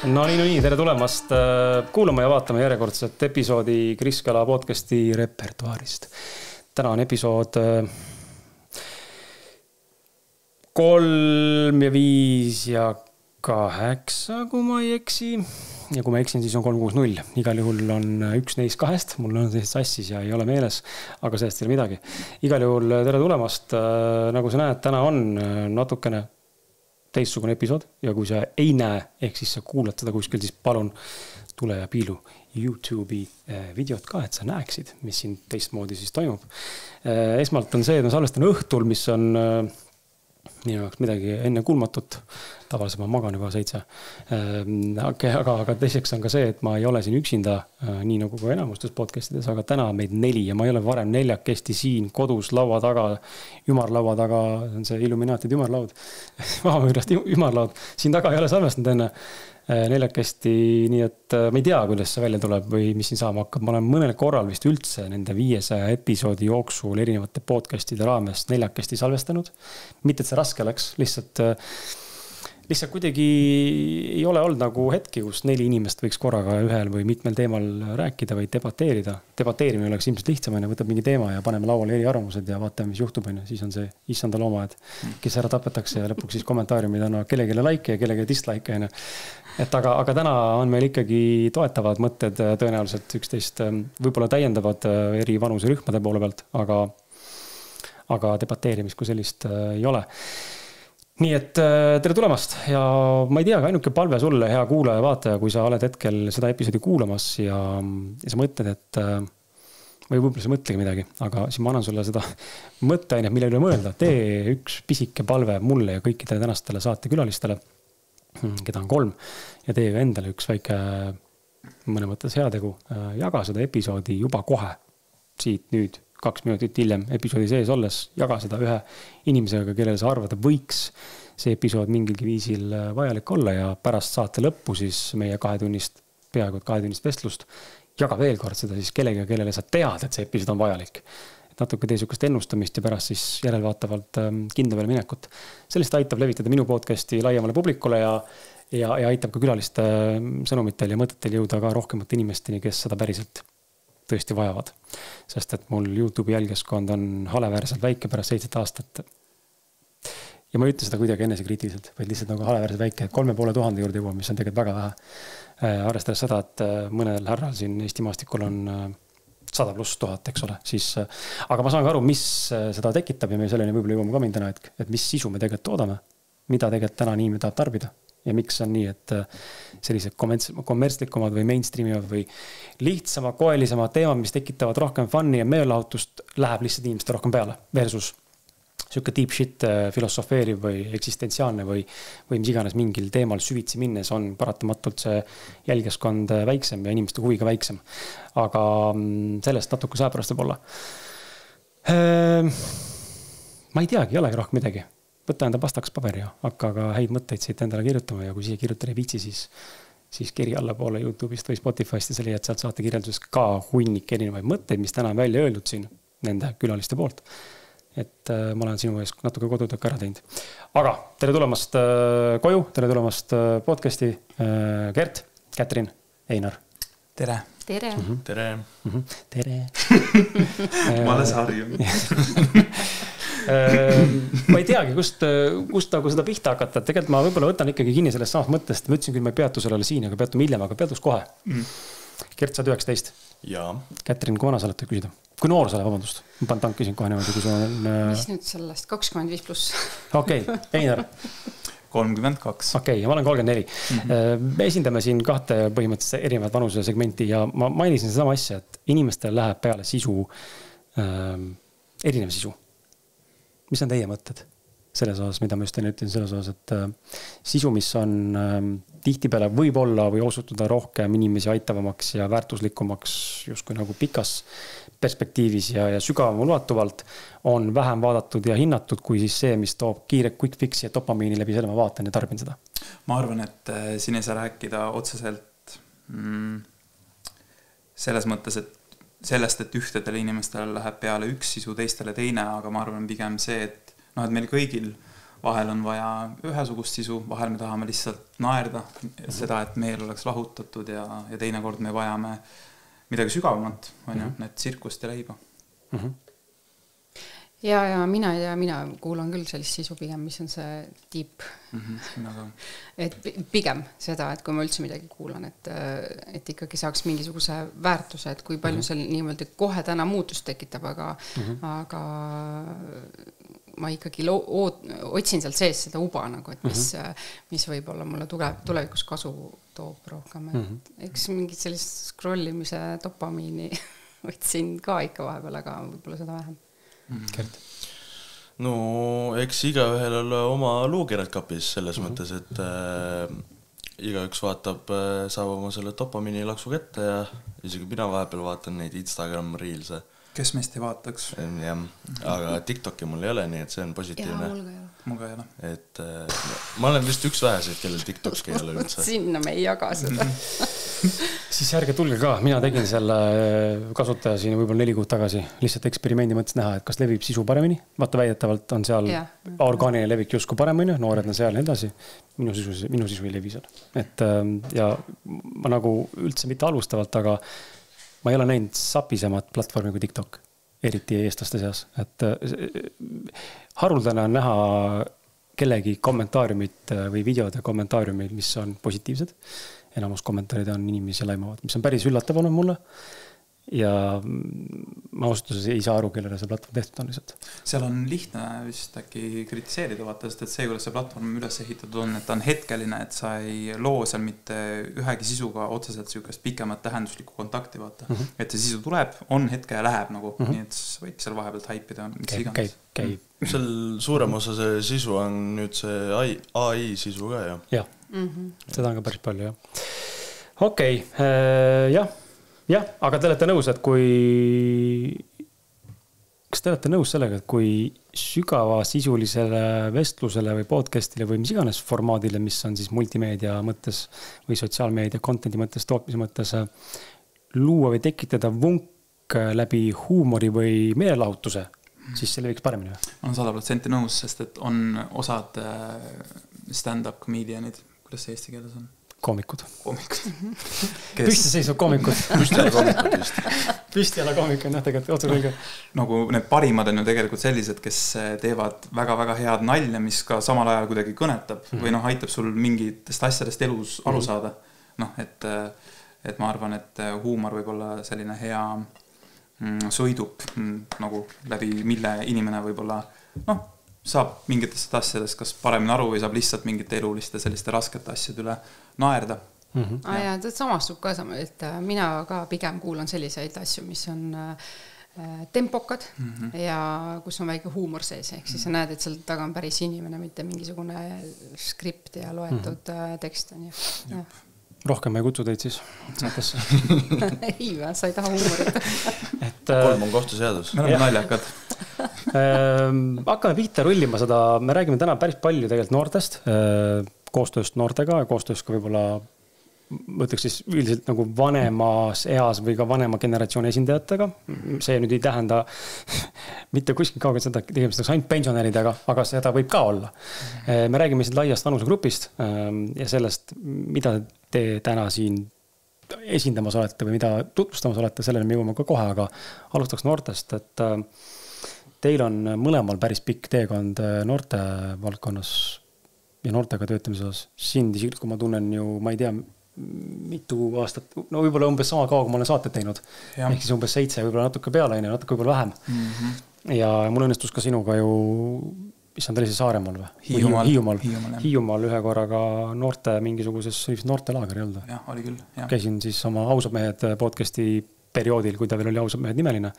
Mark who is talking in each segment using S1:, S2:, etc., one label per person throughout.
S1: No nii, tere tulemast kuulama ja vaatama järjekordset episoodi Kris Kala podcasti repertuaarist. Täna on episood 3 ja 5 ja 8, kui ma ei eksi. Ja kui ma eksin, siis on 360. Igal juhul on üks neist kahest. Mul on sellist sassis ja ei ole meeles, aga sellest ei ole midagi. Igal juhul tere tulemast. Nagu sa näed, täna on natukene teistsugune episood ja kui sa ei näe, ehk siis sa kuulad seda kuskil, siis palun tule ja piilu YouTube'i videot ka, et sa näeksid, mis siin teistmoodi siis toimub. Esmalt on see, et ma salvestan õhtul, mis on minu jaoks midagi enne kuulmatut. Tavaliselt ma magan juba 7. Aga teiseks on ka see, et ma ei ole siin üksinda, nii nagu ka enamustes podcastides, aga täna meid 4 ja ma ei ole varem 4 siin kodus laua taga, ümarlaua taga, on see Illuminaatid ümarlaud, vahamüürast ümarlaud, siin taga ei ole salvestanud enne 4, nii et ma ei tea, kuidas see välja tuleb või mis siin saama hakkab. Ma olen mõnel korral vist üldse nende 500 episoodi jooksul erinevate podcastide raames 4 salvestanud. Mitte, et see raske oleks, lihtsalt kuidagi ei ole olnud nagu hetki, kus 4 inimest võiks korraga ühel või mitmel teemal rääkida või debateerida. Debateerimine oleks ilmselt lihtsam, võtab mingi teema ja paneme lauale eri arvamused ja vaatame, mis juhtub. Siis on see issanda looma, et kes ära tapetakse ja lõpuks siis kommentaariumid on kellelegi like ja kellelegi dislike. Aga täna on meil ikkagi toetavad mõtted tõenäoliselt üksteist, võib-olla täiendavad eri vanuserühmade poole pealt, aga debateerimist kui sellist ei ole. Nii et tere tulemast ja ma ei tea, ainuke palve sulle, hea kuulaja ja vaataja, kui sa oled hetkel seda episoodi kuulamas ja sa mõtled, et või võib-olla sa mõtlegi midagi, aga siis ma annan sulle seda mõtteainet, mille üle mõelda. Tee üks pisike palve mulle ja kõikidele tänastele saatekülalistele, keda on 3 ja tee ka endale üks väike mõne mõttes heategu. Jaga seda episoodi juba kohe siit nüüd 2 minutit hiljem episoodi sees olles, jaga seda ühe inimesega, kellele sa arvad, et võiks see episood mingilgi viisil vajalik olla ja pärast saate lõppu siis meie peaaegu 2 tunnist vestlust jaga veel kord seda siis kellele sa tead, et see episood on vajalik. Et natuke tee sükast ennustamist ja pärast siis järelvaatavalt kindla veel minekut. Sellest aitab levitada minu podcasti laiemale publikule ja aitab ka külaliste sõnumitel ja mõtetel jõuda ka rohkemate inimesteni, kes seda päriselt tõesti vajavad. Sest et mul YouTube'i jälgijaskond on haleväärselt väike pärast 7 aastat. Ja ma ei ütle seda kuidagi enesekriitiliselt, vaid lihtsalt nagu haleväärselt väike, 3500 juurde juba, mis on tegelikult väga vähe. Arvestades seda, et mõnel härral siin Eesti maastikul on 100 pluss 1000, eks ole. Aga ma saan ka aru, mis seda tekitab ja me selleni võib-olla jõuame ka mind täna hetk, et mis sisu me tegelikult toodame, mida tegelikult täna nii me tahab tarbida. Ja miks on nii, et sellised kommertslikumad või mainstreamimad või lihtsama, koelisemad teemad, mis tekitavad rohkem fun'i ja meelahutust, läheb lihtsalt inimeste rohkem peale versus siuke deep shit filosofeeriv või eksistentsiaalne või mis iganes mingil teemal süvitsi minnes on paratamatult see jälgijaskond väiksem ja inimeste huvi ka väiksem. Aga sellest natuke pärast võib olla. Ma ei teagi, ei olegi rohkem midagi. Võtta enda pastaks paberi ja hakka ka häid mõtteid siit endale kirjutama ja kui siia kirjutada ei viitsi, siis kiri alla poole YouTube'ist või Spotify'st ja selle, et sealt saate kirjelduses ka hunnik erinevaid mõtteid, mis täna on välja öeldud siin nende külaliste poolt. Et ma olen sinu ees natuke kodutükk ära teinud. Aga tere tulemast koju, tere tulemast podcasti Gert, Katrin, Einar.
S2: Tere.
S3: Tere.
S2: Tere.
S1: Tere.
S2: Ma alles harjun.
S1: Ma ei teagi, kust nagu seda pihta hakata. Tegelikult ma võib-olla võtan ikkagi kinni sellest samast mõttest. Ma ütlesin küll, ma ei peatu sellele siin, aga peatu hiljem, aga peatus kohe. Gert, sa 19.
S2: Jaa.
S1: Katrin, kui vana sa oled küsida? Kui noor sa oled, vabandust. Ma panen tankisin kohe niimoodi, kui sul on...
S3: Mis nüüd sellest? 25 pluss.
S1: Okei, Einar.
S2: 32.
S1: Okei, ja ma olen 34. Me esindame siin 2 põhimõtteliselt erinevat vanuse segmenti ja ma mainisin sama asja, et inimestel läheb peale sisu, erinev sisu. Mis on teie mõtted selles osas, mida ma just enne ütlen selles osas, et sisu, mis on tihtipeale võib-olla või osutuda rohkem inimesi aitavamaks ja väärtuslikumaks justkui nagu pikas perspektiivis ja sügavam ulatuvalt on vähem vaadatud ja hinnatud kui siis see, mis toob kiire quick fixi ja dopamiini läbi selle ma vaatan ja tarbin seda.
S2: Ma arvan, et siin ei saa rääkida otseselt selles mõttes, et sellest, et ühtedele inimestele läheb peale üks sisu, teistele teine, aga ma arvan pigem see, et meil kõigil vahel on vaja ühesugust sisu, vahel me tahame lihtsalt naerda seda, et meel oleks lahutatud ja teinekord me vajame midagi sügavamat, on ju, need tsirkust ja leiba.
S3: Ja mina kuulan küll sellist sisu pigem, mis on see deep. Et pigem seda, et kui ma üldse midagi kuulan, et ikkagi saaks mingisuguse väärtuse, et kui palju see niimoodi kohe täna muutust tekitab, aga ma ikkagi otsin sealt sees seda uba, nagu, et mis võib-olla mulle tulevikus kasu toob rohkem. Eks mingid sellist scrollimise dopamiini otsin ka ikka vahepeal, aga võib-olla seda vähem.
S1: Kert?
S4: No eks igaühel ole oma luukirjad kapis selles mõttes, et igaüks vaatab, saab oma selle dopamiini laksu kätte ja isegi mina vahepeal vaatan neid Instagram reelse.
S2: Kes meist ei vaataks?
S4: Jah, aga TikToki mul ei ole, nii et see on positiivne.
S2: Mul ka ei ole.
S4: Et ma olen vist üks väheseid, kellel TikTokki ei ole üldse.
S3: Sinna me ei jaga seda.
S1: Siis ärge tulge ka, mina tegin selle kasutaja siin võib-olla 4 kuud tagasi lihtsalt eksperimendi mõttes näha, et kas levib sisu paremini. Vaata väidetavalt on seal orgaaniline levik justkui paremini, noored on seal ja edasi. Minu sisu ei levi seal. Et, ja ma nagu üldse mitte alustavalt, aga ma ei ole näinud sapisemat platvormi kui TikTok, eriti eestlaste seas. Et haruldane on näha kellegi kommentaariumid või videode kommentaariumid, mis on positiivsed. Enamus kommentaarid on inimesi laimavad, mis on päris üllatav olnud mulle. Ja ma austuses ei saa aru, kellele see platvorm tehtud on lihtsalt.
S2: Seal on lihtne vist äkki kritiseerida vaata, sest et see, kuidas see platvorm üles ehitatud on, et ta on hetkeline, et sa ei loo seal mitte ühegi sisuga otseselt sükast pikemat tähenduslikku kontakti vaata. Et see sisu tuleb, on hetke ja läheb nagu, nii et võid seal vahepealt haipida.
S1: Käib.
S4: Seal suurem osa see sisu on nüüd see AI sisu ka,
S1: jah. Seda on ka päris palju, jah. Okei, jah, aga te olete nõus, et kas te olete nõus sellega, et kui sügava sisulisele vestlusele või podcastile või mis iganes formaadile, mis on siis multimeedia mõttes või sotsiaalmeedia contendi mõttes, tootmise mõttes, luua või tekitada vunk läbi huumori või meelelahutuse, siis see leviks paremini?
S2: Ma olen 100% nõus, sest et on osad stand-up comedianid, kuidas see eesti keeles on?
S1: Koomikud.
S2: Püstiseisvad
S1: koomikud. Püstiala koomikud, tegelikult otse kõige.
S2: Nagu need parimad on ju tegelikult sellised, kes teevad väga-väga head nalja, mis ka samal ajal kuidagi kõnetab või aitab sul mingitest asjadest elus aru saada. Et ma arvan, et huumor võib olla selline hea sõidup, nagu läbi mille inimene võib-olla saab mingitest asjadest kas paremini aru või saab lihtsalt mingite eluliste selliste raskete asjade üle naerda.
S3: Ja samastub ka, et mina ka pigem kuulan selliseid asju, mis on tempokad ja kus on väike huumor sees. Ehk siis sa näed, et seal taga on päris inimene, mitte mingisugune skript ja loetud tekst.
S1: Rohkem ei kutsu teid siis saatesse.
S3: Ei, sa ei taha huumorit.
S4: 3 on kohtuseadus.
S2: Me oleme naljakad.
S1: Hakkame pihta rullima seda, me räägime täna päris palju tegelikult noortest, koostööst noortega ja koostööst ka võib-olla, mõtleks siis üldiselt nagu vanemas eas või ka vanema generatsiooni esindajatega. See nüüd ei tähenda mitte kuskil kaugelt seda tegemist ainult pensionäridega, aga seda võib ka olla. Me räägime siin laiast vanusegrupist ja sellest, mida te täna siin esindamas olete või mida tutvustamas olete, sellele me jõuame ka kohe, aga alustaks noortest, et teil on mõlemal päris pikk teekond noorte valdkonnas ja noortega töötamises. Sind isiklikult, kui ma tunnen ju, ma ei tea, mitu aastat, no võib-olla umbes sama kaua, kui ma olen saated teinud. Ehk siis umbes 7, võib-olla natuke peale, natuke võib-olla vähem. Ja mul õnnestus ka sinuga ju, mis on tõlisi Saaremaal või? Hiiumaal ühe korraga noorte mingisuguses noortelaager ei olnud.
S2: Jah, oli küll.
S1: Käisin siis oma Ausad mehed podcasti perioodil, kui ta veel oli Ausad mehed nimeline.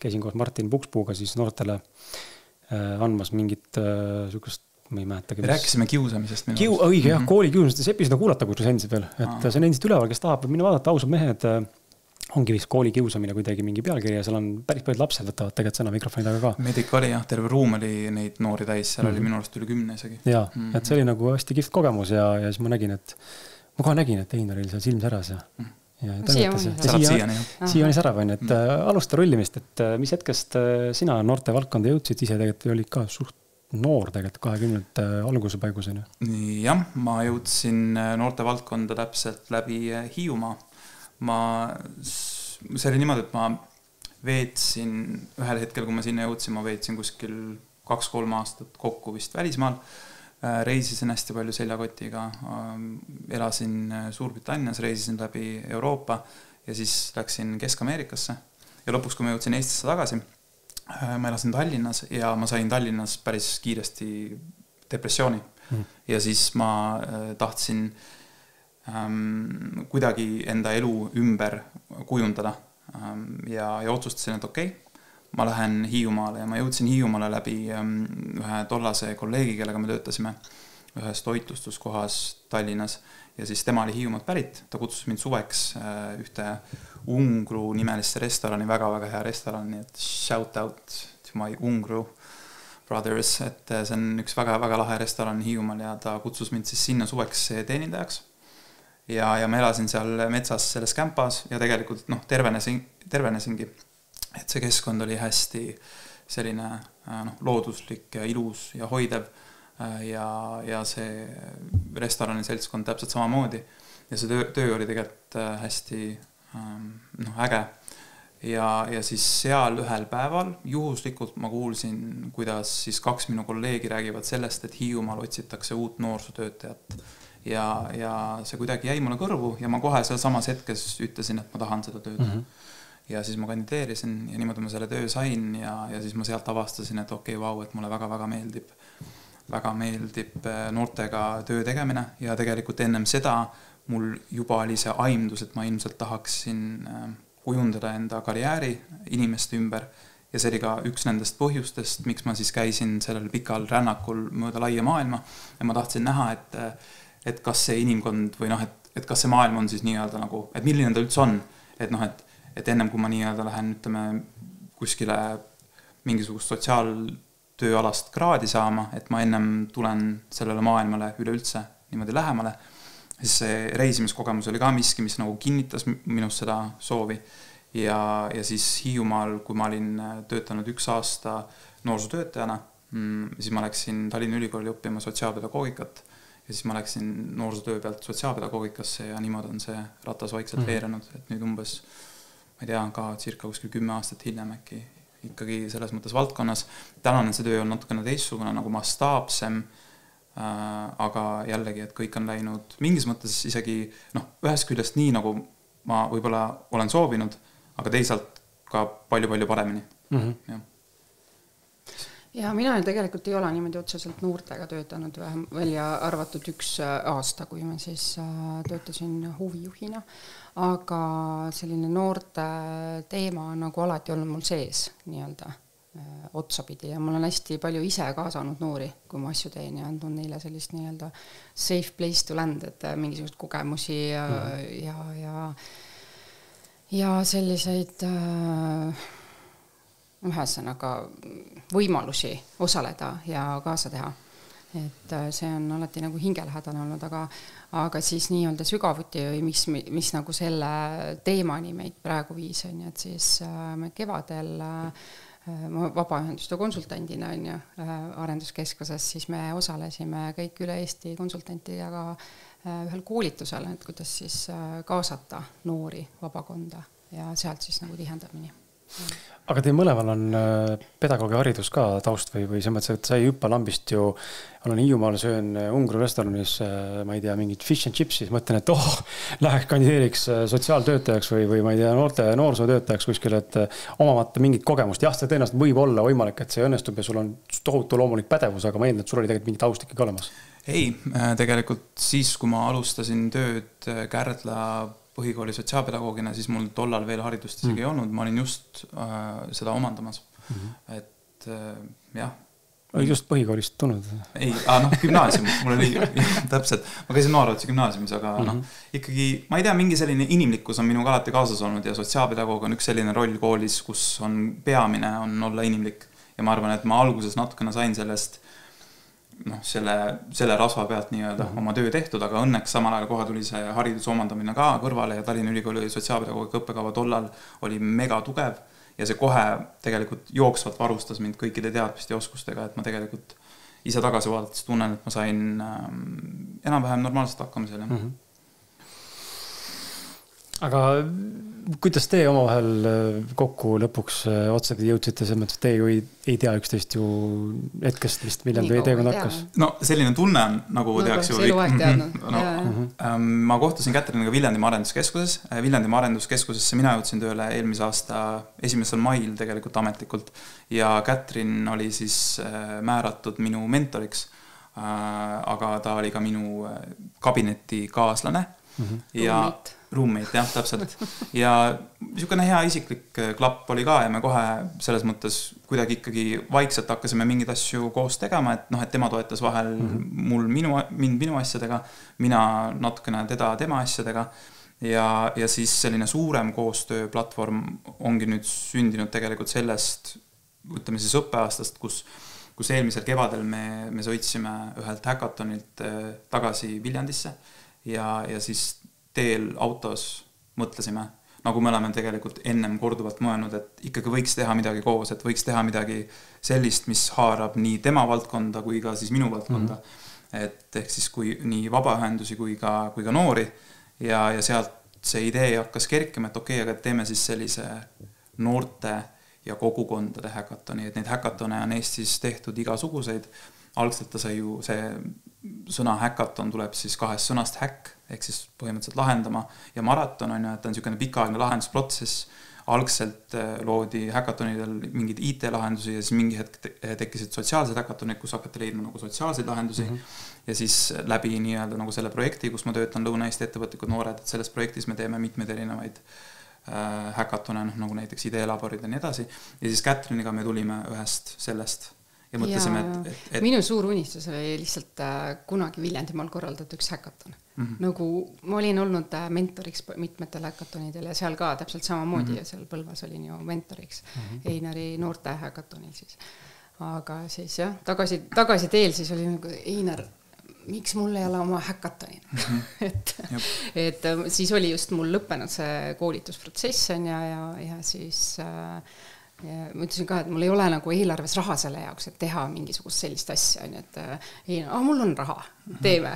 S1: Käisin koos Martin Pukspuuga siis noortele andmas mingit sükust, ma ei mäletagi.
S2: Rääkisime kiusamisest.
S1: Õige, jah, kooli kiusamisest. See episood on kuulata, kus endiselt veel. Et see on endiselt üleval, kes tahab minna vaadata Ausad mehed. Ongi vist kooli kiusamine kuidagi mingi pealkiri ja seal on päris palju lapsed võtavad tegelikult sõna mikrofoni taga ka.
S2: Medik oli jah, terve ruum oli neid noori täis, seal oli minu arust üle 10 isegi.
S1: Ja, et see oli nagu hästi kihvt kogemus ja siis ma nägin, et Einar oli seal silm säras ja siiani särab on, et alusta rullimist, et mis hetkest sina noorte valdkonda jõudsid ise tegelikult olid ka suht noor tegelikult 20 alguse paigus.
S2: Jah, ma jõudsin noorte valdkonda täpselt läbi Hiiumaa. See oli niimoodi, et ma veetsin ühel hetkel, kui ma sinna jõudsin, ma veetsin kuskil 2-3 aastat kokku vist välismaal. Reisisin hästi palju seljakotiga, elasin Suurbritannias, reisisin läbi Euroopa ja siis läksin Kesk-Ameerikasse. Ja lõpuks, kui ma jõudsin Eestisse tagasi, ma elasin Tallinnas ja ma sain Tallinnas päris kiiresti depressiooni. Ja siis ma tahtsin kuidagi enda elu ümber kujundada ja otsustasin, et okei, ma lähen Hiiumaale ja ma jõudsin Hiiumaale läbi ühe tollase kolleegi, kellega me töötasime ühes toitlustuskohas Tallinnas ja siis tema oli Hiiumaalt pärit, ta kutsus mind suveks ühte Ungru nimelisse restorani, väga-väga hea restoran, nii et shout out to my Ungru brothers, et see on üks väga-väga lahe restoran Hiiumaal ja ta kutsus mind siis sinna suveks teenindajaks. Ja ma elasin seal metsas selles kämpas ja tegelikult tervenesingi, et see keskkond oli hästi selline looduslik ja ilus ja hoidev ja see restorani seltskond täpselt samamoodi ja see töö oli tegelikult hästi äge ja siis seal ühel päeval juhuslikult ma kuulsin, kuidas siis 2 minu kolleegi räägivad sellest, et Hiiumaal otsitakse uut noorsootöötajat ja see kuidagi jäi mulle kõrvu ja ma kohe seal samas hetkes ütlesin, et ma tahan seda tööd. Ja siis ma kandideerisin ja niimoodi ma selle töö sain ja siis ma sealt avastasin, et okei, vau, et mulle väga meeldib noortega töö tegemine ja tegelikult ennem seda mul juba oli see aimdus, et ma ilmselt tahaksin kujundada enda karjääri inimeste ümber ja see oli ka üks nendest põhjustest, miks ma siis käisin sellel pikal rännakul mööda laia maailma ja ma tahtsin näha, et kas see inimkond või et kas see maailm on siis nii-öelda nagu, et milline ta üldse on, et ennem kui ma nii-öelda lähen, ütleme, kuskile mingisugust sotsiaaltööalast kraadi saama, et ma ennem tulen sellele maailmale üleüldse niimoodi lähemale, siis see reisimiskogemus oli ka miski, mis nagu kinnitas minust seda soovi ja siis Hiiumaal, kui ma olin töötanud 1 aasta noorsootöötajana, siis ma läksin Tallinna Ülikooli õppima sotsiaalpedagoogikat ja siis ma läksin noorsootöö pealt sotsiaalpedagoogikasse ja niimoodi on see ratas vaikselt veerenud, et nüüd umbes, ma ei tea, ka circa kuskil 10 aastat hiljem äkki ikkagi selles mõttes valdkonnas. Tänane see töö on natukene teistsugune nagu mastaapsem, aga jällegi, et kõik on läinud mingis mõttes isegi ühest küljest nii, nagu ma võib-olla olen soovinud, aga teisalt ka palju-palju paremini.
S3: Ja mina tegelikult ei ole niimoodi otseselt noortega töötanud, välja arvatud 1 aasta, kui ma siis töötasin huvijuhina, aga selline noorte teema on nagu alati olnud mul sees nii-öelda otsapidi ja mul on hästi palju ise kaasanud noori, kui ma asju teen ja andnud neile sellist nii-öelda safe place to land, et mingisugust kogemusi ja selliseid ühesõnaga võimalusi osaleda ja kaasa teha. Et see on alati nagu hingelähedane olnud, aga siis nii-öelda sügavuti või mis nagu selle teemani meid praegu viis on, et siis me kevadel vabaühenduste konsultandina on ju, arenduskeskuses, siis me osalesime kõik üle Eesti konsultantidega ühel koolitusel, et kuidas siis kaasata noori vabakonda ja sealt siis nagu tihendamini.
S1: Aga teie mõlemal on pedagoogi haridus ka taust või see mõttes, et sai hüppa lambist ju, olen Hiiumaal, söön Ungru restoranis, ma ei tea, mingid fish and chips, siis mõtlen, et läheks kandideeriks sotsiaaltöötajaks või ma ei tea, noorsootöötajaks kuskil, et omamata mingit kogemust. Jah, see tõenäoliselt võib olla võimalik, et see õnnestub ja sul on tohutu loomulik pädevus, aga ma eeldan, et sul oli tegelikult mingi taust ikkagi olemas.
S2: Ei, tegelikult siis, kui ma alustasin tööd Kärdla põhikooli sotsiaalpedagoogina, siis mul tollal veel haridust isegi ei olnud, ma olin just seda omandamas. Et jah.
S1: Oli just põhikoolist tulnud?
S2: Ei, gümnaasium, mul oli täpselt, ma käisin Noorotsi gümnaasiumis, aga ikkagi, ma ei tea, mingi selline inimlikkus on minuga alati kaasas olnud ja sotsiaalpedagoog on üks selline roll koolis, kus on peamine on olla inimlik ja ma arvan, et ma alguses natukene sain sellest selle rasva pealt nii-öelda oma töö tehtud, aga õnneks samal ajal kohe tuli see hariduse omandamine ka kõrvale ja Tallinna Ülikooli sotsiaalpedagoogika õppekava tollal oli mega tugev ja see kohe tegelikult jooksvalt varustas mind kõikide teadmiste ja oskustega, et ma tegelikult ise tagasi vaadates tunnen, et ma sain enam-vähem normaalselt hakkama seal.
S1: Aga kuidas te omavahel kokku lõpuks otsapidi jõudsite, selles mõttes, et te ju ei tea üksteist ju hetkest, millal te teekond hakkas?
S2: No selline tunne on, nagu teaks ju ma kohtusin Catriniga Viljandimaa arenduskeskuses. Viljandimaa arenduskeskusesse mina jõudsin tööle eelmise aasta 1. mail tegelikult ametlikult ja Catrin oli siis määratud minu mentoriks, aga ta oli ka minu kabineti kaaslane ja roommate, jah, täpselt. Ja niisugune hea isiklik klapp oli ka ja me kohe selles mõttes kuidagi ikkagi vaikselt hakkasime mingeid asju koos tegema, et noh, et tema toetas vahel mind minu asjadega, mina natukene teda tema asjadega ja siis selline suurem koostööplatvorm ongi nüüd sündinud tegelikult sellest, ütleme siis õppeaastast, kus eelmisel kevadel me sõitsime ühelt häkatonilt tagasi Viljandisse ja siis teel autos mõtlesime, nagu me oleme tegelikult ennem korduvalt mõelnud, et ikkagi võiks teha midagi koos, et võiks teha midagi sellist, mis haarab nii tema valdkonda kui ka siis minu valdkonda. Et ehk siis kui nii vabaühendusi kui ka noori ja sealt see idee hakkas kerkima, et okei, aga teeme siis sellise noorte ja kogukondade häkatoni, et neid häkatone on Eestis tehtud igasuguseid. Algselt ta sai ju see sõna häkaton tuleb siis 2 sõnast häkk, ehk siis põhimõtteliselt lahendama ja maraton on ju, et on niisugune pikaaegne lahendusprotsess. Algselt loodi häkatonidel mingid IT-lahendusi ja siis mingi hetk tekkisid sotsiaalsed häkatonid, kus hakati leidma nagu sotsiaalseid lahendusi ja siis läbi nii-öelda nagu selle projekti, kus ma töötan Lõuna-Eesti ettevõtlikud noored, et selles projektis me teeme mitmeid erinevaid häkatone, nagu näiteks ideelaborid ja nii edasi. Ja siis Catriniga me tulime ühest sellest ja mõtlesime, et
S3: minu suur unistus oli lihtsalt kunagi Viljandimaal korraldatud üks häkaton. Nagu ma olin olnud mentoriks mitmetel häkatonidel ja seal ka täpselt samamoodi ja seal Põlvas olin ju mentoriks Einari noorte häkatonil siis. Aga siis jah, tagasi teel siis oli nagu Einar, miks mul ei ole oma häkatoni? et siis oli just mul lõppenud see koolitusprotsess ja siis ja ma ütlesin ka, et mul ei ole nagu eelarves raha selle jaoks, et teha mingisugust sellist asja, et mul on raha, teeme.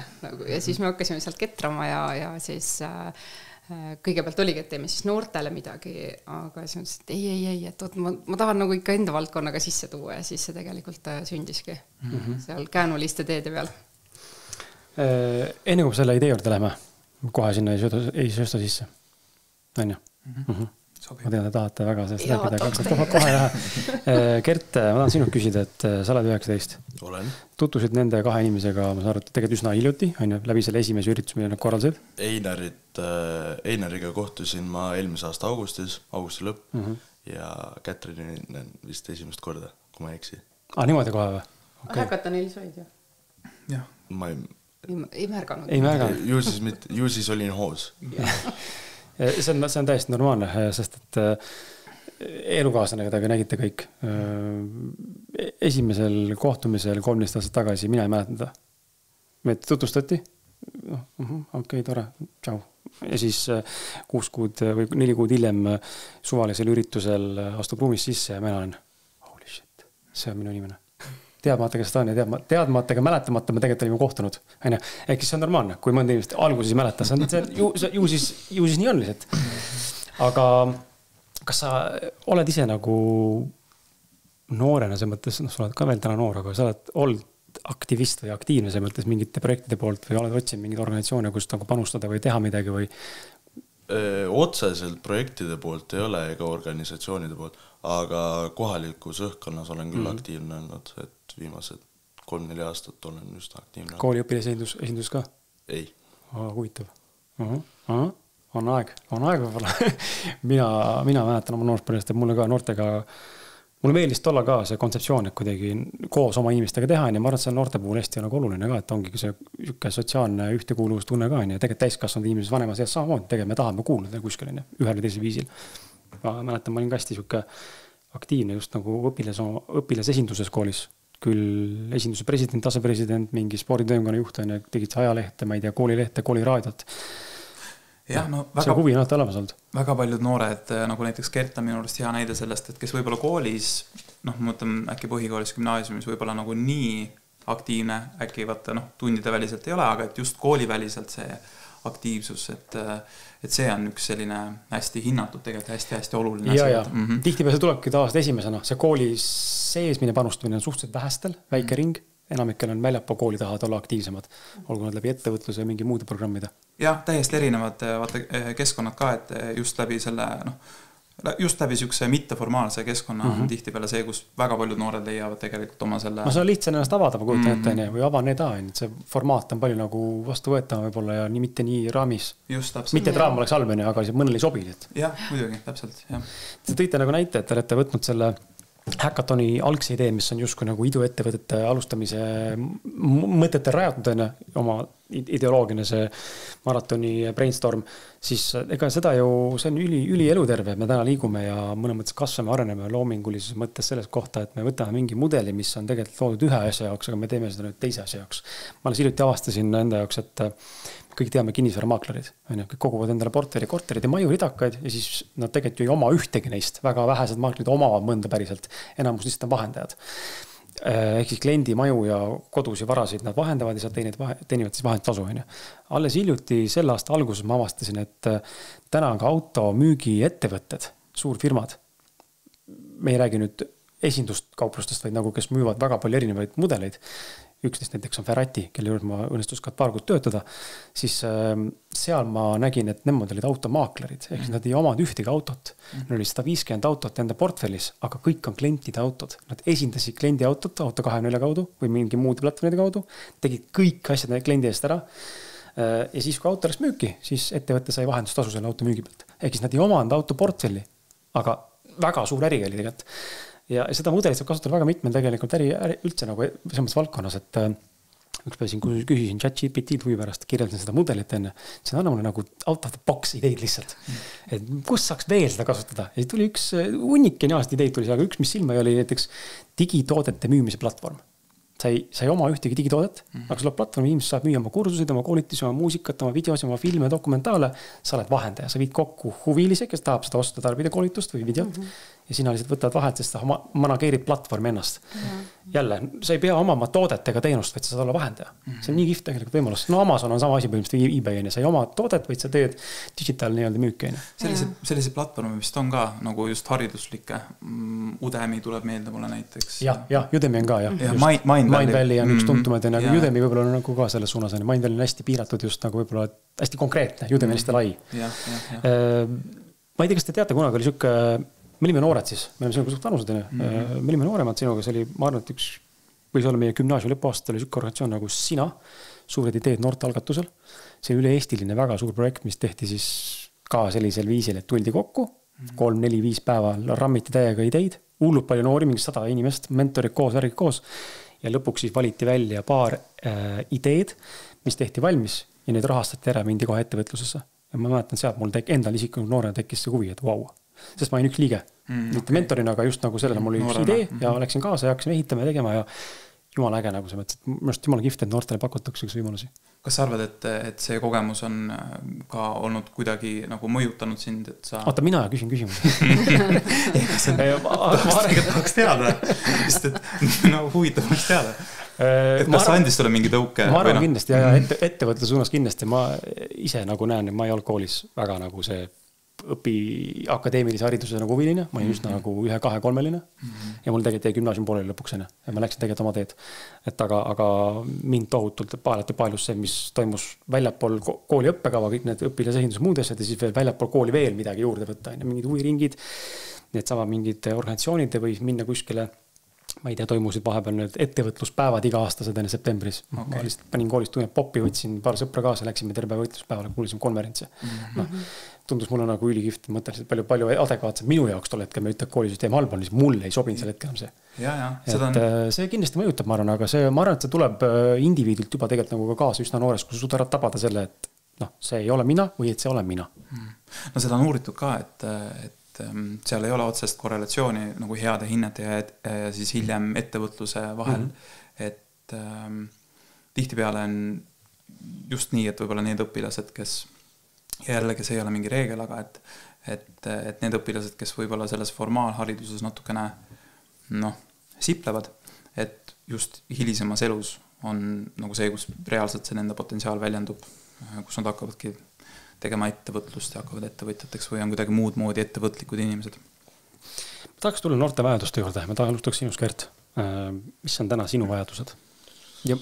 S3: Ja siis me hakkasime sealt ketrama ja siis kõigepealt oligi, et teeme siis noortele midagi, aga siis mõtlesin, et ei, et ma tahan nagu ikka enda valdkonnaga sisse tuua ja siis see tegelikult sündiski seal käänuliste teede peal.
S1: Enne kui selle idee juurde läheme, kohe sinna ei söösta sisse. On ju? Ma tean, te tahate väga sellest rääkida, kohe lähe. Kert, ma tahan sinult küsida, et sa oled 19.
S4: Olen.
S1: Tutvusid nende 2 inimesega, ma saan aru, et tegelikult üsna hiljuti, on ju, läbi selle esimese üritus, mille nad korraldasid?
S4: Einariga kohtusin ma eelmise aasta augusti lõpp ja Catrini vist esimest korda, kui ma ei eksi.
S1: Niimoodi kohe või?
S3: Häkatonil said ju?
S2: Jah.
S4: Ma
S3: ei märganud.
S1: Ei märganud.
S4: Ju siis olin hoos.
S1: See on täiesti normaalne, sest et elukaaslane, keda nägite kõik esimesel kohtumisel 13 aastat tagasi, mina ei mäletanud. Me tutvustati, okei, tore, tšau. Ja siis 6 kuud või 4 kuud hiljem suvalisel üritusel astub ruumis sisse ja mina olen, holy shit, see on minu inimene. Teadmata, kes ta on ja teadmata ega mäletamata me tegelikult olime kohtunud. Ehk see on normaalne, kui mõnda inimest alguses ei mäleta, ju siis nii on lihtsalt. Aga kas sa oled ise nagu noorena, see mõttes, sa oled ka veel täna noor, aga sa oled olnud aktivist või aktiivne see mõttes mingite projektide poolt või oled otsinud mingid organisatsioone, kus nagu panustada või teha midagi või?
S4: Otseselt projektide poolt ei ole ega organisatsioonide poolt, aga kohalikus õhkkonnas olen küll aktiivne olnud, et viimased 3-4 aastat olen just aktiivne.
S1: Kooli õpilasesindus ka?
S4: Ei.
S1: Huvitav. On aeg võib-olla. mina mäletan oma noorspõlvest, et mulle ka noortega, mulle meeldis tolla ka see kontseptsioon, et kuidagi koos oma inimestega teha ja ma arvan, et see noorte puhul hästi oluline ka, et ongi see sotsiaalne ühtekuuluvustunne ka ja tegelikult täiskasvanud inimesed vanemas ees samamoodi, tegelikult me tahame kuuluda kuskil ühel või teisel viisil. Ma mäletan, ma olin ka hästi aktiivne just nagu õpilasesinduses koolis. Küll esinduse president, asepresident, mingi sporditoimkonna juht on ja tegid ajalehte, ma ei tea, koolilehte, kooliraadiot.
S2: Jah,
S1: see huvi on alati olemas olnud.
S2: Väga paljud noored, nagu näiteks Kert on minu arust hea näide sellest, et kes võib-olla koolis, ma mõtlen äkki põhikoolis, gümnaasiumis võib-olla nagu nii aktiivne, äkki vaata tundide väliselt ei ole, aga et just kooliväliselt see aktiivsus, et see on üks selline hästi hinnatud tegelikult hästi-hästi oluline
S1: ja. Tihtipeale see tulebki taas esimesena, see kooli seesmine panustamine on suhteliselt vähestel, väike ring, enamikel on väljapool kooli tahavad olla aktiivsemad, olgu nad läbi ettevõtluse ja mingi muude programmide.
S2: Jah, täiesti erinevad keskkonnad ka, et just läbi selle, just läbi siukse mitteformaalse keskkonna on tihtipeale see, kus väga paljud noored leiavad tegelikult oma selle...
S1: See on lihtsalt ennast avada, ma kujutan ette, või avaneda, et see formaat on palju nagu vastu võetama võib-olla ja mitte nii raamis.
S2: Just, täpselt.
S1: Mitte et raam oleks halvene, aga mõnel ei sobi.
S2: Jah, muidugi, täpselt, jah.
S1: Te tõite nagu näite, et te olete võtnud selle Hackatoni algse idee, mis on justkui nagu iduettevõtete alustamise mõtete rajatud oma ideoloogiline see maratoni brainstorm, siis ega seda ju, see on üli eluterve, me täna liigume ja mõne mõttes kasvame, areneme loomingulises mõttes selles kohta, et me võtame mingi mudeli, mis on tegelikult loodud ühe asja jaoks, aga me teeme seda nüüd teise asja jaoks. Ma hiljuti avastasin enda jaoks, et kõik teame kinnisvaramaaklerid, kõik koguvad endale portfeli korterid ja maju ridakaid ja siis nad tegelikult ju ei oma ühtegi neist, väga vähesed maaklerid omavad mõnda päriselt, enamus lihtsalt on vahendajad. Ehk siis kliendi maju ja kodus ja varasid nad vahendavad ja sealt teenivad siis vahendtasu. Alles hiljuti selle aasta alguses ma avastasin, et täna on ka automüügiettevõtted, suurfirmad. Me ei räägi nüüd esinduskauplustest, vaid nagu kes müüvad väga palju erinevaid mudeleid. Üks neist näiteks on Ferrati, kelle juures ma õnnestus ka paar kuud töötada, siis seal ma nägin, et nemad olid automaaklerid, ehk nad ei omanud ühtegi autot. Neil oli 150 autot enda portfellis, aga kõik on klientide autod. Nad esindasid kliendi autot Auto24 kaudu või mingi muude platvormide kaudu, tegid kõik asjad kliendi eest ära. Ja siis, kui auto läks müüki, siis ettevõtte sai vahendustasu selle auto müügi pealt. Ehk siis nad ei omanud auto portfelli, aga väga suur äri oli tegelikult. Ja seda mudelit saab kasutada väga mitmel tegelikult üldse nagu selles valdkonnas, et üks päev siin küsisin ChatGPT-d huvi pärast, kirjeldasin seda mudelit enne, see on mulle nagu out of the box ideid lihtsalt. Et kus saaks veel seda kasutada? Ja tuli üks hunnik geniaalset ideid tuli, aga üks, mis silma oli näiteks digitoodete müümise platvorm. Sa ei oma ühtegi digitoodet, aga sul on platvormi, inimesed saab müüa oma kursusid, oma koolitusi, oma muusikat, oma videosi, oma filme, dokumentaale. Sa oled vahendaja, sa viid kokku huvilise, kes tahab seda osta tarbida koolitust või videot. Ja sina lihtsalt võtad vahelt, sest sa manageerid platvormi ennast. Jälle, sa ei pea omama toodet ega teenust, vaid sa saad olla vahendaja. See on nii kihvt tegelikult võimalus. No Amazon on sama asi põhimõtteliselt eBay, sa ei oma toodet, vaid sa teed digital nii-öelda müüki.
S2: Sellise platvormi vist on ka nagu just hariduslike. Udemy tuleb meelde mulle näiteks.
S1: Ja Udemy on ka, jah.
S2: Mindvalley
S1: on üks tuntumad, aga Udemy võib-olla on nagu ka selles suunas. Mindvalley on hästi piiratud just nagu võib-olla hästi konkreetne, Udemy on hästi lai. Ma ei tea, kas te teate, kunagi oli siuke me olime noored siis, me olime sinuga suht vanused, me olime nooremad sinuga, see oli, ma arvan, et üks võis olla meie gümnaasiumi lõpuaasta, oli siuke organisatsioon nagu Sina, suured ideed noorte algatusel. See üle-eestiline väga suur projekt, mis tehti siis ka sellisel viisil, et tuldi kokku, 3, 4, 5 päeva rammiti täiega ideid, hullult palju noori, mingi 100 inimest, mentorid koos, värgid koos ja lõpuks siis valiti välja paar ideed, mis tehti valmis ja need rahastati ära mindi kohe ettevõtlusesse. Ja ma mäletan sealt mul endal isiklikult noorena tekkis see huvi, et vau. Sest ma olin üks liige, mitte mentorina, aga just nagu sellele mul oli üks idee ja läksin kaasa ja hakkasime ehitama ja tegema ja jumala äge nagu see mõttes, et minu arust jumala kihvt, et noortele pakutakse üks võimalusi.
S2: Kas sa arvad, et see kogemus on ka olnud kuidagi nagu mõjutanud sind, et sa...
S1: Oota, mina küsin küsimusi.
S2: Ma tahaks teada, sest et huvitavaks teada. Et kas sa andis sulle mingi tõuke?
S1: Ma arvan kindlasti ja ettevõtle suunas kindlasti. Ma ise nagu näen, et ma ei olnud koolis väga nagu see akadeemilise hariduse nagu huviline, ma olin just nagu 1, 2, 3-line ja mul tegelikult jäi gümnaasium pooleli lõpuks ja ma läksin tegelikult oma teed. Et aga mind tohutult paelus see, mis toimus väljapool kooli õppekava, kõik need õpilasesindus muud asjad ja siis veel väljapool kooli veel midagi juurde võtta, mingid huviringid, need sama mingid organisatsioonid või minna kuskile, ma ei tea, toimusid vahepeal need ettevõtluspäevad iga-aastased enne septembris. Ma lihtsalt panin koolist tunned poppi, võtsin paar sõpra kaasa, läksime terve võitluspäevale, kuulisime konverentsi. Tundus mulle nagu ülikift, mõtlesin palju adekvaatselt minu jaoks tol hetkel, ma ütleb koolisüsteem halb on, siis mulle ei sobinud selle hetkel see. See kindlasti mõjutab, ma arvan, aga ma arvan, et see tuleb indiviidilt juba tegelikult nagu ka kaasa üsna noores, kui sa suudad tabada selle, et see ei ole mina või et see olen mina.
S2: No seda on uuritud ka, et seal ei ole otsest korrelatsiooni nagu heade hinnete ja siis hiljem ettevõtluse vahel, et tihtipeale on just nii, et võib-olla need õpilased, kes jällegi see ei ole mingi reegel, aga et need õpilased, kes võib-olla selles formaalhariduses natukene siplevad, et just hilisemas elus on nagu see, kus reaalselt see nende potentsiaal väljendub, kus nad hakkavadki tegema ettevõtlust ja hakkavad ettevõtjateks või on kuidagi muud moodi ettevõtlikud inimesed.
S1: Ma tahaks tulla noorte vajaduste juurde. Ma alustaks sinust, Gert. Mis on täna sinu vajadused? Ja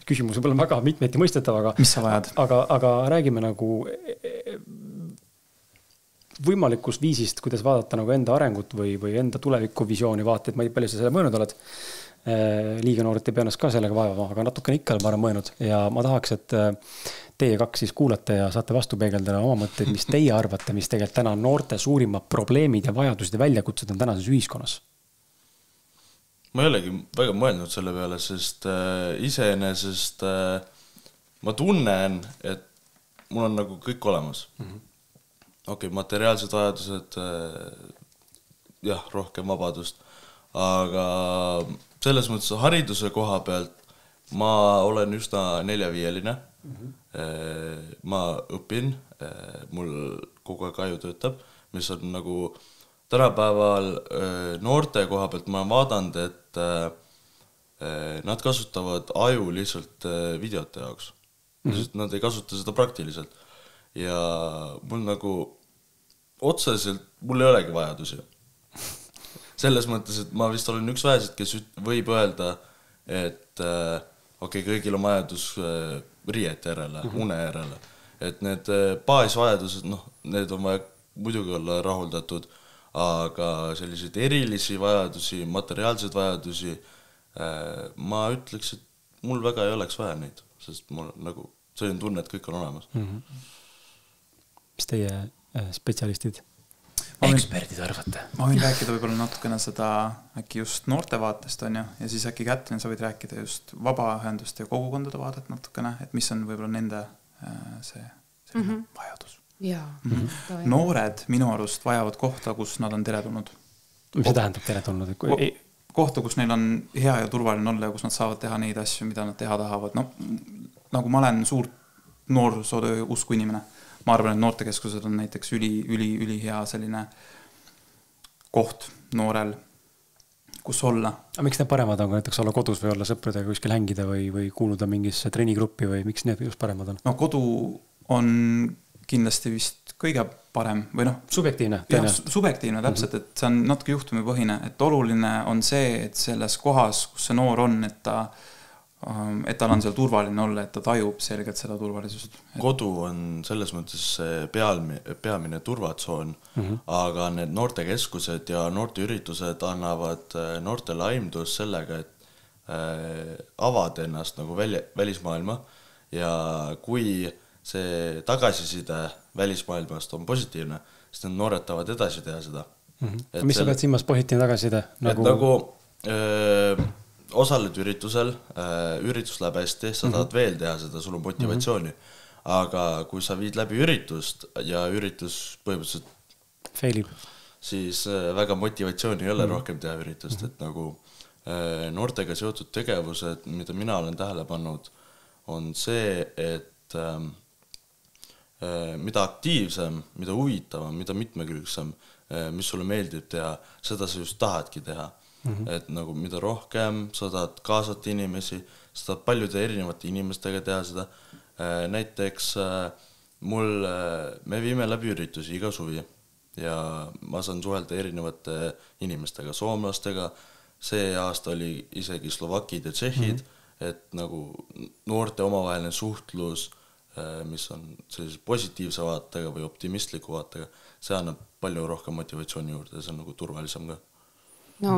S1: küsimus võib olla väga mitmeti mõistetav, aga,
S2: mis sa vajad?
S1: Aga räägime nagu võimalikust viisist, kuidas vaadata nagu enda arengut või enda tulevikuvisiooni vaateid. Ma ei palju sa selle mõelnud oled. Liiga noored ei peannast ka sellega vaeva, aga natukene ikka olen mõelnud ja ma tahaks, et teie kaks siis kuulate ja saate vastu peegeldada oma mõtteid, mis teie arvate, mis tegelikult täna noorte suurimad probleemid ja vajadused ja väljakutsed on tänases ühiskonnas?
S4: Ma ei olegi väga mõelnud selle peale, sest iseenesest ma tunnen, et mul on nagu kõik olemas. Okei, materiaalsed vajadused, jah, rohkem vabadust, aga selles mõttes hariduse koha pealt ma olen üsna 4-5-line. Ma õpin, mul kogu aeg aju töötab, mis on nagu tänapäeval noorte koha pealt ma vaadanud, et nad kasutavad aju lihtsalt videote jaoks. Nad ei kasuta seda praktiliselt. Ja mul nagu otseselt, mul ei olegi vajadusi. Selles mõttes, et ma vist olen üks vähesid, kes võib öelda, et okei, kõigil on vajadus riiete järele, une järele. Et need baasvajadused, need on vaja muidugi olla rahuldatud, aga selliseid erilisi vajadusi, materiaalseid vajadusi, ma ütleks, et mul väga ei oleks vaja neid, sest mul nagu selline tunne, et kõik on olemas.
S1: Mis teie spetsialistid? Eksperdid arvate?
S2: Ma võin rääkida võib-olla natukene seda äkki just noorte vaatest on ja siis äkki Kätlin, sa võid rääkida just vabaühenduste ja kogukondade vaadet natukene, et mis on võib-olla nende see vajadus. Noored minu arust vajavad kohta, kus nad on teretulnud.
S1: Mis see tähendab teretulnud?
S2: Kohta, kus neil on hea ja turvaline olla ja kus nad saavad teha neid asju, mida nad teha tahavad. Nagu ma olen suur noorsootöö usku inimene. Ma arvan, et noortekeskused on näiteks üli hea selline koht noorel, kus olla.
S1: Aga miks need paremad on, kui näiteks olla kodus või olla sõpradega kuskil hängida või kuuluda mingisse treenigruppi või miks need just paremad on?
S2: Kodu on kindlasti vist kõige parem või
S1: subjektiivne.
S2: Subjektiivne täpselt, et see on natuke juhtumipõhine, et oluline on see, et selles kohas, kus see noor on, et tal on seal turvaline olla, et ta tajub selgelt seda turvalisust.
S4: Kodu on selles mõttes peamine turvatsoon, aga need noortekeskused ja noorteüritused annavad noortele aimdus sellega, et avad ennast nagu välismaailma ja kui see tagasiside välismaailmast on positiivne, siis need noored tahavad edasi teha seda.
S1: Mis sa pead silmas positiivne tagasiside?
S4: Nagu osaled üritusel, üritus läheb hästi, sa tahad veel teha seda, sul on motivatsiooni. Aga kui sa viid läbi üritust ja üritus põhimõtteliselt
S1: failib,
S4: siis väga motivatsiooni ei ole rohkem teha üritust, et nagu noortega seotud tegevused, mida mina olen tähele pannud, on see, et mida aktiivsem, mida huvitavam, mida mitmekülgsem, mis sulle meeldib teha, seda sa just tahadki teha. Et nagu mida rohkem sa tahad kaasata inimesi, sa tahad paljude erinevate inimestega teha seda. Näiteks me viime läbi üritusi iga suvi ja ma saan suhelda erinevate inimestega, soomlastega. See aasta oli isegi slovakid ja tšehhid, et nagu noorte omavaheline suhtlus, mis on sellise positiivse vaatega või optimistliku vaatega, see annab palju rohkem motivatsiooni juurde ja see on nagu turvalisem ka.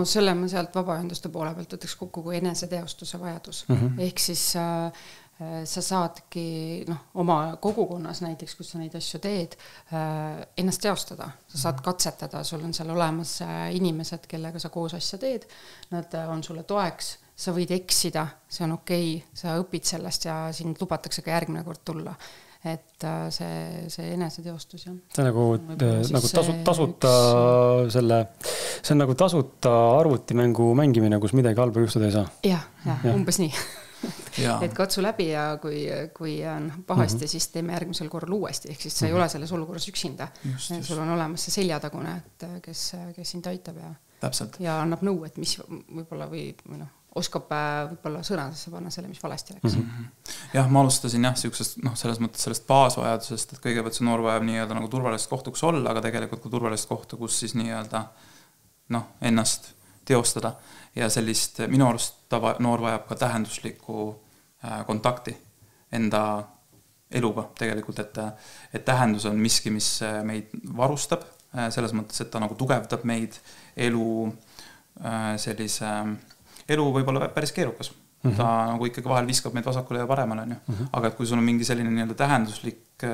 S3: Selle ma sealt vabaühenduste poole pealt võtaks kokku kui eneseteostuse vajadus. Ehk siis sa saadki oma kogukonnas näiteks, kus sa neid asju teed, ennast teostada. Sa saad katsetada, sul on seal olemas inimesed, kellega sa koos asja teed. Nad on sulle toeks, sa võid eksida, see on okei, sa õpid sellest ja sind lubatakse ka järgmine kord tulla. Et see eneseteostus, jah.
S1: See on nagu tasuta see on nagu tasuta arvutimängu mängimine, kus midagi halba juhtuda ei saa.
S3: Jah, umbes nii. et katsu läbi ja kui on pahasti, siis teeme järgmisel korral uuesti, ehk siis sa ei ole selles olukorras üksinda. Sul on olemas see seljatagune, et kes sind aitab ja annab nõu, et mis võib-olla või oskab võib-olla sõnadesse panna selle, mis valesti läks.
S2: Jah, ma alustasin siuksest, selles mõttes sellest baasvajadusest, et kõigepealt see noor vajab nii-öelda nagu turvalist kohta, kus olla, aga tegelikult ka turvalist kohta, kus siis nii-öelda ennast teostada. Ja sellist, minu arust noor vajab ka tähenduslikku kontakti enda eluga tegelikult, et tähendus on miski, mis meid varustab, selles mõttes, et ta nagu tugevdab meid elu võib olla päris keerukas. Ta nagu ikkagi vahel viskab meid vasakule ja paremale, aga et kui sul on mingi selline nii-öelda tähenduslik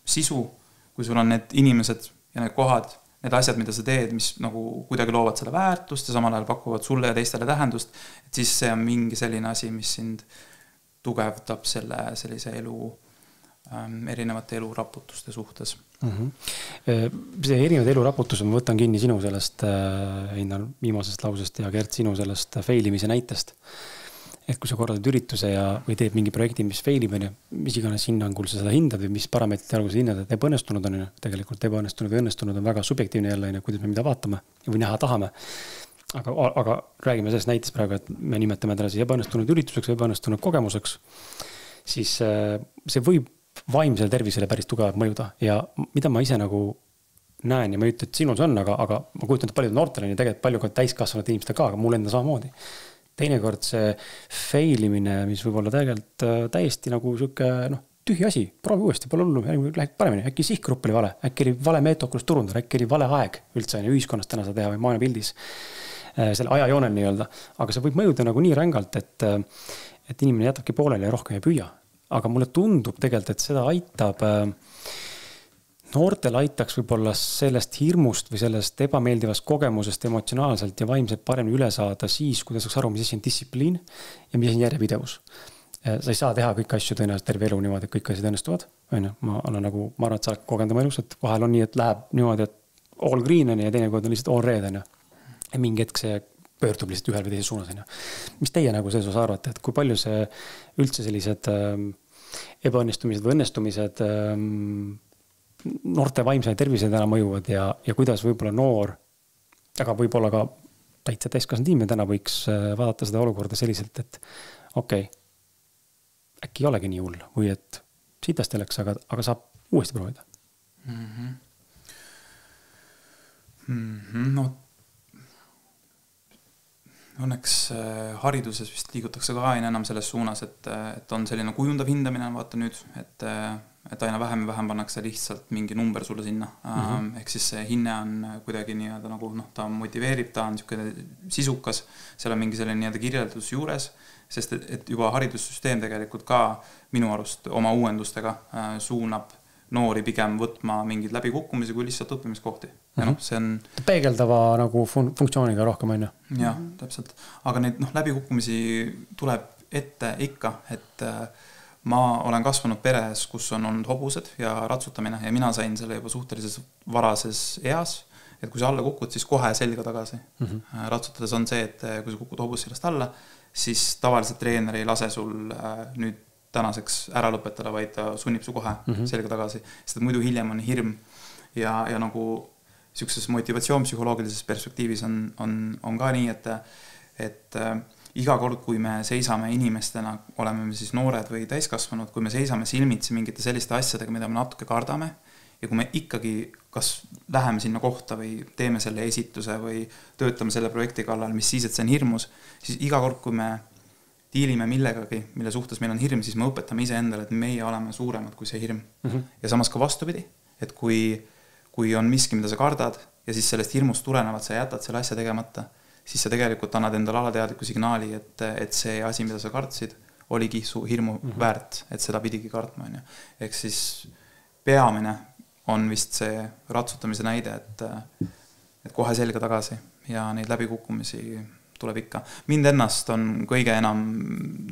S2: sisu, kui sul on need inimesed ja need kohad, need asjad, mida sa teed, mis nagu kuidagi loovad selle väärtust ja samal ajal pakuvad sulle ja teistele tähendust, et siis see on mingi selline asi, mis sind tugevdab sellise elu, erinevate eluraputuste suhtes.
S1: See erinevad eluraputus, ma võtan kinni sinu sellest Einar viimasest lausest ja Gert sinu sellest failimise näitest. Et kui sa korraldad ürituse või teed mingi projekti, mis failib, mis iganes hinnangul sa seda hindad või mis parameetrit algul sa hindad, et ebaõnnestunud on, tegelikult ebaõnnestunud või õnnestunud on väga subjektiivne jälle, kuidas me mida vaatame või näha tahame. Aga räägime sellest näites praegu, et me nimetame täna siis ebaõnnestunud ürituseks või ebaõnnestunud kogemuseks, siis see võib vaimsele tervisele päris tugevalt mõjuda ja mida ma ise nagu näen ja ma ei ütle, et sinul see on, aga ma kujutan, et paljud noortele ja tegelikult palju ka täiskasvanud inimestel ka, aga mul enda samamoodi. Teinekord see failimine, mis võib olla tegelikult täiesti nagu siuke tühi asi, proovi uuesti, pole hullu, läheb paremini, äkki sihtgrupp oli vale, äkki oli vale meetokulus turundada, äkki oli vale aeg üldse ühiskonnas täna seda teha või maailmapildis selle ajajoonel nii-öelda, aga see võib mõjuda nagu nii rängalt, et inimene jätabki pooleli ja rohkem ei püüa. Aga mulle tundub tegelikult, et seda aitab, noortel aitaks võib-olla sellest hirmust või sellest ebameeldivast kogemusest emotsionaalselt ja vaimselt paremini üle saada siis, kui ta saaks aru, mis asi on distsipliin ja mis asi on järjepidevus. Sa ei saa teha kõik asju tõenäoliselt terve elu niimoodi, et kõik asjad õnnestuvad. Ma arvan, et sa oled kogenud oma elus, et vahel on nii, et läheb niimoodi, et all green on ja teinekord on lihtsalt all red. Ja mingi hetk see pöördub lihtsalt ühel või teises suunas. Mis teie nagu selles osas arvate, et kui palju see üldse sellised ebaõnnestumised või õnnestumised noorte vaimse tervise täna mõjuvad ja kuidas võib-olla noor, aga võib-olla ka täitsa täiskasvanud inimene täna võiks vaadata seda olukorda selliselt, et okei, äkki ei olegi nii hull või et sitasti läks, aga saab uuesti proovida.
S2: Õnneks hariduses vist liigutakse ka aina enam selles suunas, et on selline kujundav hindamine, vaata nüüd, et aina vähem ja vähem pannakse lihtsalt mingi number sulle sinna. Ehk siis see hinne on kuidagi nii-öelda nagu, ta motiveerib, ta on sisukas, seal on mingi selline nii-öelda kirjeldus juures, sest et juba haridussüsteem tegelikult ka minu arust oma uuendustega suunab noori pigem võtma mingeid läbikukkumisi kui lihtsalt õppimiskohti. Ja see on
S1: peegeldava nagu funktsiooniga rohkem on ju.
S2: Jah, täpselt. Aga neid läbikukkumisi tuleb ette ikka, et ma olen kasvanud peres, kus on olnud hobused ja ratsutamine ja mina sain selle juba suhtelises varases eas, et kui sa alla kukud, siis kohe selga tagasi. Ratsutades on see, et kui sa kukud hobus sellest alla, siis tavaliselt treener ei lase sul nüüd tänaseks ära lõpetada, vaid ta sunnib su kohe selga tagasi, sest muidu hiljem on hirm ja nagu sellises motivatsioon psühholoogilises perspektiivis on ka nii, et iga kord, kui me seisame inimestena, oleme me siis noored või täiskasvanud, kui me seisame silmitsi mingite selliste asjadega, mida me natuke kardame ja kui me ikkagi kas läheme sinna kohta või teeme selle esituse või töötame selle projekti kallal, mis siis, et see on hirmus, siis iga kord, kui me diilime millegagi, mille suhtes meil on hirm, siis me õpetame ise endale, et meie oleme suuremad kui see hirm. Ja samas ka vastupidi, et kui on miski, mida sa kardad ja siis sellest hirmust tulenevalt sa jätad selle asja tegemata, siis sa tegelikult annad endale alateadliku signaali, et see asi, mida sa kardsid, oligi su hirmu väärt, et seda pidigi kartma. Ehk siis peamine on vist see ratsutamise näide, et kohe selga tagasi ja neid läbikukkumisi tuleb ikka. Mind ennast on kõige enam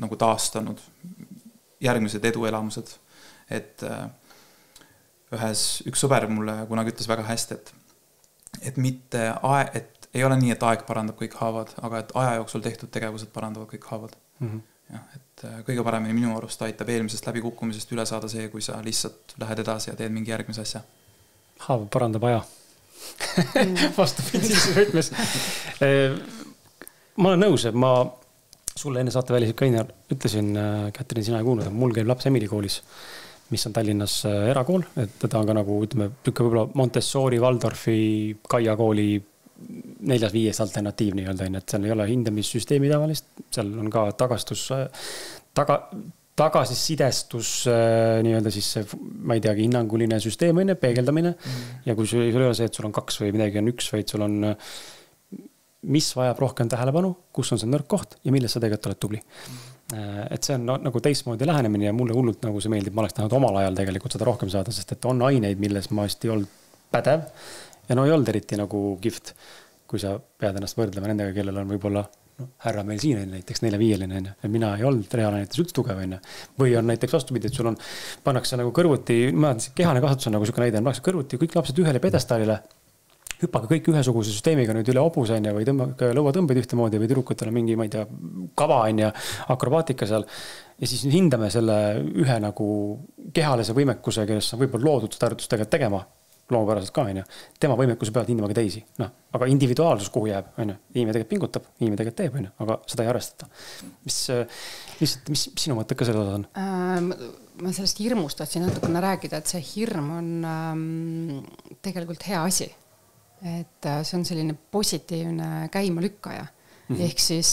S2: nagu taastanud järgmised eduelamused, et üks sõber mulle kunagi ütles väga hästi, et ei ole nii, et aeg parandab kõik haavad, aga et aja jooksul tehtud tegevused parandavad kõik haavad. jah, et kõige paremini minu arust aitab eelmisest läbikukkumisest üle saada see, kui sa lihtsalt lähed edasi ja teed mingi järgmise asja.
S1: Haav parandab aja. Vastupidi võtmes. Ma olen nõus, et ma sulle enne saateväliselt ka ütlesin, Kätrin, sina ei kuulnud, mul käib laps Emili koolis, mis on Tallinnas erakool, et ta on ka nagu, ütleme, võib-olla Montessori, Waldorfi, Kaia kooli 4-5 alternatiiv nii-öelda, et seal ei ole hindamissüsteemi tavalist, seal on ka tagasisidestus nii-öelda siis see, ma ei teagi, hinnanguline süsteem, peegeldamine ja kui sul ei ole see, et sul on 2 või midagi on 1, vaid sul on mis vajab rohkem tähelepanu, kus on see nõrk koht ja milles sa tegelikult oled tubli. Et see on nagu teistmoodi lähenemine ja mulle hullult nagu see meeldib, ma oleks tahtnud omal ajal tegelikult seda rohkem saada, sest et on aineid, milles ma hästi ei olnud pädev ja no ei olnud eriti nagu gift, kui sa pead ennast võrdlema nendega, kellel on võib-olla härra meil siin on näiteks 4-5-line, ja mina ei olnud reaalainetes üldse tugev, või on näiteks vastupidi, et sul on, pannakse nagu kõrvuti, ma tean, kehane kasvatus on nagu selline näide, pannakse kõrvuti kõik lapsed ühele pedestaalile, hüppage kõik ühesuguse süsteemiga nüüd üle obuse või lõuatõmbeid ühtemoodi või tüdrukutel on mingi, ma ei tea, kava ja akrobaatika seal. Ja siis hindame selle ühe nagu kehalise võimekuse, kes on võib-olla loodud tarvitustega tegema, loomupäraselt ka, tema võimekuse peavad hindama ka teisi. Aga individuaalsus kuhu jääb, inimene tegelikult pingutab, inimene tegelikult teeb, aga seda ei arvestata. Mis sinu mõtted ka selle osas on?
S3: Ma sellest hirmust tahtsin natukene rääkida, et see hirm on tegelikult hea asi. Et see on selline positiivne käimalükkaja. Ehk siis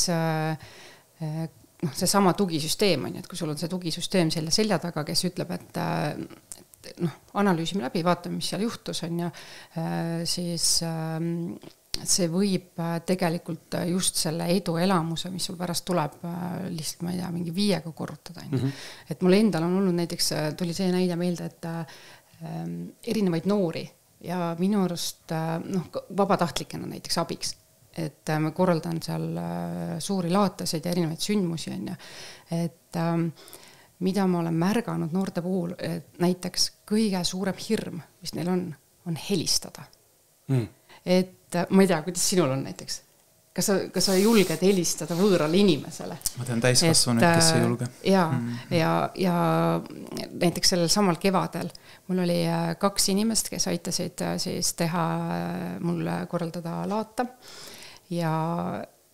S3: see sama tugisüsteem on, et kui sul on see tugisüsteem selle selja taga, kes ütleb, et analüüsime läbi, vaatame, mis seal juhtus on ja siis see võib tegelikult just selle edu elamuse, mis sul pärast tuleb lihtsalt, ma ei tea, mingi 5 korrutada. Et mul endal on olnud näiteks, tuli see näide meelde, et erinevaid noori ja minu arust vabatahtlikena näiteks abiks, et ma korraldan seal suuri laatasid ja erinevaid sündmusi on ja, et mida ma olen märganud noorte puhul, et näiteks kõige suurem hirm, mis neil on helistada. Et ma ei tea, kuidas sinul on näiteks. Kas sa julged helistada võõrale inimesele?
S2: Ma tean täiskasvanuid, kes ei julge.
S3: Ja näiteks sellel samal kevadel mul oli 2 inimest, kes aitasid siis teha mulle korraldada laata ja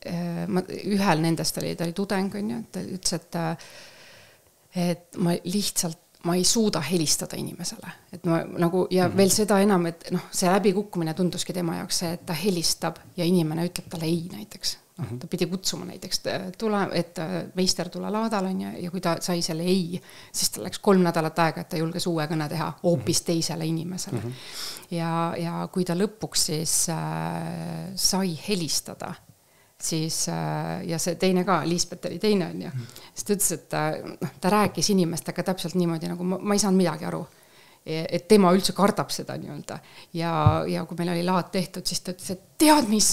S3: ühel nendest ta oli tudeng, ta ütles, et ma lihtsalt ma ei suuda helistada inimesele. Et ma, nagu, ja veel seda enam, et see läbikukkumine tunduski tema jaoks see, et ta helistab ja inimene ütleb talle ei näiteks. Ta pidi kutsuma näiteks, et meister tule laadal on ja kui ta sai selle ei, siis ta läks 3 nädalat aega, et ta julges uue kõne teha hoopis teisele inimesele. Ja kui ta lõpuks siis sai helistada, siis, ja see teine ka, Liisbet oli teine on ja siis ta ütles, et ta rääkis inimestega täpselt niimoodi, nagu ma ei saanud midagi aru, et tema üldse kardab seda nii-öelda ja kui meil oli laad tehtud, siis ta ütles, et tead mis,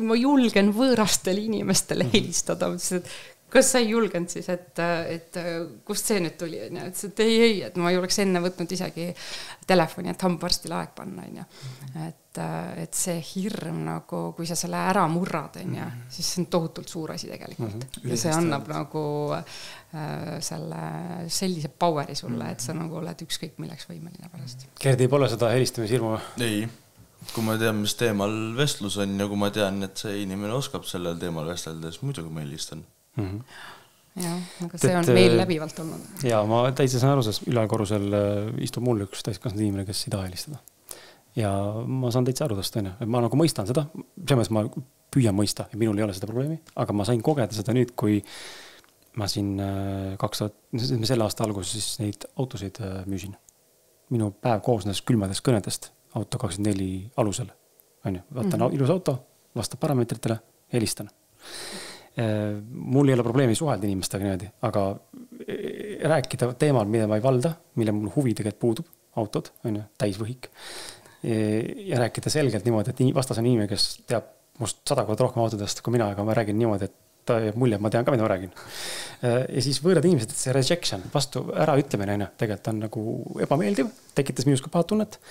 S3: ma julgen võõrastele inimestele helistada, et kas sa ei julgenud siis, et kust see nüüd tuli, et ei, et ma ei oleks enne võtnud isegi telefoni, et hambaarstile aeg panna, et see hirm, nagu, kui sa selle ära murrad, siis see on tohutult suur asi tegelikult. Ja see annab nagu sellise poweri sulle, et sa nagu oled ükskõik milleks võimeline pärast.
S1: Gerdi, pole seda helistamisirmu?
S4: Ei. Kui ma tean, mis teemal vestlus on ja kui ma tean, et see inimene oskab sellel teemal vestelda, siis muidugi ma helistan.
S3: Jah, aga see on meil läbivalt olnud.
S1: Ja ma täitsa saan aru, sest ülalkorrusel istub mul üks täiskasvanud inimene, kes ei taha helistada. Ja ma saan täitsa aru tast, ma nagu mõistan seda, selles ma püüan mõista ja minul ei ole seda probleemi, aga ma sain kogeda seda nüüd, kui ma siin selle aasta alguses siis neid autosid müüsin. Minu päev koosnes külmadest kõnedest auto 24 alusel. Vaatan ilus auto, vastab parameetritele, helistan. Mul ei ole probleemi suhelda inimestega niimoodi, aga rääkida teemal, mida ma ei valda, mille mul huvi tegelikult puudub, autod, täisvõhik, ja rääkida selgelt niimoodi, et vastas on inimene, kes teab must 100 korda rohkem autodest kui mina, aga ma räägin niimoodi, et ta jääb mulje, et ma tean ka, mida ma räägin. Ja siis võõrad inimesed, et see rejection, vastu ära ütlemine, tegelikult on nagu ebameeldiv, tekitas minus ka pahatunnet.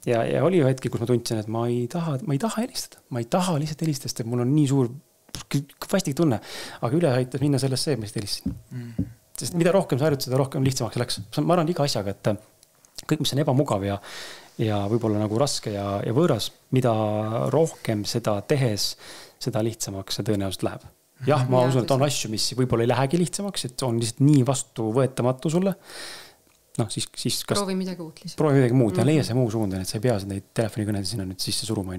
S1: Ja oli ju hetki, kus ma tundsin, et ma ei taha helistada. Ma ei taha lihtsalt helistada, et mul on nii suur vastik tunne, aga üle aitas minna sellest see, mis teelisin. Sest mida rohkem sa harjutad, rohkem lihtsamaks läks. Ma arvan iga asjaga, et kõik, mis on ebamugav ja võib-olla nagu raske ja võõras, mida rohkem seda tehes, seda lihtsamaks see tõenäoliselt läheb. Jah, ma usun, et on asju, mis võib-olla ei lähegi lihtsamaks, et on lihtsalt nii vastuvõetamatu sulle. No, siis kas
S3: proovi midagi uut lihtsalt.
S1: Proovi midagi muud ja leia see muu suund, et sa ei pea neid telefonikõnede sinna nüüd sisse suruma.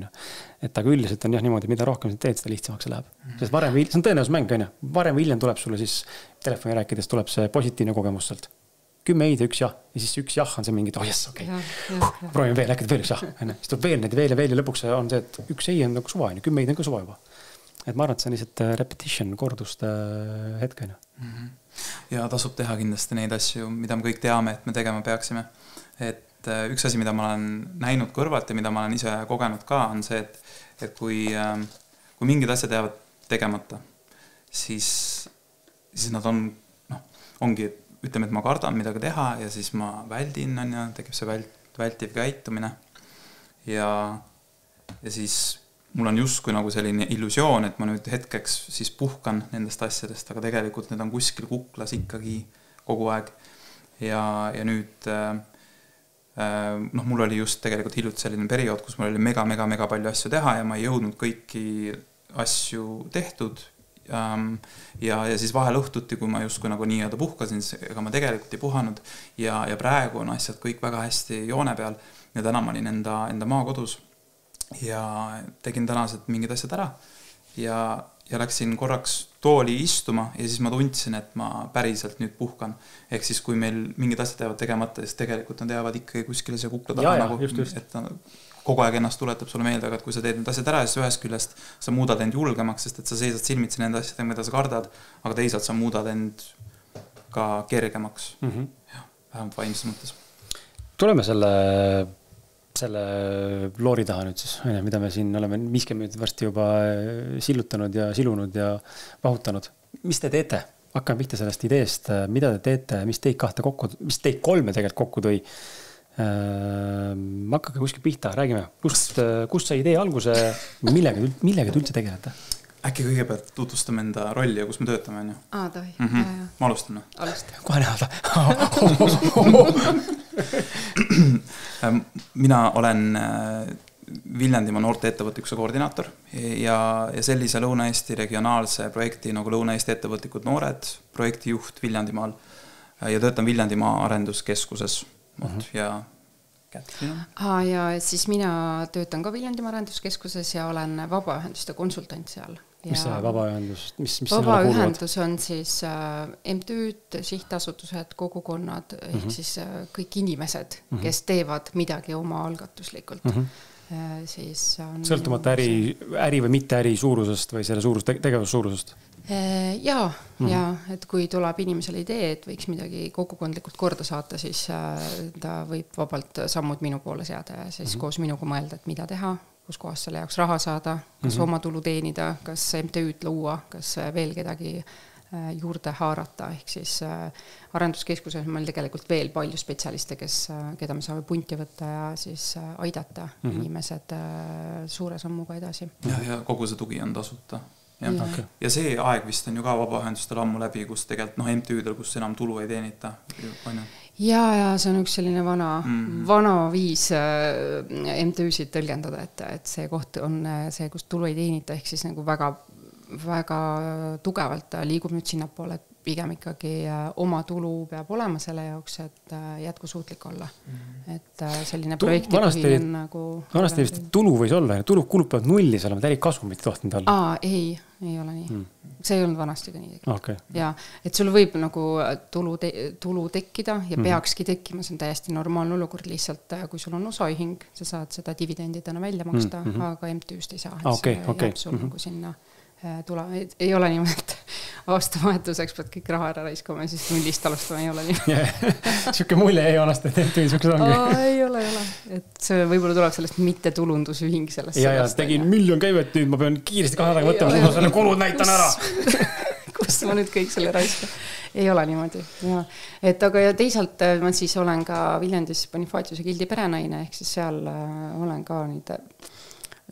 S1: Et aga üldiselt on jah niimoodi, mida rohkem sa teed, seda lihtsamaks see läheb. Sest varem, see on tõenäosus mäng, varem või hiljem tuleb sulle siis telefoni rääkides tuleb see positiivne kogemus sealt. 10 ei ja 1 jah. Ja siis 1 jah on see mingi, oh jess, okei. Proovime veel, äkki veel 1 jah. Siis tuleb veel neid veel ja lõpuks on see, et 1 ei on nagu suva, 10 ei on ka suva juba. Et ma arvan, et see on lihtsalt repetition, korduste hetk.
S2: Ja tasub teha kindlasti neid asju, mida me kõik teame, et me tegema peaksime. Et üks asi, mida ma olen näinud kõrvalt ja mida ma olen ise kogenud ka, on see, et kui mingid asjad jäävad tegemata, siis nad ongi, ütleme, et ma kardan midagi teha ja siis ma väldin, tekib see vältiv käitumine ja siis mul on justkui nagu selline illusioon, et ma nüüd hetkeks siis puhkan nendest asjadest, aga tegelikult need on kuskil kuklas ikkagi kogu aeg. Ja nüüd, mul oli just tegelikult hiljuti selline periood, kus mul oli mega palju asju teha ja ma ei jõudnud kõiki asju tehtud. Ja siis vahel õhtuti, kui ma justkui nagu nii-öelda puhkasin, ega ma tegelikult ei puhanud ja praegu on asjad kõik väga hästi joone peal ja täna ma olin enda maakodus. Ja tegin tänased mingid asjad ära ja läksin korraks tooli istuma ja siis ma tundsin, et ma päriselt nüüd puhkan. Ehk siis, kui meil mingid asjad jäävad tegemata, siis tegelikult nad jäävad ikkagi kuskile see kukla taha, nagu, et kogu aeg ennast tuletab sulle meelde, aga et kui sa teed need asjad ära, siis ühest küljest sa muudad end julgemaks, sest et sa seisad silmitsi nende asjadega, mida sa kardad, aga teisalt sa muudad end ka kergemaks. Ja, vähemalt vaimses mõttes.
S1: Tuleme selle loori taha nüüd siis, mida me siin oleme 50 minutit varsti juba sillutanud ja silunud ja vahutanud. Mis te teete? Hakkame pihta sellest ideest, mida te teete, mis teid 3 tegelikult kokku tõi. Hakkage kuskil pihta, räägime, kust see idee alguse, millega te üldse tegelete?
S2: Äkki kõigepealt tutvustame enda rolli ja kus me töötame, on ju?
S3: Tohi.
S2: Ma alustan.
S1: Kohe näha.
S2: Mina olen Viljandimaa noorte ettevõtlikkuse koordinaator ja sellise Lõuna-Eesti regionaalse projekti nagu Lõuna-Eesti ettevõtlikud noored projektijuht Viljandimaal ja töötan Viljandimaa arenduskeskuses ja
S3: ja siis mina töötan ka Viljandimaa arenduskeskuses ja olen vabaühenduste konsultant seal.
S1: Mis see vabaühendus?
S3: Vabaühendus on siis MTÜ-d, sihtasutused, kogukonnad, ehk siis kõik inimesed, kes teevad midagi oma algatuslikult. Siis
S1: sõltumata äri või mitte äri suurusest või selle tegevus suurusest?
S3: Ja, et kui tuleb inimesele idee, et võiks midagi kogukondlikult korda saata, siis ta võib vabalt sammud minu poole seada ja siis koos minuga mõelda, et mida teha, kus kohas selle jaoks raha saada, kas oma tulu teenida, kas MTÜ-d luua, kas veel kedagi juurde haarata, ehk siis arenduskeskuses on meil tegelikult veel palju spetsialiste, keda me saame punti võtta ja siis aidata inimesed suure sammuga edasi.
S2: Ja kogu see tugi on tasuta. Ja see aeg vist on ju ka vabaühendustel ammu läbi, kus tegelikult MTÜ-del, kus enam tulu ei teenita.
S3: Ja see on üks selline vana viis MTÜ-sid tõlgendada, et see koht on see, kus tulu ei teenita, ehk siis nagu väga tugevalt liigub nüüd sinna poole, et pigem ikkagi oma tulu peab olema selle jaoks, et jätkusuutlik olla. Et selline projektipõhi on nagu...
S1: Vanasti vist tulu võis olla ja tulu kulub peavad nullis olema, äri kasumit tohtnud olla.
S3: Ei ole nii. See ei olnud vanasti ka nii tegelikult.
S1: Okay.
S3: Ja, et sul võib nagu tulu tekkida ja peakski tekkima, see on täiesti normaalne olukord, lihtsalt kui sul on osaühing, sa saad seda dividendidena välja maksta, aga MTÜ-st ei saa. Jääb sul nagu sinna tula. Ei ole niimoodi, et aastavahetuseks pead kõik raha ära raiskama ja siis nullist alustama, ei ole nii.
S1: Siuke mulje ei vanasti, et MTÜ-s ongi.
S3: Ei ole. Et see võib-olla tuleb sellest mittetulundusühing sellest.
S1: Ja tegin 1 miljon käivet, nüüd ma pean kiiresti 2 nädaga võtma, siis ma selle kulud näitan ära.
S3: Kus ma nüüd kõik selle raiskan? Ei ole niimoodi. Ja. Et aga ja teisalt ma siis olen ka Viljandis Bonifatiuse gildi perenaine, ehk siis seal olen ka nüüd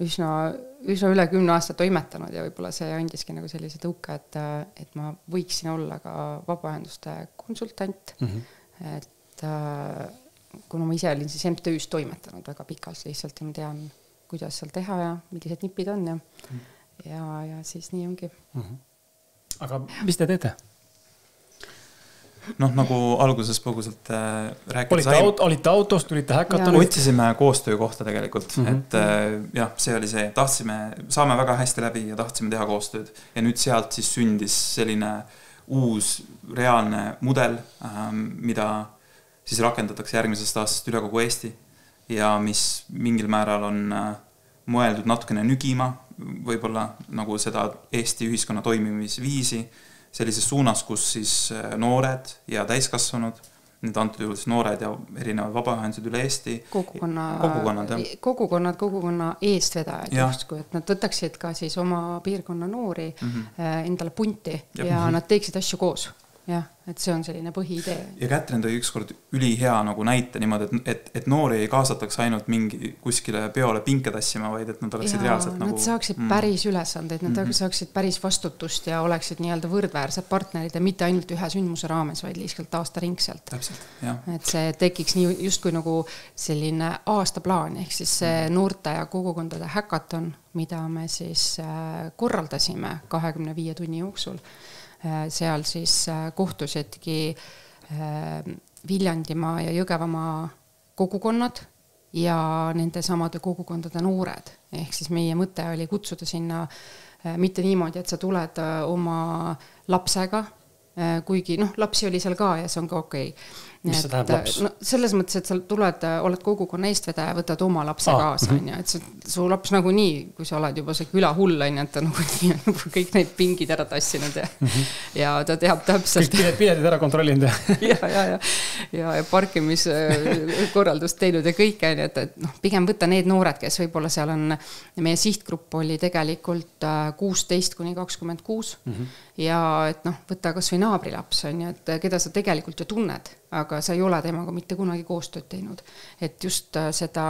S3: üsna üle 10 aasta toimetanud ja võib-olla see andiski nagu sellise tõuke, et ma võiksin olla ka vabaühenduste konsultant, et kuna ma ise olin siis MTÜ-s toimetanud väga pikalt lihtsalt ja ma tean, kuidas seal teha ja millised nipid on ja siis nii ongi.
S1: Aga mis te teete?
S2: Noh, nagu alguses põgusalt rääkida
S1: olite autos, tulite häkatoni?
S2: Otsisime koostöö kohta tegelikult, et jah, see oli see, saame väga hästi läbi ja tahtsime teha koostööd ja nüüd sealt siis sündis selline uus reaalne mudel, mida siis rakendatakse järgmisest aastast üle kogu Eesti ja mis mingil määral on mõeldud natukene nügima võib-olla nagu seda Eesti ühiskonna toimimisviisi sellises suunas, kus siis noored ja täiskasvanud, nüüd antud juhul siis noored ja erinevad vabaühendused üle Eesti. Kogukonna eestvedajad justkui, et nad võtaksid ka siis oma piirkonna noori endale punti ja nad teeksid asju koos. Jah, et see on selline põhiidee. Ja Kätrin tõi ükskord ülihea nagu näite niimoodi, et noori ei kaasataks ainult mingi kuskile peole pinke tassima, vaid et nad oleksid reaalselt nagu... Nad saaksid päris ülesandeid, nad saaksid päris vastutust ja oleksid nii-öelda võrdväärsed partnerid ja mitte ainult ühe sündmuse raames, vaid lihtsalt aastaringselt. Täpselt, jah. Et see tekiks nii justkui nagu selline aastaplaan, ehk siis see noorte ja kogukondade häkaton, mida me siis korraldasime 25 tunni jooksul. Seal siis kohtusidki Viljandimaa ja Jõgevamaa kogukonnad ja nende samade kogukondade noored. Ehk siis meie mõte oli kutsuda sinna mitte niimoodi, et sa tuled oma lapsega, kuigi lapsi oli seal ka ja see on ka okei.
S1: Mis see tähendab laps?
S3: Selles mõttes, et sa oled kogukonna eestvedaja ja võtad oma lapse kaasa, et su laps nagu nii, kui sa oled juba see küla hull, et ta nagu nii kõik need pingid ära tassinud ja ta teab täpselt.
S1: Kõik piletid ära kontrollinud.
S3: ja parkimiskorraldust teinud ja kõik, et pigem võtta need noored, kes võib-olla seal on, meie sihtgrupp oli tegelikult 16–26 ja et võtta kas või naabrilaps, et keda sa tegelikult ju tunned, aga sa ei ole temaga mitte kunagi koostööd teinud. Et just seda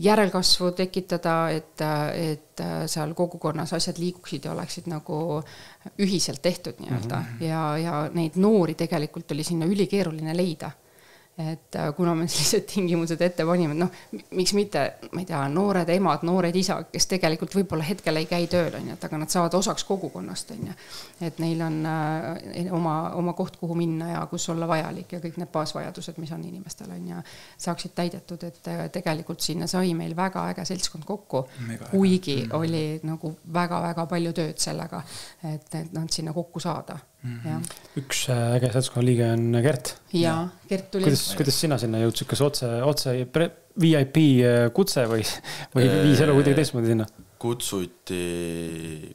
S3: järelkasvu tekitada, et seal kogukonnas asjad liiguksid ja oleksid nagu ühiselt tehtud nii-öelda. Ja neid noori tegelikult oli sinna ülikeeruline leida. Et kuna me sellised tingimused ette panime, miks mitte, ma ei tea, noored emad, noored isa, kes tegelikult võib-olla hetkel ei käi tööl, aga nad saavad osaks kogukonnast, et neil on oma koht, kuhu minna ja kus olla vajalik ja kõik need baasvajadused, mis on inimestel, ja saaksid täidetud, et tegelikult sinna sai meil väga äge seltskond kokku, kuigi oli nagu väga-väga palju tööd sellega, et nad sinna kokku saada.
S1: Üks äge seltskonna liige on Gert.
S3: Ja, Gert tuli.
S1: Kuidas sina sinna jõudsid, kas otse VIP kutse või viis elu kuidagi teistmoodi sinna?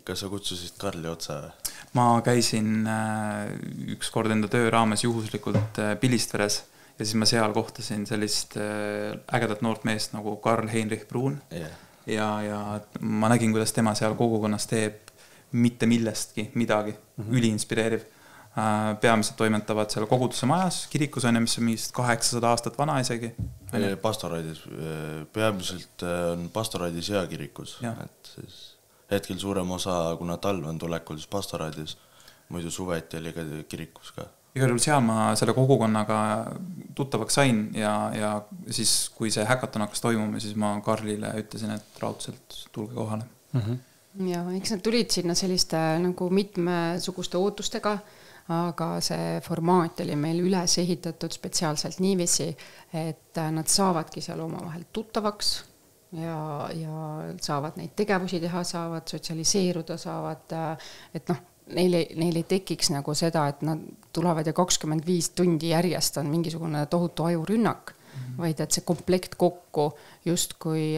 S4: Kas sa kutsusid Karli otsa?
S2: Ma käisin üks kord enda töö raames juhuslikult Pilistveres ja siis ma seal kohtasin sellist ägedat noort meest nagu Karl Heinrich Bruun ja ma nägin, kuidas tema seal kogukonnas teeb mitte millestki midagi, üliinspireeriv. Peamiselt toimetavad seal koguduse majas, kirikus on, mis on 800 aastat vana isegi.
S4: Pastoraidis, peamiselt on pastoraidis ja kirikus. Et siis hetkel suurem osa, kuna talv on tulekul, siis pastoraidis, muidu suveti oli ka kirikus ka.
S2: Igal juhul seal ma selle kogukonnaga tuttavaks sain ja siis, kui see häkaton hakkas toimuma, siis ma Karlile ütlesin, et raudselt tulge kohale.
S3: Ja eks nad tulid sinna selliste nagu mitmesuguste ootustega, aga see formaat oli meil üles ehitatud spetsiaalselt niiviisi, et nad saavadki seal omavahel tuttavaks ja saavad neid tegevusi teha, saavad sotsialiseeruda, saavad, et neil ei tekiks nagu seda, et nad tulevad ja 25 tundi järjest on mingisugune tohutu ajurünnak, vaid et see komplekt kokku just kui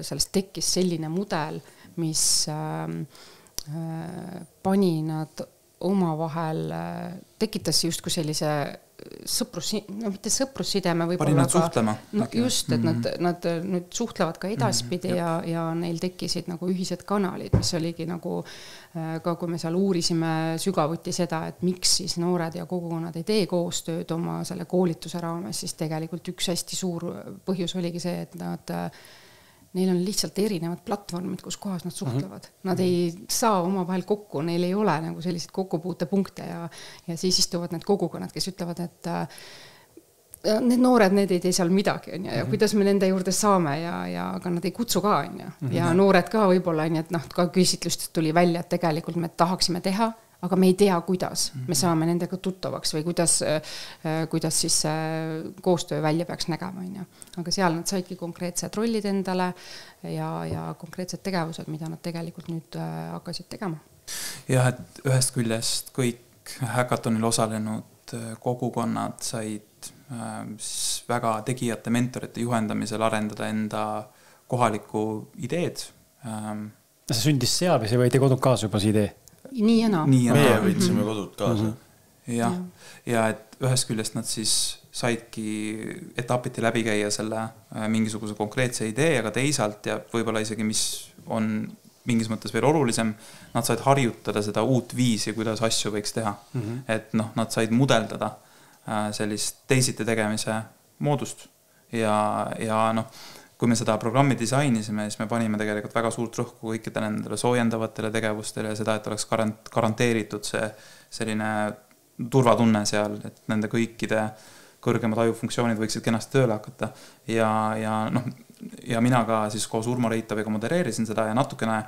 S3: sellest tekkis selline mudel, mis pani nad omavahel, tekitas just kui sellise mitte sõprussideme
S2: võib-olla suhtlema.
S3: Just, et nad nüüd suhtlevad ka edaspidi ja neil tekkisid nagu ühised kanalid, mis oligi nagu ka kui me seal uurisime sügavuti seda, et miks siis noored ja kogukonnad ei tee koostööd oma selle koolituse raames, siis tegelikult üks hästi suur põhjus oligi see, et nad neil on lihtsalt erinevad platvormid, kus kohas nad suhtlevad. Nad ei saa oma vahel kokku, neil ei ole nagu selliseid kokkupuutepunkte ja siis istuvad need kogukonnad, kes ütlevad, et need noored, need ei tee seal midagi, on ja kuidas me nende juurde saame ja aga nad ei kutsu ka, on ja noored ka võib-olla, on et ka küsitlustest tuli välja, et tegelikult me tahaksime teha, aga me ei tea, kuidas me saame nendega tuttavaks või kuidas siis koostöö välja peaks nägema. Aga seal nad saidki konkreetsed rollid endale ja konkreetsed tegevused, mida nad tegelikult nüüd hakkasid tegema.
S2: Jah, et ühest küljest kõik häkatonil osalenud kogukonnad said väga tegijate, mentorite juhendamisel arendada enda kohalikku ideed.
S1: See sündis seal või see võeti kodud kaasa juba see idee?
S3: Nii ja naa.
S4: Meie võtsime kodud kaasa.
S2: Ja et ühest küljest nad siis saidki etapiti läbi käia selle mingisuguse konkreetse idee, aga teisalt ja võib-olla isegi, mis on mingis mõttes veel olulisem, nad said harjutada seda uut viisi, kuidas asju võiks teha. Et nad said mudeldada sellist teisiti tegemise moodust ja kui me seda programmi disainisime, siis me panime tegelikult väga suurt rõhku kõikidele nendele soojendavatele tegevustele ja seda, et oleks garanteeritud see selline turvatunne seal, et nende kõikide kõrgemad ajufunktsioonid võiksid kenasti tööle hakata. Ja mina ka siis koos Urmo Reitaviga modereerisin seda ja natukene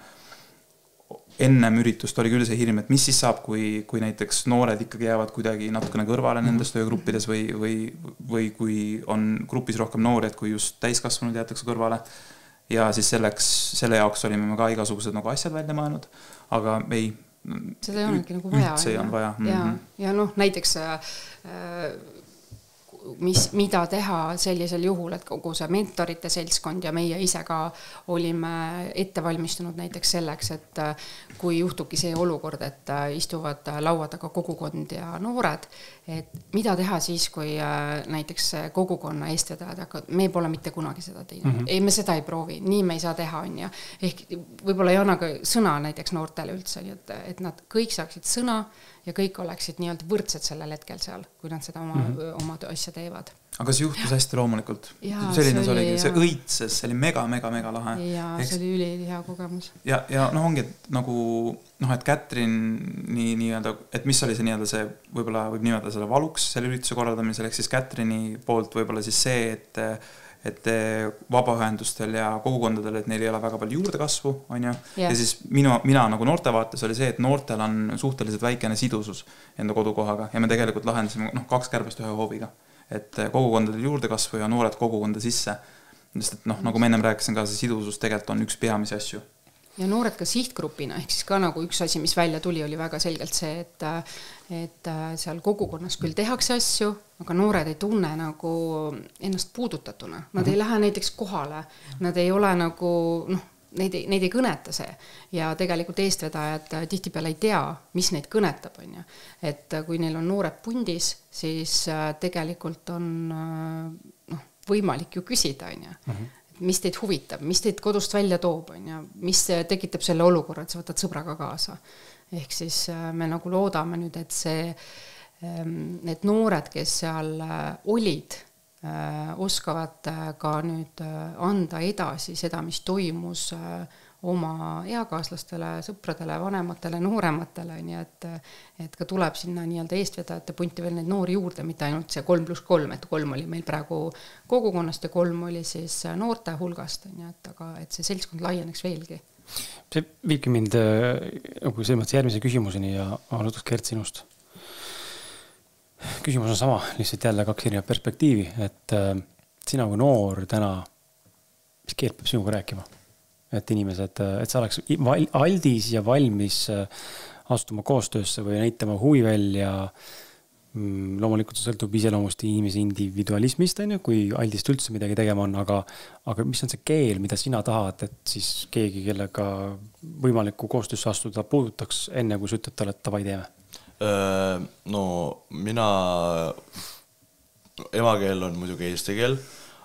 S2: ennem üritust oli küll see hirm, et mis siis saab, kui näiteks noored ikkagi jäävad kuidagi natukene kõrvale nendes töögruppides või kui on grupis rohkem noori, et kui just täiskasvanud jäetakse kõrvale. Ja siis selle jaoks olime me ka igasugused nagu asjad välja mõelnud, aga ei.
S3: Seda ei olnudki nagu vaja.
S2: Üldse ei olnud vaja.
S3: Ja näiteks mida teha sellisel juhul, et kogu see mentorite seltskond ja meie ise ka olime ette valmistunud näiteks selleks, et kui juhtubki see olukord, et istuvad laua taga kogukond ja noored, et mida teha siis, kui näiteks kogukonna eestvedajad hakkavad, me pole mitte kunagi seda teinud. Ei, me seda ei proovi, nii me ei saa teha, on ja ehk võib-olla ei anna ka sõna näiteks noortele üldse, et nad kõik saaksid sõna ja kõik oleksid nii-öelda võrdsed sellel hetkel seal, kui nad seda oma asja teevad.
S2: Aga see juhtus hästi loomulikult. Selline see oligi, see õitses, see oli mega lahe.
S3: Ja see oli ülihea kogemus.
S2: Ja ongi nagu, et Kätrini nii-öelda, et mis oli see nii-öelda see, võib-olla võib nimetada selle valuks selle ürituse korraldamisel, ehk siis Kätrini poolt võib-olla siis see, et vabaühendustel ja kogukondadel, et neil ei ole väga palju juurdekasvu, on ju. Ja siis mina nagu noortevaates oli see, et noortel on suhteliselt väikene sidusus enda kodukohaga ja me tegelikult lahendasime 2 kärbest 1 hooviga. Et kogukondadel juurdekasvu ja noored kogukonda sisse. Sest et nagu ma ennem rääkisin ka, see sidusus tegelikult on üks peamisi asju.
S3: Ja noored ka sihtgrupina, ehk siis ka nagu üks asi, mis välja tuli, oli väga selgelt see, et seal kogukonnas küll tehakse asju, aga noored ei tunne nagu ennast puudutatuna. Nad ei lähe näiteks kohale, nad ei ole nagu, neid ei kõneta see. Ja tegelikult eestvedajad tihtipeale ei tea, mis neid kõnetab. On ja. Et kui neil on noored pundis, siis tegelikult on võimalik ju küsida. On ja. Mis teid huvitab, mis teid kodust välja toob, on ja mis tekitab selle olukorra, et sa võtad sõbraga kaasa. Ehk siis me nagu loodame nüüd, et need noored, kes seal olid, oskavad ka nüüd anda edasi seda, mis toimus oma eakaaslastele, sõpradele, vanematele, noorematele, nii et ka tuleb sinna nii-öelda eestvedajate punti veel neid noori juurde, mitte ainult see 3+3, et 3 oli meil praegu kogukonnast ja 3 oli siis noorte hulgast, nii aga et see seltskond laieneks veelgi.
S1: See viibki mind selles mõttes järgmise küsimuseni ja alustus Gert sinust. Küsimus on sama, lihtsalt jälle 2 erinevat perspektiivi, et sina kui noor täna, mis keelt peab sinuga rääkima? Et inimesed, et sa oleks aldis ja valmis astuma koostöösse või näitama huvi välja. Loomulikult see sõltub iseloomust inimese individualismist, kui aldist üldse midagi tegema on, aga mis on see keel, mida sina tahad, et siis keegi, kellega võimalikku koostöösse astuda puudutaks enne, kui sa ütled talle, et tavai teeme?
S4: No mina, emakeel on muidugi eesti keel,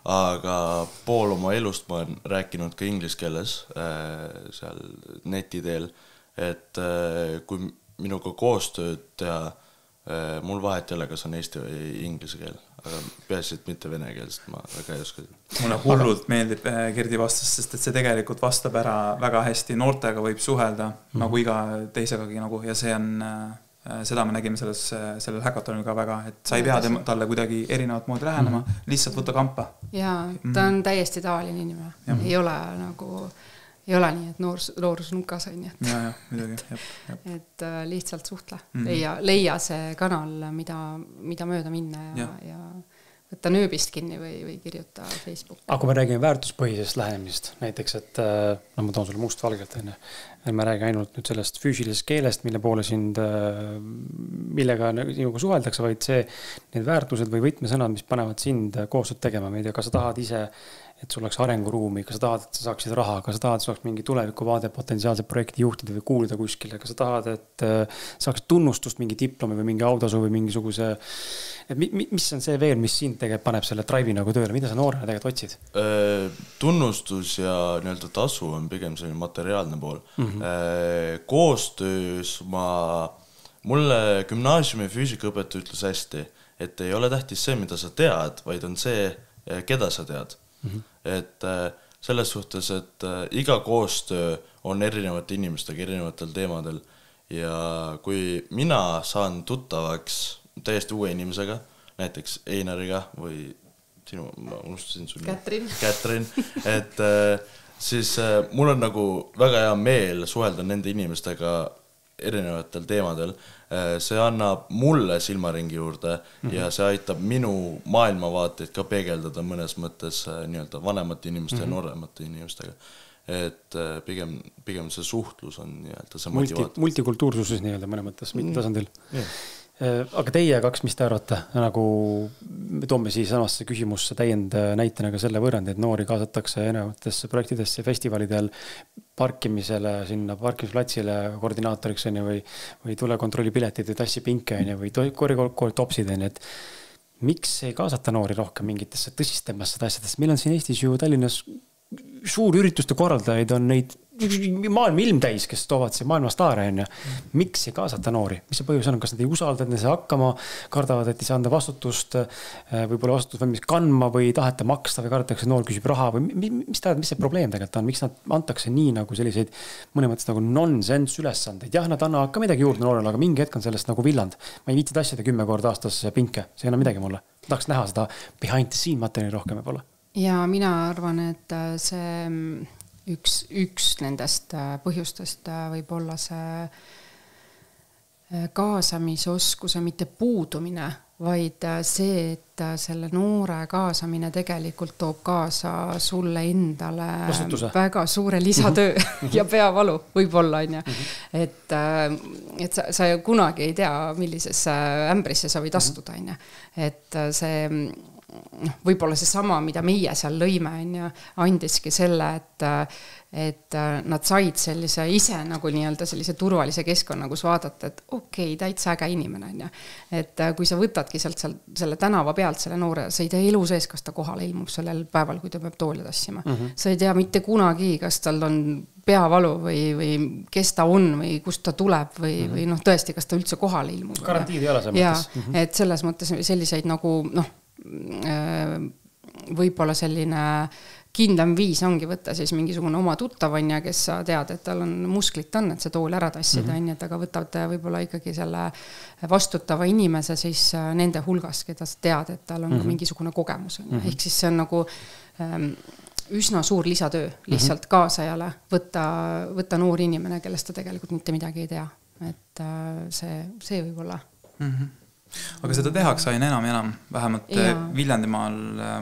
S4: aga pool oma elust ma olen rääkinud ka inglise keeles seal neti teel, et kui minuga koostööd teha, Mul vahet ei ole, kas on eesti või inglise keel, aga peaasi, et mitte vene keel, sest ma väga ei oska.
S2: Mulle hullult meeldib Gerdi vastus, sest et see tegelikult vastab ära väga hästi. Noortega võib suhelda nagu iga teisegagi nagu, ja see on... Seda me nägime sellel hackathonil ka väga, et sa ei pea talle kuidagi erinevat moodi lähenema, lihtsalt võtta kampa.
S3: Jaa, ta on täiesti tavaline inimene. Ei ole nagu, ei ole nii, et noorus nukas on.
S2: Ja, midagi,
S3: et lihtsalt suhtle. Leia see kanal, mida mööda minna ja võtta nööbist kinni või kirjuta Facebooki.
S1: Aga kui me räägime väärtuspõhisest lähenemist, näiteks, et ma toon sulle mustvalgelt, me räägime ainult nüüd sellest füüsilisest keelest, mille poole millega sinuga suheldakse, vaid need väärtused või võtmesõnad, mis panevad sind koostööd tegema, ma ei tea, kas sa tahad ise, et sul oleks arenguruumi, kas sa tahad, et sa saaksid raha, kas sa tahad, et sul oleks mingi tulevikuvaade potentsiaalset projekti juhtida või kuuluda kuskile, kas sa tahad, et saaks tunnustust mingi diplomi või mingi autasu või mingisuguse, mis on see veel, mis sind tegelikult paneb selle drive'i nagu tööle, mida sa noorena tegelikult otsid?
S4: Tunnustus ja nii-öelda tasu on pigem selline materiaalne pool. Koostöös mulle gümnaasiumi füüsikaõpetaja ütles hästi, et ei ole tähtis see, mida sa tead, vaid on see, keda sa tead. Et selles suhtes, et iga koostöö on erinevate inimestega, erinevatel teemadel ja kui mina saan tuttavaks täiesti uue inimesega, näiteks Einariga või sinu, ma unustasin sul Katrin, et siis mul on nagu väga hea meel suhelda nende inimestega erinevatel teemadel. See annab mulle silmaringi juurde ja see aitab minu maailmavaateid ka peegeldada mõnes mõttes nii-öelda vanemate inimeste ja nooremate inimestega. Et pigem see suhtlus on nii-öelda see motivaator.
S1: Multikultuursuses nii-öelda mõne mõttes, mitte tasandil. Aga teie kaks, mis te arvate? Nagu me toome siis samasse küsimusse täiend näitena ka selle võrrandi, et noori kaasatakse enevatesse projektidesse festivalidel parkimisele, sinna parkimisplatsile koordinaatoriks või tule kontrolli piletid või tassi pinke või korri topsid. Et miks ei kaasata noori rohkem mingitesse tõsistemasse asjadesse? Meil on siin Eestis ju Tallinnas suur ürituste korraldajaid on neid maailma ilmtäis, kes toovad see maailma staare. Miks ei kaasata noori? Mis see põhjus on? Kas nad ei usalda, et nad see hakkama, kardavad, et ei saa anda vastutust, võib-olla vastutust valmis kandma või taheta maksta või kardetakse, noor küsib raha või mis see probleem tegelikult on? Miks nad antakse nii nagu selliseid mõne mõttes nagu nonsense ülesandeid? Jah, nad annavad ka midagi juurde noorele, aga mingi hetk on sellest nagu villand. Ma ei viitsi tassida 10 korda aastas pinke. See ei ole midagi mulle. Tahaks näha seda behind the scene materjali rohkem võib-olla. Ja
S3: mina arvan, et see üks nendest põhjustest võib olla see kaasamisoskuse mitte puudumine, vaid see, et selle noore kaasamine tegelikult toob kaasa sulle endale vastutuse. Väga suure lisatöö ja peavalu võib-olla, et sa kunagi ei tea, millisesse ämbrisse sa võid astuda, et see võib-olla see sama, mida meie seal lõime, andiski selle, et nad said sellise ise nagu nii-öelda sellise turvalise keskkonna, kus vaadata, et okei, täitsa äge inimene. Et kui sa võtadki sealt selle tänava pealt selle noore, sa ei tea elu sees, kas ta kohale ilmub sellel päeval, kui ta peab tooli tassima. Sa ei tea mitte kunagi, kas tal on peavalu või kes ta on või kust ta tuleb või tõesti, kas ta üldse kohale ilmub.
S1: Garantiid ei ole see mõttes.
S3: Et selles mõttes selliseid nagu võib-olla selline kindlam viis ongi võtta siis mingisugune oma tuttavanja, kes sa tead, et tal on musklit on, et see tool ära tassida, et aga võtad võib-olla ikkagi selle vastutava inimese siis nende hulgas, keda sa tead, et tal on mingisugune kogemus. Ehk siis see on nagu üsna suur lisatöö lihtsalt kaasajale võtta noor inimene, kellest ta tegelikult mitte midagi ei tea. Et see võib olla.
S2: Aga seda tehakse aina enam, vähemalt Viljandimaal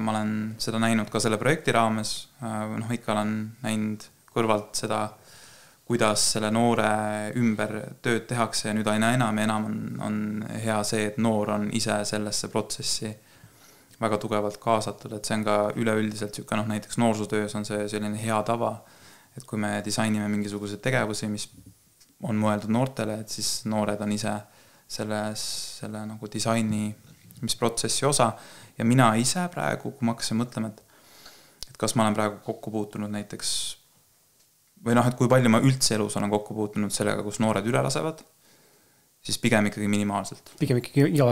S2: ma olen seda näinud ka selle projekti raames, ikka olen näinud kõrvalt seda, kuidas selle noore ümber tööd tehakse ja nüüd aina enam on hea see, et noor on ise sellesse protsessi väga tugevalt kaasatud, et see on ka üleüldiselt näiteks noorsootöös on see selline hea tava, et kui me disainime mingisugused tegevusi, mis on mõeldud noortele, et siis noored on ise selle nagu disaini, mis protsessi osa ja mina ise praegu, kui ma hakkasin mõtlema, et kas ma olen praegu kokku puutunud näiteks või et kui palju ma üldse elus olen kokku puutunud sellega, kus noored üle lasevad siis pigem ikkagi minimaalselt.
S1: Pigem ikkagi iga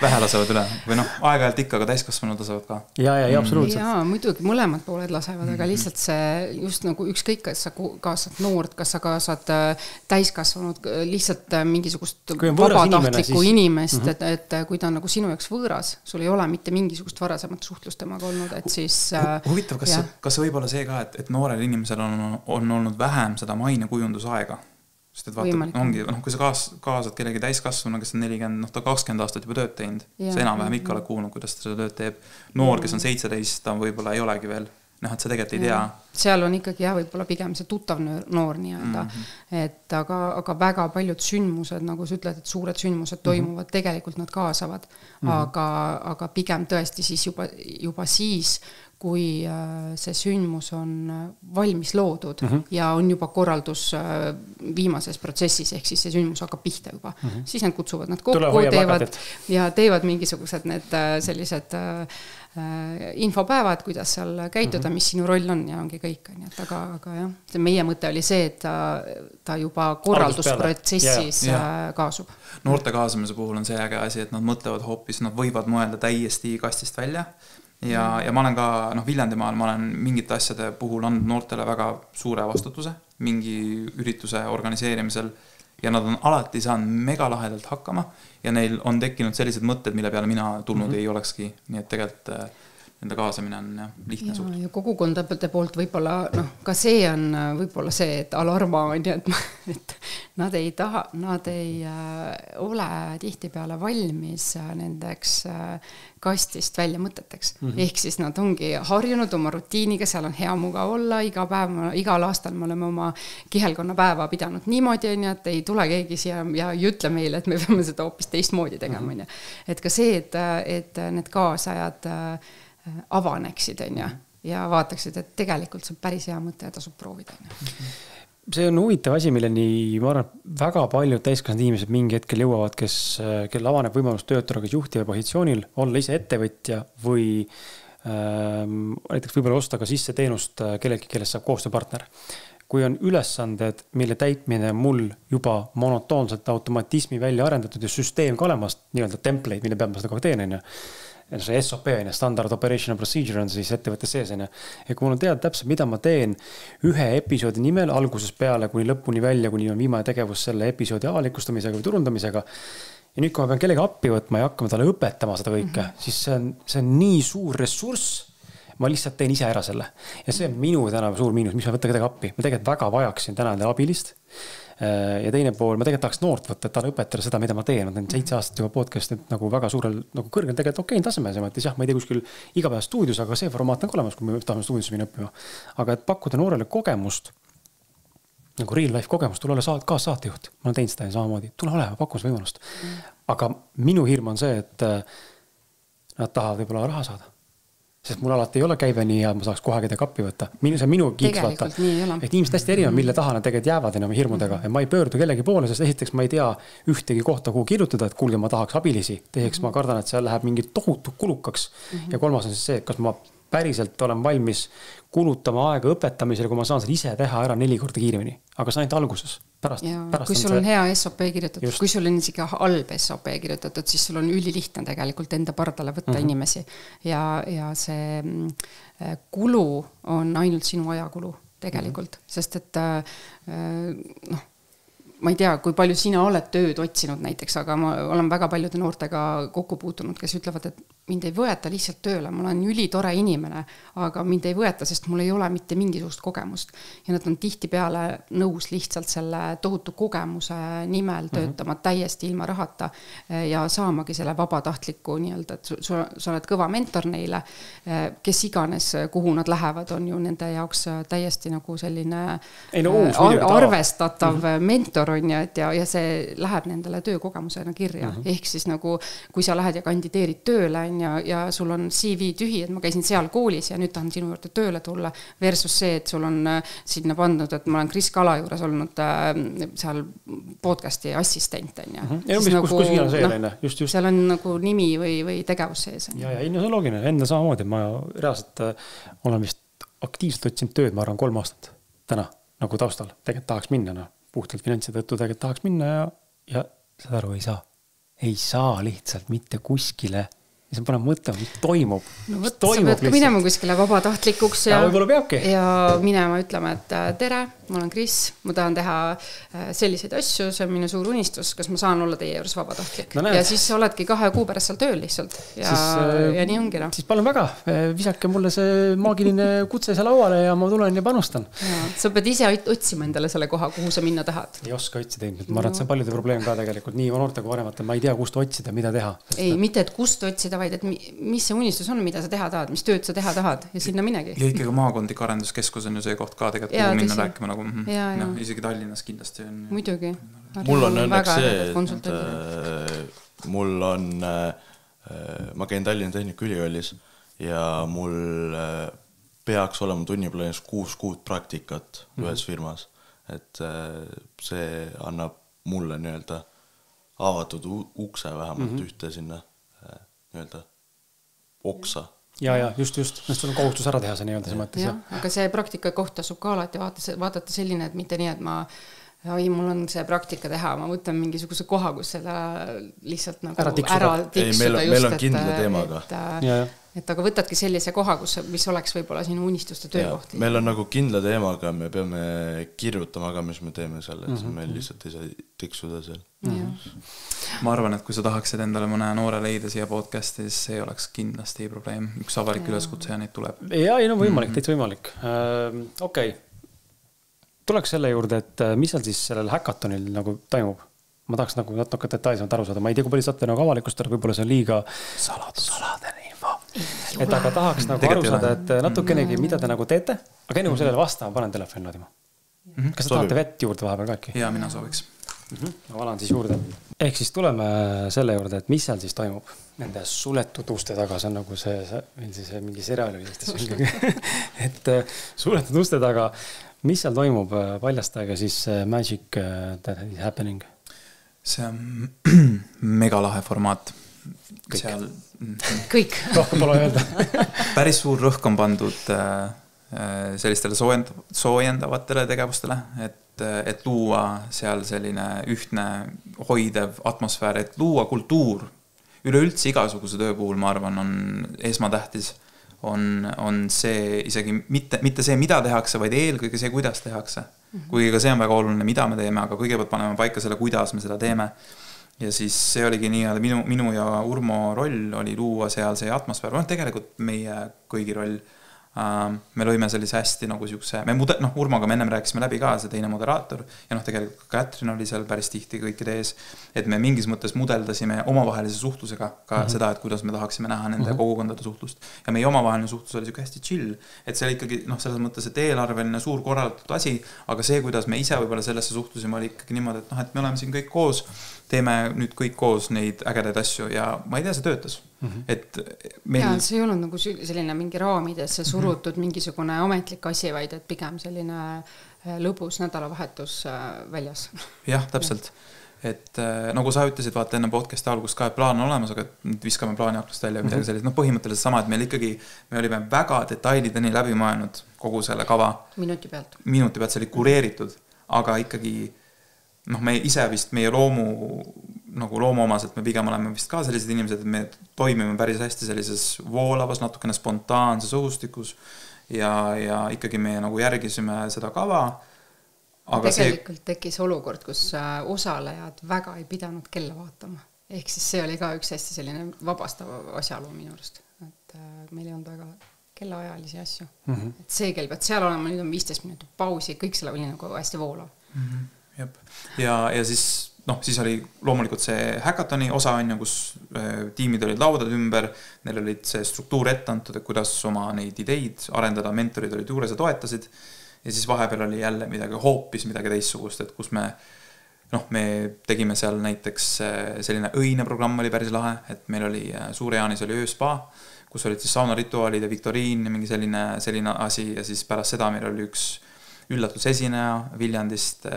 S2: vähe lasevad üle. Või aeg-ajalt ikka, aga täiskasvanud lasevad ka.
S1: Ja absoluutselt.
S3: Ja muidugi mõlemad pooled lasevad, aga lihtsalt see just nagu ükskõik, kas sa kaasad noort, kas sa kaasad täiskasvanud, lihtsalt mingisugust vabatahtlikku inimest, et kui ta on nagu sinu jaoks võõras, sul ei ole mitte mingisugust varasemat suhtlust temaga olnud, et siis...
S2: Huvitav, kas võib olla see ka, et noorel inimesel on olnud vähem seda mainekujundusaega? Sest et vaata, ongi, kui sa kaasad kellegi täiskasvuna, kes on 40, ta 20 aastat juba tööd teinud, sa enam-vähem ikka oled kuulnud, kuidas ta seda tööd teeb. Noor, kes on 17, ta võib-olla ei olegi veel, et sa tegelikult ei tea.
S3: Seal on ikkagi võib-olla pigem see tuttav noor nii-öelda, et aga väga paljud sündmused, nagu sa ütled, et suured sündmused toimuvad, tegelikult nad kaasavad, aga pigem tõesti siis juba siis, kui see sündmus on valmis loodud ja on juba korraldus viimases protsessis, ehk siis see sündmus hakkab pihta juba. Siis nad kutsuvad nad kokku, teevad mingisugused need sellised infopäevad, kuidas seal käituda, mis sinu roll on ja ongi kõik. Aga jah, meie mõte oli see, et ta juba korraldusprotsessis kaasub.
S2: Noorte kaasamise puhul on see äge asi, et nad mõtlevad hoopis, nad võivad mõelda täiesti kastist välja. Ja ma olen ka, Viljandimaal ma olen mingite asjade puhul andnud noortele väga suure vastutuse mingi ürituse organiseerimisel ja nad on alati saanud megalahedalt hakkama ja neil on tekkinud sellised mõtted, mille peale mina tulnud ei olekski, nii et tegelikult nende kaasamine on lihtne suht.
S3: Ja kogukondade poolt võib-olla, ka see on võib-olla see, et alarma on, et nad ei taha, nad ei ole tihtipeale valmis nendeks kastist välja mõteteks. Ehk siis nad ongi harjunud oma rutiiniga, seal on hea mugav olla, igal aastal me oleme oma kihelkonna päeva pidanud niimoodi, et ei tule keegi siia ja ei ütle meile, et me peame seda hoopis teistmoodi tegema. Et ka see, et need kaasajad avaneksid ja vaataksid, et tegelikult see on päris hea mõte ja tasub proovida.
S1: See on huvitav asi, milleni ma arvan, väga paljud täiskasvanud inimesed mingi hetkel jõuavad, kel avaneb võimalus töötada kas juhtiva positsioonil, olla ise ettevõtja või näiteks võib-olla osta ka sisse teenust kellelgi, kellest saab koostööpartner. Kui on ülesanded, mille täitmine mul juba monotoonselt automatismi välja arendatud ja süsteem ka olemast, nii-öelda template, mille peab ma seda kogu teen, see SOP, Standard Operational Procedure on siis ettevõttes sees. Ja kui mul on teada täpselt, mida ma teen ühe episoodi nimel algusest peale kuni lõpuni välja, kuni on viimane tegevus selle episoodi avalikustamisega või turundamisega. Ja nüüd, kui ma pean kellegi appi võtma ja hakkama talle õpetama seda kõike, siis see on nii suur ressurss, ma lihtsalt teen ise ära selle. Ja see on minu täna suur miinus, mis ma võtta kedagi appi. Ma tegelikult väga vajaksin täna enda abilist. Ja teine pool, ma tegelikult tahaks noort võtta, et talle õpetada seda, mida ma teen. Ma teen 7 aastat juba podcastit nagu väga suurel, nagu kõrgel tegelikult okei tasemel. Ma ei tea kuskil igapäevas stuudios, aga see formaat on olemas, kui me tahame stuudios minna õppima. Aga et pakkuda noorele kogemust, nagu real life kogemust, tule ole kaassaatejuht. Ma olen teinud seda ja samamoodi. Tule ole, pakun seda võimalust. Aga minu hirm on see, et nad tahavad võib-olla raha saada. Sest mul alati ei ole käive nii hea, et ma saaks kohe kedagi appi võtta. See on minu kiiks vaata. Et inimesed hästi erinevad, mille taha nad tegelikult jäävad enam hirmudega. Ja ma ei pöördu kellegi poole, sest esiteks ma ei tea ühtegi kohta, kuhu kirjutada, et kuulge, ma tahaks abilisi. Teiseks ma kardan, et seal läheb mingi tohutu kulukaks. Ja kolmas on siis see, kas ma päriselt olen valmis kulutama aega õpetamisele, kui ma saan seda ise teha ära 4 korda kiiremini. Aga see on ainult alguses. Pärast
S3: kui sul on hea SOP kirjutatud, kui sul on isegi halb SOP kirjutatud, siis sul on ülilihtne tegelikult enda pardale võtta inimesi. Ja see kulu on ainult sinu ajakulu tegelikult. Sest et ma ei tea, kui palju sina oled tööd otsinud näiteks, aga ma olen väga paljude noortega kokku puutunud, kes ütlevad, et mind ei võeta lihtsalt tööle, ma olen ülitore inimene, aga mind ei võeta, sest mul ei ole mitte mingisugust kogemust. Ja nad on tihtipeale nõus lihtsalt selle tohutu kogemuse nimel töötama täiesti ilma rahata ja saamagi selle vabatahtliku nii-öelda, et sa oled kõva mentor neile, kes iganes, kuhu nad lähevad, on ju nende jaoks täiesti nagu selline arvestatav mentor on ja see läheb nendele töökogemusena kirja. Ehk siis nagu, kui sa lähed ja kandideerid tööle ja sul on CV tühi, et ma käisin seal koolis ja nüüd tahan sinu juurde tööle tulla versus see, et sul on sinna pandud, et ma olen Kris Kala juures olnud seal podcasti assistent. Seal on nagu nimi või tegevus sees.
S1: Ja see on loogiline, enda samamoodi. Ma reaalselt olen vist aktiivselt otsinud tööd, ma arvan 3 aastat täna nagu taustal. Tegelikult tahaks minna puhtalt finantsi tõttu tegelikult tahaks minna ja saad aru, ei saa lihtsalt mitte kuskile. Ja see paneb mõtlema, mis toimub.
S3: No võt, sa pead ka minema kuskile vabatahtlikuks ja
S1: võib-olla peabki.
S3: Ja minema ütlema, et tere, mul on Kris, ma tahan teha selliseid asju, see on minu suur unistus, kas ma saan olla teie juures vabatahtlik. No, ja siis oledki 2 kuu pärast seal tööl lihtsalt ja nii ongi.
S1: Siis palun väga, visake mulle see maagiline kutse seal lauale ja ma tulen ja panustan.
S3: Ja, sa pead ise otsima endale selle koha, kuhu sa minna tahad.
S1: Ei oska otsida ilmselt. Ma arvan, et see on paljude probleem ka tegelikult. Nii noorte kui vanemate, ma ei tea, kust otsida, mida teha.
S3: Ei, mitte, et kust otsida, vaid et mis see unistus on, mida sa teha tahad, mis tööd sa teha tahad ja sinna minegi.
S2: Ja ikkagi maakondlik arenduskeskus on ju see koht ka tegelikult, kuhu minna rääkima nagu isegi Tallinnas kindlasti on.
S3: Muidugi.
S4: Mul on õnneks see, et mul on, ma käin Tallinna Tehnikaülikoolis ja mul peaks olema tunniplaanis 6 kuud praktikat ühes firmas, et see annab mulle nii-öelda avatud ukse vähemalt ühte sinna nii-öelda oksa.
S1: Ja just, sul on kohustus ära teha see nii-öelda see mõttes.
S3: Ja, aga see praktika koht tasub ka alati vaadata selline, et mitte nii, et mul on see praktika teha, ma võtan mingisuguse koha, kus seda lihtsalt nagu ära tiksuda.
S4: Meil on kindla teemaga.
S3: Et aga võtadki sellise koha, mis oleks võib-olla sinu unistuste töökohti.
S4: Meil on nagu kindla teemaga, me peame kirjutama ka, mis me teeme seal, et meil lihtsalt ei saa tiksuda seal.
S2: Ma arvan, et kui sa tahaksid endale mõne noore leida siia podcasti, siis see oleks kindlasti probleem. Üks avalik üleskutse ja neid tuleb.
S1: Ja, ei no võimalik, täitsa võimalik. Okei. Tuleks selle juurde, et mis seal siis sellel häkatonil nagu toimub? Ma tahaks nagu natuke detailsemalt aru saada. Ma ei tea, kui palju saate nagu avalikustada, võib-olla see on liiga saladene info. Et aga tahaks nagu aru saada, et natukenegi, mida te nagu teete, aga enne kui sellele vastama, panen telefoni laadima. Kas te tahate vett juurde vahepeal kaikki?
S2: Ja, mina sooviks.
S1: Ma valan siis juurde. Ehk siis tuleme selle juurde, et mis seal siis toimub nende suletud uste taga, see on nagu see mingi seriaal oli, et suletud uste taga, mis seal toimub, paljastage siis Magic That is Happening.
S2: See on megalahe formaat.
S3: Kõik.
S1: Rohkem pole öelda.
S2: Päris suur rõhk on pandud sellistele soojendavatele tegevustele, et luua seal selline ühtne hoidev atmosfäär, et luua kultuur. Üleüldse igasuguse töö puhul, ma arvan, on esmatähtis, on see isegi mitte see, mida tehakse, vaid eelkõige see, kuidas tehakse. Kuigi ka see on väga oluline, mida me teeme, aga kõigepealt paneme paika selle, kuidas me seda teeme. Ja siis see oligi nii, minu ja Urmo roll oli luua seal see atmosfäär, tegelikult meie kõigi roll. Me lõime sellise hästi nagu siukse, Urmoga me ennem rääkisime läbi ka, see teine moderaator ja tegelikult Katrin oli seal päris tihti kõikide ees, et me mingis mõttes mudeldasime omavahelise suhtlusega ka seda, et kuidas me tahaksime näha nende kogukondade suhtlust ja meie omavaheline suhtlus oli siuke hästi chill, et see oli ikkagi selles mõttes, et eelarveline suur korraldatud asi, aga see, kuidas me ise võib-olla sellesse suhtlusime, oli ikkagi niimoodi, et me oleme siin kõik koos, teeme nüüd kõik koos neid ägedaid asju ja ma ei tea, see töötas. Et meil...
S3: Ja, see ei olnud nagu selline mingi raamidesse surutud mingisugune ametlik asi, vaid et pigem selline lõbus nädalavahetus väljas.
S2: Jah, täpselt. Et nagu sa ütlesid, vaata enne podcasti algust ka, et plaan on olemas, aga nüüd viskame plaani aklust välja midagi sellist. Põhimõtteliselt sama, et meil ikkagi, me olime väga detailideni läbi mõelnud kogu selle kava.
S3: Minuti pealt.
S2: Minuti pealt see oli kureeritud, aga ikkagi me ise vist meie loomuomaselt me pigem oleme vist ka sellised inimesed, et me toimime päris hästi sellises voolavas, natukene spontaanses õhustikus ja ikkagi me nagu järgisime seda kava.
S3: Aga tegelikult tekkis olukord, kus osalejad väga ei pidanud kella vaatama. Ehk siis see oli ka üks hästi selline vabastav asjaloo minu arust. Et meil ei olnud väga kellaajalisi asju. Et see kell pead seal olema, nüüd on 15 minutit pausi, kõik selle oli nagu hästi voolav.
S2: Ja siis siis oli loomulikult see häkatoni osa on, kus tiimid olid laudad ümber, neil olid see struktuur ette antud, et kuidas oma neid ideid arendada, mentorid olid juures ja toetasid ja siis vahepeal oli jälle hoopis midagi teissugust, et kus me tegime seal näiteks selline õine programm oli päris lahe, et meil oli Suure-Jaanis oli ööspa, kus olid siis saunarituaalid ja viktoriin ja mingi selline asi ja siis pärast seda meil oli üks üllatusesineja Viljandist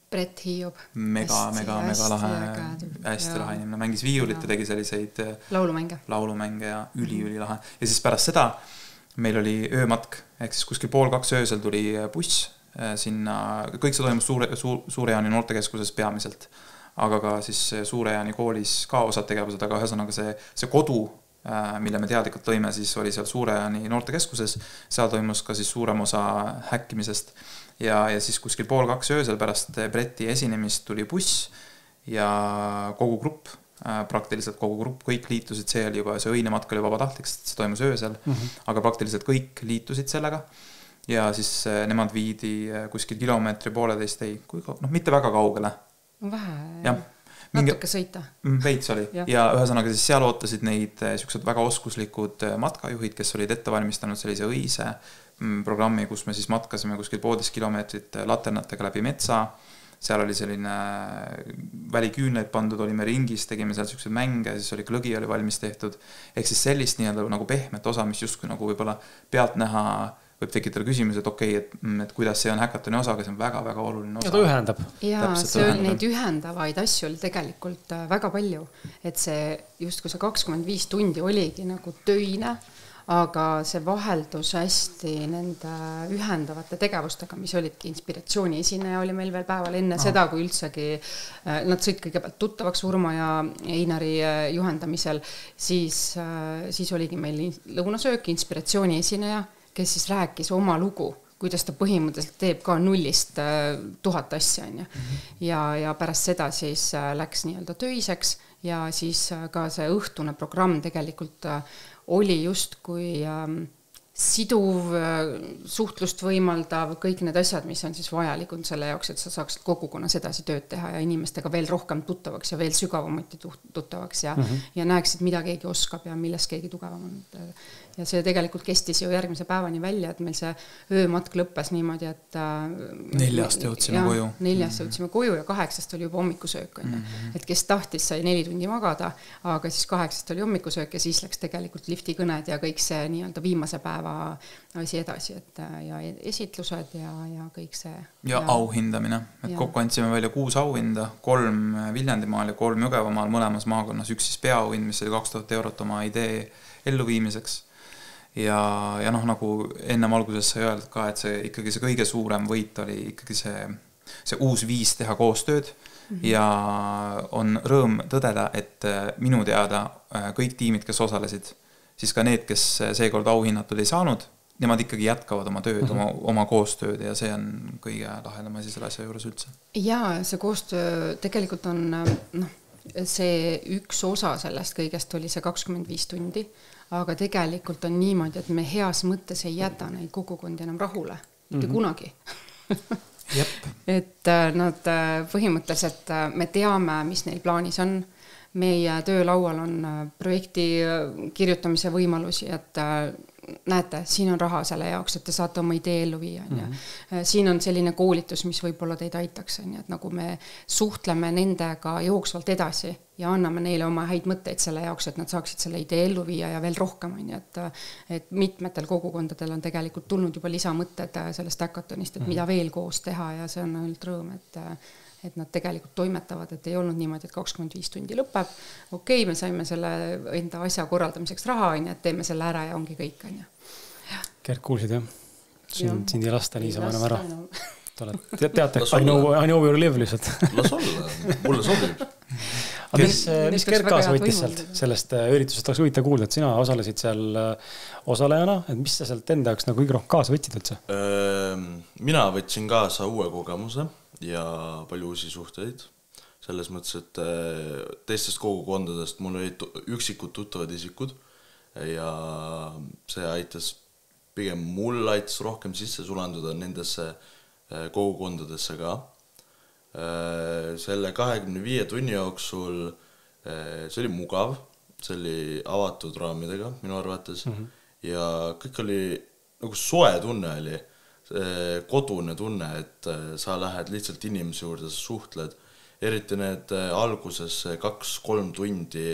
S3: Brett Hiob.
S2: Mega lahe, hästi lahe inimene. Mängis viiulit ja tegi selliseid laulumänge ja üli lahe. Ja siis pärast seda meil oli öömatk, ehk siis kuskil 1:30 öösel tuli buss sinna, kõik see toimus Suure-Jaani noortekeskuses peamiselt, aga ka siis Suure-Jaani koolis ka osad tegevused, aga ühesõnaga see kodu, mille me teadlikult tõime, siis oli seal Suure-Jaani noortekeskuses, seal toimus ka siis suurem osa häkkimisest ja siis kuskil 1:30 öösel pärast Bretti esinemist tuli buss ja kogu grupp, praktiliselt kogu grupp, kõik liitusid, see oli juba, see õine matk oli vabatahtlik, sest see toimus öösel, aga praktiliselt kõik liitusid sellega ja siis nemad viidi kuskil kilomeetri 1,5, mitte väga kaugele.
S3: Vähe,
S2: jah.
S3: Natuke sõita.
S2: Veits oli. Ja ühesõnaga siis seal ootasid neid siuksed väga oskuslikud matkajuhid, kes olid ette valmistanud sellise õise programmi, kus me siis matkasime kuskil 1,5 kilomeetrit laternatega läbi metsa. Seal oli selline väliküünleid pandud, olime ringis, tegime seal siukseid mänge, siis oli klõgi oli valmis tehtud. Ehk siis sellist nii-öelda nagu pehmet osa, mis justkui nagu võib-olla pealt näha võib tekitada küsimus, et okei, et kuidas see on häkatoni osa, aga see on väga-väga oluline osa.
S1: Ja ta ühendab.
S3: Ja see on neid ühendavaid asju oli tegelikult väga palju, et see justkui see 25 tundi oligi nagu töine, aga see vaheldus hästi nende ühendavate tegevustega, mis olidki inspiratsiooni esineja oli meil veel päeval enne seda, kui üldsegi nad sõid kõigepealt tuttavaks Urmo ja Einari juhendamisel, siis oligi meil lõunasöök, inspiratsiooni esineja, kes siis rääkis oma lugu, kuidas ta põhimõtteliselt teeb ka 0-st 1000 asja. Ja pärast seda siis läks nii-öelda töiseks ja siis ka see õhtune programm tegelikult oli just kui siduv, suhtlust võimaldav, kõik need asjad, mis on siis vajalikud selle jaoks, et sa saaksid kogukonnas edasi tööd teha ja inimestega veel rohkem tuttavaks ja veel sügavamati tuttavaks ja näeksid, mida keegi oskab ja milles keegi tugevam on. Ja see tegelikult kestis ju järgmise päevani välja, et meil see öömatk lõppes niimoodi, et
S2: 4-st jõudsime koju.
S3: 4-st jõudsime koju ja 8-st oli juba hommikusöök. Et kes tahtis, sai 4 tundi magada, aga siis 8-st oli hommikusöök ja siis läks tegelikult liftikõned ja kõik see nii-öelda viimase päeva asi edasi, et ja esitlused ja kõik see.
S2: Ja auhindamine, et kokku andsime välja 6 auhinda, 3 Viljandimaal ja 3 Jõgevamaal mõlemas maakonnas, üks siis peaauhind, mis oli 2000 € oma idee elluviimiseks. Ja nagu ennem alguses sai öeldud ka, et see ikkagi see kõige suurem võit oli ikkagi see uus viis teha koostööd ja on rõõm tõdeda, et minu teada kõik tiimid, kes osalesid, siis ka need, kes seekord auhinnatud ei saanud, nemad ikkagi jätkavad oma tööd, oma koostööd ja see on kõige lahedam asi selle asja juures üldse.
S3: Ja see koostöö tegelikult on see üks osa sellest kõigest oli see 25 tundi, aga tegelikult on niimoodi, et me heas mõttes ei jäta neid kogukondi enam rahule, mitte kunagi. Et nad põhimõtteliselt, me teame, mis neil plaanis on, meie töölaual on projekti kirjutamise võimalusi, et näete, siin on raha selle jaoks, et te saate oma idee ellu viia. Siin on selline koolitus, mis võib-olla teid aitaks, et nagu me suhtleme nendega jooksvalt edasi ja anname neile oma häid mõtteid selle jaoks, et nad saaksid selle idee ellu viia ja veel rohkem. Et mitmetel kogukondadel on tegelikult tulnud juba lisamõtted sellest hackathonist, et mida veel koos teha ja see on ainult rõõm, et nad tegelikult toimetavad, et ei olnud niimoodi, et 25 tundi lõpeb. Okei, me saime selle enda asja korraldamiseks raha, et teeme selle ära ja ongi kõik.
S1: Gert, kuulsid jah? Sind ei lasta niisama enam ära. Teate, I know your live lihtsalt.
S4: Las olla, mulle sobib.
S1: Aga mis Gert kaasa võttis sealt sellest üritusest? Oleks huvitav kuulda, et sina osalesid seal osalejana, et mis sa sealt enda jaoks nagu kõige rohkem kaasa võtsid üldse?
S4: Mina võtsin kaasa uue kogemuse ja palju uusi suhteid. Selles mõttes, et teistest kogukondadest mul olid üksikud tuttavad isikud ja see aitas, pigem mul aitas rohkem sisse sulanduda nendesse kogukondadesse ka. Selle 25 tunni jooksul see oli mugav, see oli avatud raamidega minu arvates ja kõik oli nagu soe tunne oli, kodune tunne, et sa lähed lihtsalt inimese juurde, sa suhtled, eriti need alguses 2-3 tundi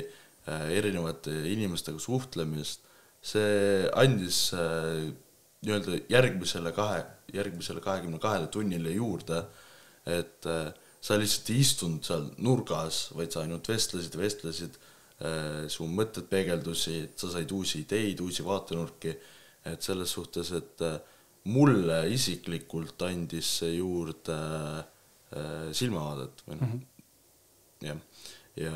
S4: erinevate inimestega suhtlemist, see andis nii-öelda järgmisele 22 tunnile juurde, et sa lihtsalt ei istunud seal nurgas, vaid sa ainult vestlesid, su mõtted peegeldusid, sa said uusi ideid, uusi vaatenurki, et selles suhtes, et mulle isiklikult andis see juurde silmavaadet või jah, ja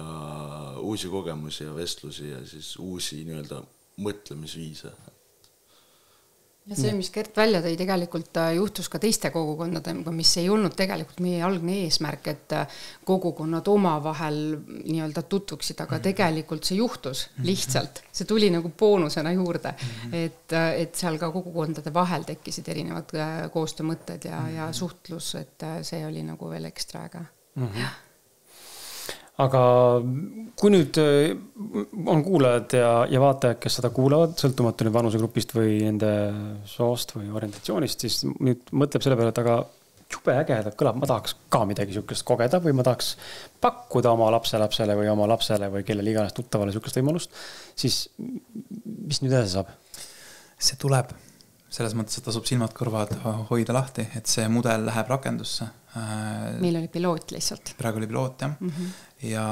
S4: uusi kogemusi ja vestlusi ja siis uusi nii-öelda mõtlemisviise.
S3: Ja see, mis Gert välja tõi, tegelikult juhtus ka teiste kogukondadega, mis ei olnud tegelikult meie algne eesmärk, et kogukonnad omavahel nii-öelda tutvuksid, aga tegelikult see juhtus lihtsalt. See tuli nagu boonusena juurde, et seal ka kogukondade vahel tekkisid erinevad koostöömõtted ja suhtlus, et see oli nagu veel ekstra äge.
S1: Aga kui nüüd on kuulajad ja vaatajad, kes seda kuulavad, sõltumatu nüüd vanusegrupist või nende soost või orientatsioonist, siis nüüd mõtleb selle peale, et aga jube äge kõlab, ma tahaks ka midagi sükest kogeda või ma tahaks pakkuda oma lapselapsele või oma lapsele või kellele iganes tuttavale sükest võimalust, siis mis nüüd edasi saab?
S2: See tuleb. Selles mõttes, et tasub silmad kõrvad hoida lahti, et see mudel läheb rakendusse.
S3: Meil oli piloot lihtsalt.
S2: Praegu oli piloot, jah. Ja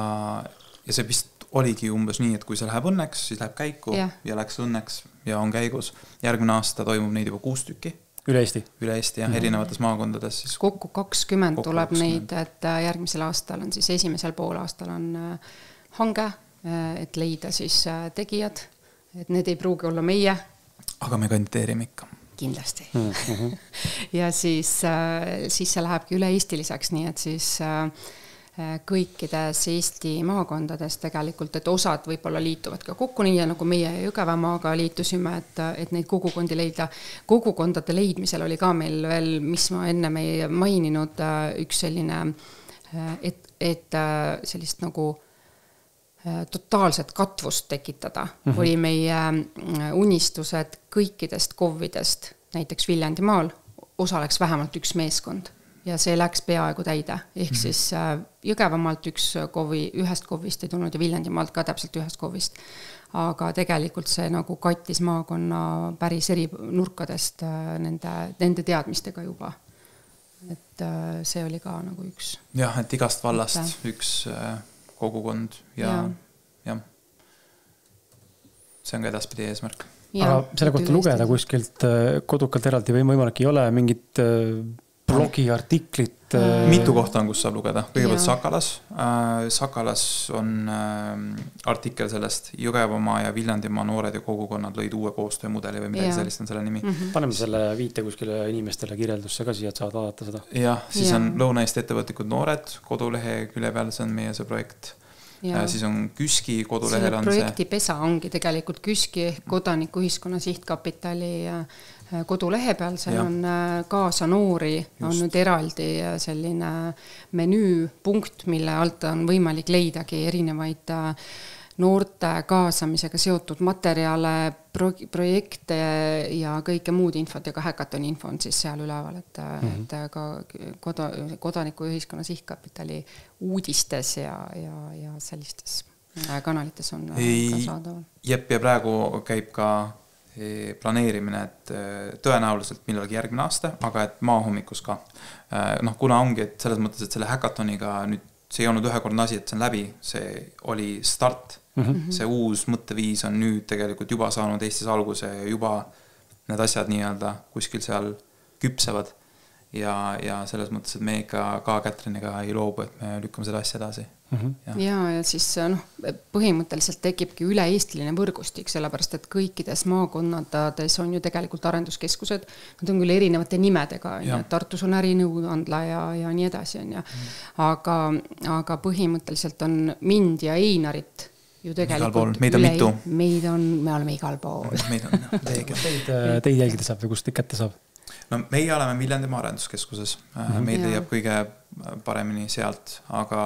S2: see vist oligi umbes nii, et kui see läheb õnneks, siis läheb käiku ja läks õnneks ja on käigus. Järgmine aasta toimub neid juba 6 tükki.
S1: Üle Eesti?
S2: Üle Eesti, jah, erinevates maakondades. Siis
S3: kokku 20 tuleb 20. Neid, et järgmisel aastal on siis esimesel poolaastal on hange, et leida siis tegijad, et need ei pruugi olla meie.
S2: Aga me kandideerime ikka.
S3: Kindlasti. Ja siis see lähebki üle eestiliseks, nii et siis kõikides Eesti maakondades tegelikult, et osad võib-olla liituvad ka kokku nii, nagu meie Jõgevamaaga liitusime, et neid kogukondi leida. Kogukondade leidmisel oli ka meil veel, mis ma enne ei maininud, üks selline, et sellist nagu totaalset katvust tekitada. Oli meie unistus, et kõikidest KOV-idest, näiteks Viljandimaal, osaleks vähemalt üks meeskond ja see läks peaaegu täide. Ehk siis Jõgevamaalt ühest KOV-ist ei tulnud ja Viljandimaalt ka täpselt ühest KOV-ist. Aga tegelikult see nagu kattis maakonna päris eri nurkadest nende teadmistega juba. Et see oli ka nagu üks.
S2: Jah, et igast vallast üks kogukond ja see on ka edaspidi eesmärk.
S1: Aga selle kohta lugeda kuskilt kodukalt eraldi või võimalik ei ole mingit blogiartiklit?
S2: Mitu kohta on, kus saab lugeda. Kõigepealt Sakalas. Sakalas on artikkel sellest Jõgevamaa ja Viljandimaa noored ja kogukonnad lõid uue koostöömudeli või midagi sellist on selle nimi.
S1: Paneme selle viite kuskile inimestele kirjeldusse ka siia, et saavad vaadata seda.
S2: Jah, siis on Lõuna-Eesti ettevõtlikud noored kodulehe külje peal, see on meie see projekt. Siis on KÜSKI kodulehel on see.
S3: Projekti pesa ongi tegelikult KÜSKI kodanikuühiskonna sihtkapitali kodulehe peal, see on kaasa noori, on nüüd eraldi selline menüüpunkt, mille alt on võimalik leidagi erinevaid noorte kaasamisega seotud materjale, projekte ja kõike muud infot ja ka häkatoni info on siis seal üleval, et ka kodanikuühiskonna sihtkapitali uudistes ja sellistes kanalites on ka saadaval.
S2: Jep, ja praegu käib ka planeerimine, et tõenäoliselt millalgi järgmine aasta, aga et maahommikus ka. Kuna ongi, et selles mõttes, et selle häkatoniga nüüd see ei olnud ühekordne asi, et see on läbi, see oli start. See uus mõtteviis on nüüd tegelikult juba saanud Eestis alguse ja juba need asjad nii-öelda kuskil seal küpsevad ja selles mõttes, et me ikka ka Kätriniga ei loobu, et me lükkame seda asja edasi.
S3: Ja siis põhimõtteliselt tekibki üle-eestiline võrgustik, sellepärast, et kõikides maakonnades on ju tegelikult arenduskeskused, nad on küll erinevate nimedega, Tartus on ärinõuandla ja nii edasi. Aga põhimõtteliselt on mind ja Einarit ju tegelikult
S2: meid on mitu.
S3: Me oleme igal pool.
S2: Meid on
S1: Teid jälgida saab või kust kätte saab?
S2: No meie oleme Viljandimaa arenduskeskuses. Meid leiab kõige paremini sealt, aga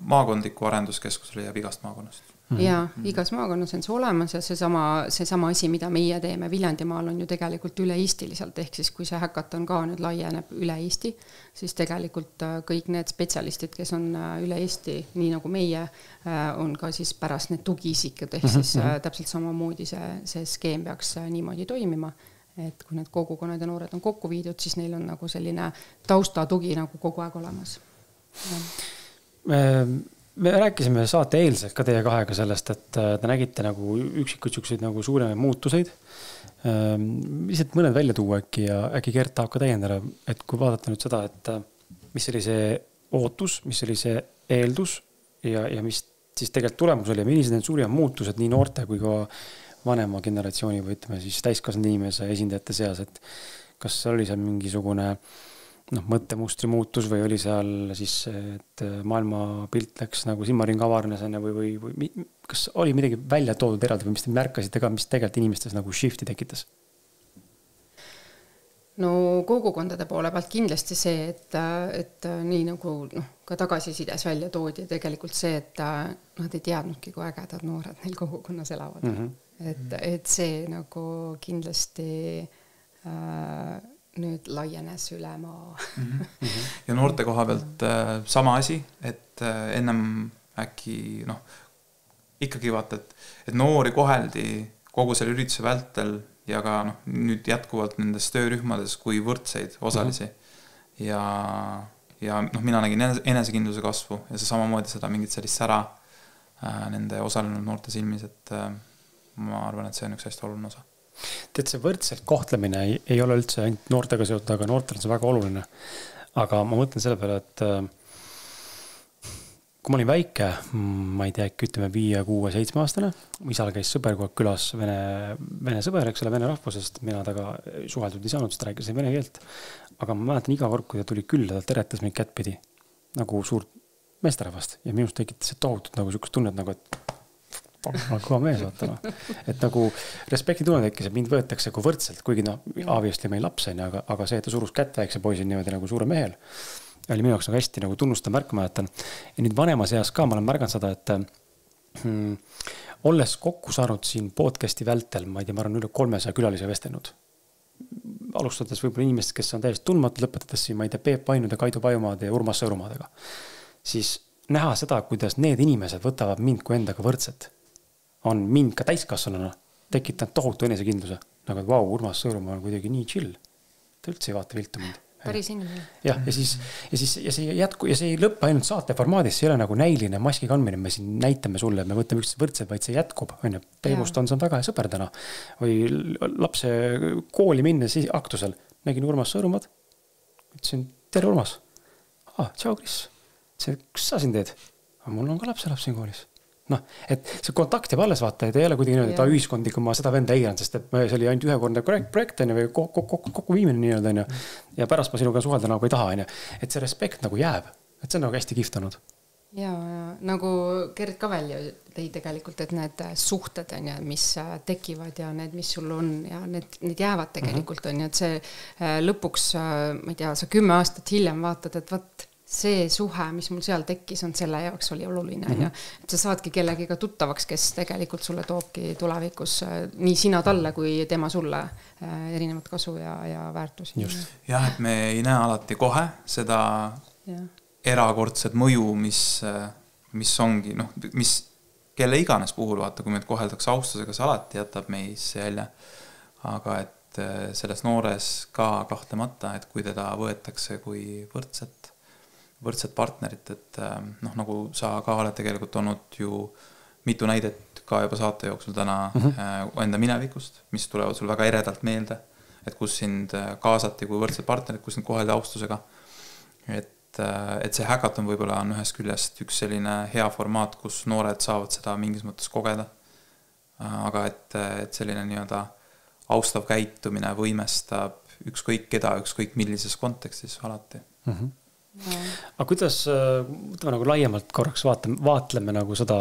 S2: maakondliku arenduskeskus leiab igast maakonnast.
S3: Ja igas maakonnas on see olemas ja seesama asi, mida meie teeme Viljandimaal on ju tegelikult üle-eestiliselt, ehk siis kui see häkaton ka nüüd laieneb üle Eesti, siis tegelikult kõik need spetsialistid, kes on üle Eesti, nii nagu meie, on ka siis pärast need tugiisikud, ehk siis täpselt samamoodi see skeem peaks niimoodi toimima, et kui need kogukonnad ja noored on kokku viidud, siis neil on nagu selline taustatugi nagu kogu aeg olemas.
S1: me rääkisime saate eilselt ka teie kahega sellest, et te nägite nagu üksikud siukseid nagu suuremaid muutuseid. Lihtsalt mõned välja tuua äkki ja äkki Gert tahab ka täiendada, et kui vaadata nüüd seda, et mis oli see ootus, mis oli see eeldus ja mis siis tegelikult tulemus oli ja millised need suurimad muutused nii noorte kui ka vanema generatsiooni või ütleme siis täiskasvanud inimese esindajate seas, et kas oli seal mingisugune mõttemustri muutus või oli seal siis, et maailma pilt läks nagu silmaring avarnes või kas oli midagi välja toodud eraldi või mis te märkasite ka, mis tegelikult inimestes nagu shifti tekitas?
S3: No kogukondade poole pealt kindlasti see, et nii nagu ka tagasisides välja toodi tegelikult see, et nad ei teadnudki, kui ägedad noored neil kogukonnas elavad. Et see nagu kindlasti nüüd laienes üle maa.
S2: Ja noorte koha pealt sama asi, et ennem äkki ikkagi vaata, et noori koheldi kogu selle ürituse vältel ja ka nüüd jätkuvalt nendes töörühmades kui võrdseid osalisi. Ja mina nägin enesekindluse kasvu ja see samamoodi seda mingit sellist sära nende osalenud noorte silmis, et ma arvan, et see on üks hästi oluline osa.
S1: Tead, see võrdselt kohtlemine ei ole üldse ainult noortega seotud, aga noortel on see väga oluline. Aga ma mõtlen selle peale, et kui ma olin väike, ma ei tea, ütleme 5, 6, 7 aastane, isal käis sõber kogu aeg külas, vene sõber, eks ole, vene rahvusest, mina taga suheldud ei saanud, sest ta rääkis vene keelt. Aga ma mäletan iga kord, kui ta tuli külla, ta teretas mind kättpidi nagu suurt meesterahvast ja minust tekitas see tohutut nagu sükust tunnet, nagu et kõva mees vaatama. Et nagu respekti tunne tekkis, et mind võetakse kui võrdselt, kuigi obviously meil laps on, aga see, et ta surus kätt väikse poisil niimoodi nagu suure mehel, oli minu jaoks nagu hästi nagu tunnustan märkma, et ja nüüd vanema seas ka ma olen märganud seda, et olles kokku saanud siin podcasti vältel, ma ei tea, ma olen üle 300 külalise vestenud. Alustades võib-olla inimest, kes on täiesti tundmatu, lõpetades siin, ma ei tea, Peep Painud ja Kaido Pajumaad ja Urmas Sõõrumaadega. Siis näha seda, kuidas need inimesed võtavad mind kui endaga võrdset. On mind ka täiskasvanuna tekitanud tohutu enesekindluse. Nagu, et vau, Urmas Sõõrumaa on kuidagi nii chill. Ta üldse ei vaata viltu mind.
S3: Päris inimene.
S1: Ja see jätku ja see ei lõppe ainult saate formaadis, see ei ole nagu näiline maski kandmine, me siin näitame sulle, me võtame üksteist võrdselt, vaid see jätkub. Peimust on väga hea sõber täna. Või lapse kooli minnes aktusel nägin Urmas Sõõrumaad. Ütlesin, tere Urmas. Tšau Kris. Kus sa siin teed? Mul on ka lapselaps siin koolis. Et see kontakt jääb alles vaata, et ei ole kuidagi nii, et ühiskondi, kui ma seda venda eiran, sest et see oli ainult ühekordne projekt või kokku viimine nii-öelda ja pärast ma sinuga suhelda nagu ei taha, et see respekt nagu jääb, et see on nagu hästi kiftanud.
S3: Ja nagu Gert ka välja tõi tegelikult, et need suhted on, mis tekivad ja need, mis sul on ja need jäävad tegelikult on, et see lõpuks, ma ei tea, sa 10 aastat hiljem vaatad, et võt see suhe, mis mul seal tekkis, on selle jaoks oli oluline. Et sa saadki kellegiga tuttavaks, kes tegelikult sulle toobki tulevikus nii sina talle kui tema sulle erinevat kasu ja väärtusi.
S2: Jah, et me ei näe alati kohe seda erakordset mõju, mis ongi, mis kelle iganes puhul vaata, kui meid koheldaks austusega, see alati jätab meis jälje. Aga et selles noores ka kahtlemata, et kui teda võetakse kui võrdset partnerit, et nagu sa ka oled tegelikult olnud ju mitu näidet ka juba saate jooksul täna enda minevikust, mis tulevad sul väga eredalt meelde, et kus sind kaasati kui võrdset partnerit, kus sind koheldi austusega. Et see hackathon võib-olla on ühest küljest üks selline hea formaat, kus noored saavad seda mingis mõttes kogeda. Aga et selline nii-öelda austav käitumine võimestab ükskõik keda, ükskõik millises kontekstis alati.
S1: Aga kuidas, võtame nagu laiemalt korraks vaatleme nagu seda,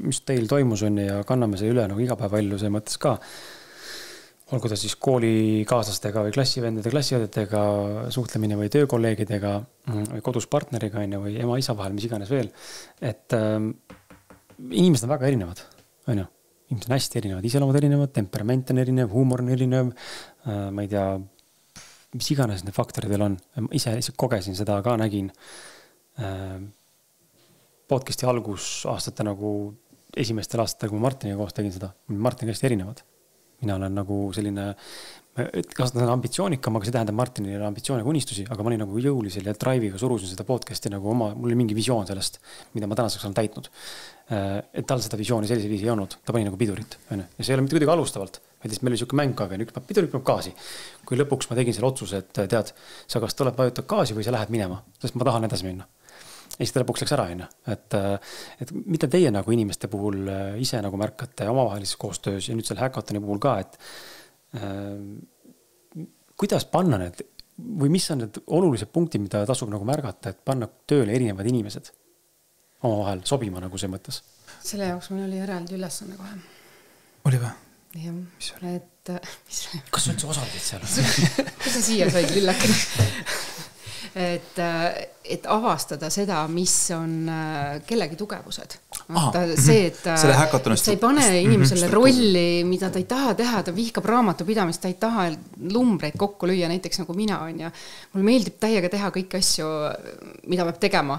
S1: mis teil toimus on ja kanname see üle nagu igapäevaelluse mõttes ka. Olgu ta siis koolikaaslastega või klassivendade, klassiõdetega suhtlemine või töökolleegidega või kodus partneriga või ema-isa vahel, mis iganes veel. Et inimesed on väga erinevad. Inimesed on hästi erinevad, iseloomud erinevad, temperament on erinev, huumor on erinev, ma ei tea, mis iganes need faktorid on. Ise kogesin seda ka nägin podcasti algusaastate nagu esimestel aastatel, kui ma Martiniga koos tegin seda. Martin käest erinevad. Mina olen nagu selline kasutan ambitsioonikam, aga see tähendab Martinil oli ambitsiooniga unistusi, aga ma olin nagu jõulisel ja drive'iga surusin seda podcasti nagu mul oli mingi visioon sellest, mida ma tänaseks olen täitnud. Et tal seda visiooni sellise viisi ei olnud, ta pani nagu pidurit. Ja see ei ole mitte kuidagi alustavalt, vaid meil oli siuke mäng ka, üks peab pidurit, peab gaasi. Kui lõpuks ma tegin selle otsuse, et tead, sa kas tuleb vajutad gaasi või sa lähed minema, sest ma tahan edasi minna. Ja siis ta lõpuks läks ära, et mida teie nagu inimeste puhul ise nagu märkate omavahelises koostöös ja nüüd selle hackathoni puhul ka, et kuidas panna need või mis on need olulised punktid, mida tasub nagu märgata, et panna tööle erinevad inimesed omavahel sobima nagu see mõttes?
S3: Selle jaoks meil oli eraldi ülesanne kohe.
S2: Oli või?
S3: Jah, et
S1: kas sa üldse osalesid seal?
S3: Kas sa siia said lillakene? Et avastada seda, mis on kellegi tugevused. See, et sa ei pane inimesele rolli, mida ta ei taha teha, ta vihkab raamatupidamist, ta ei taha lumbreid kokku lüüa, näiteks nagu mina on ja mul meeldib täiega teha kõiki asju, mida peab tegema,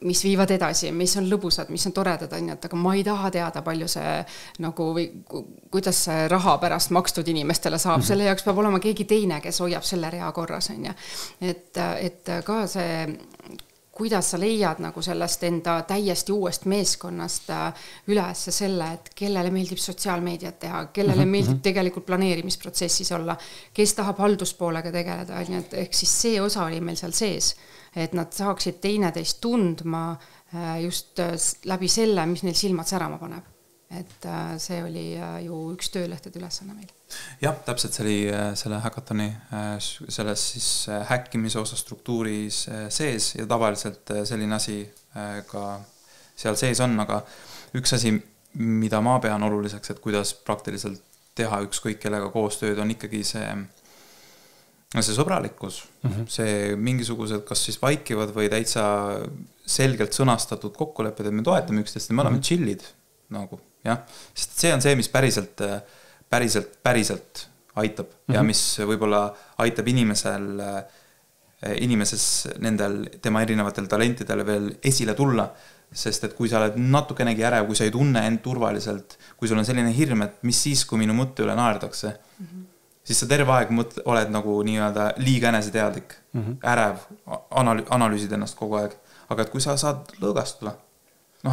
S3: mis viivad edasi, mis on lõbusad, mis on toredad, aga ma ei taha teada palju see nagu või kuidas see raha pärast makstud inimestele saab, selle jaoks peab olema keegi teine, kes hoiab selle rea korras, on ja. Et ka see, kuidas sa leiad nagu sellest enda täiesti uuest meeskonnast üles selle, et kellele meeldib sotsiaalmeediat teha, kellele meeldib tegelikult planeerimisprotsessis olla, kes tahab halduspoolega tegeleda, et ehk siis see osa oli meil seal sees, et nad saaksid teineteist tundma just läbi selle, mis neil silmad särama paneb. Et see oli ju üks töölehtede ülesanne meil.
S2: Jah, täpselt see oli selle hackathoni selles siis häkkimise osa struktuuris sees ja tavaliselt selline asi ka seal sees on, aga üks asi, mida ma pean oluliseks, et kuidas praktiliselt teha ükskõik kellega koostööd, on ikkagi see sõbralikkus, see mingisugused kas siis vaikivad või täitsa selgelt sõnastatud kokkulepped, et me toetame üksteist, me oleme chillid nagu, jah, sest see on see, mis päriselt aitab ja mis võib-olla aitab inimeses nendel tema erinevatel talentidel veel esile tulla, sest et kui sa oled natukenegi ärev, kui sa ei tunne end turvaliselt, kui sul on selline hirm, et mis siis, kui minu mõtte üle naerdakse, siis sa terve aeg oled nagu nii-öelda liiga eneseteadlik, ärev, analüüsid ennast kogu aeg. Aga et kui sa saad lõõgastuda,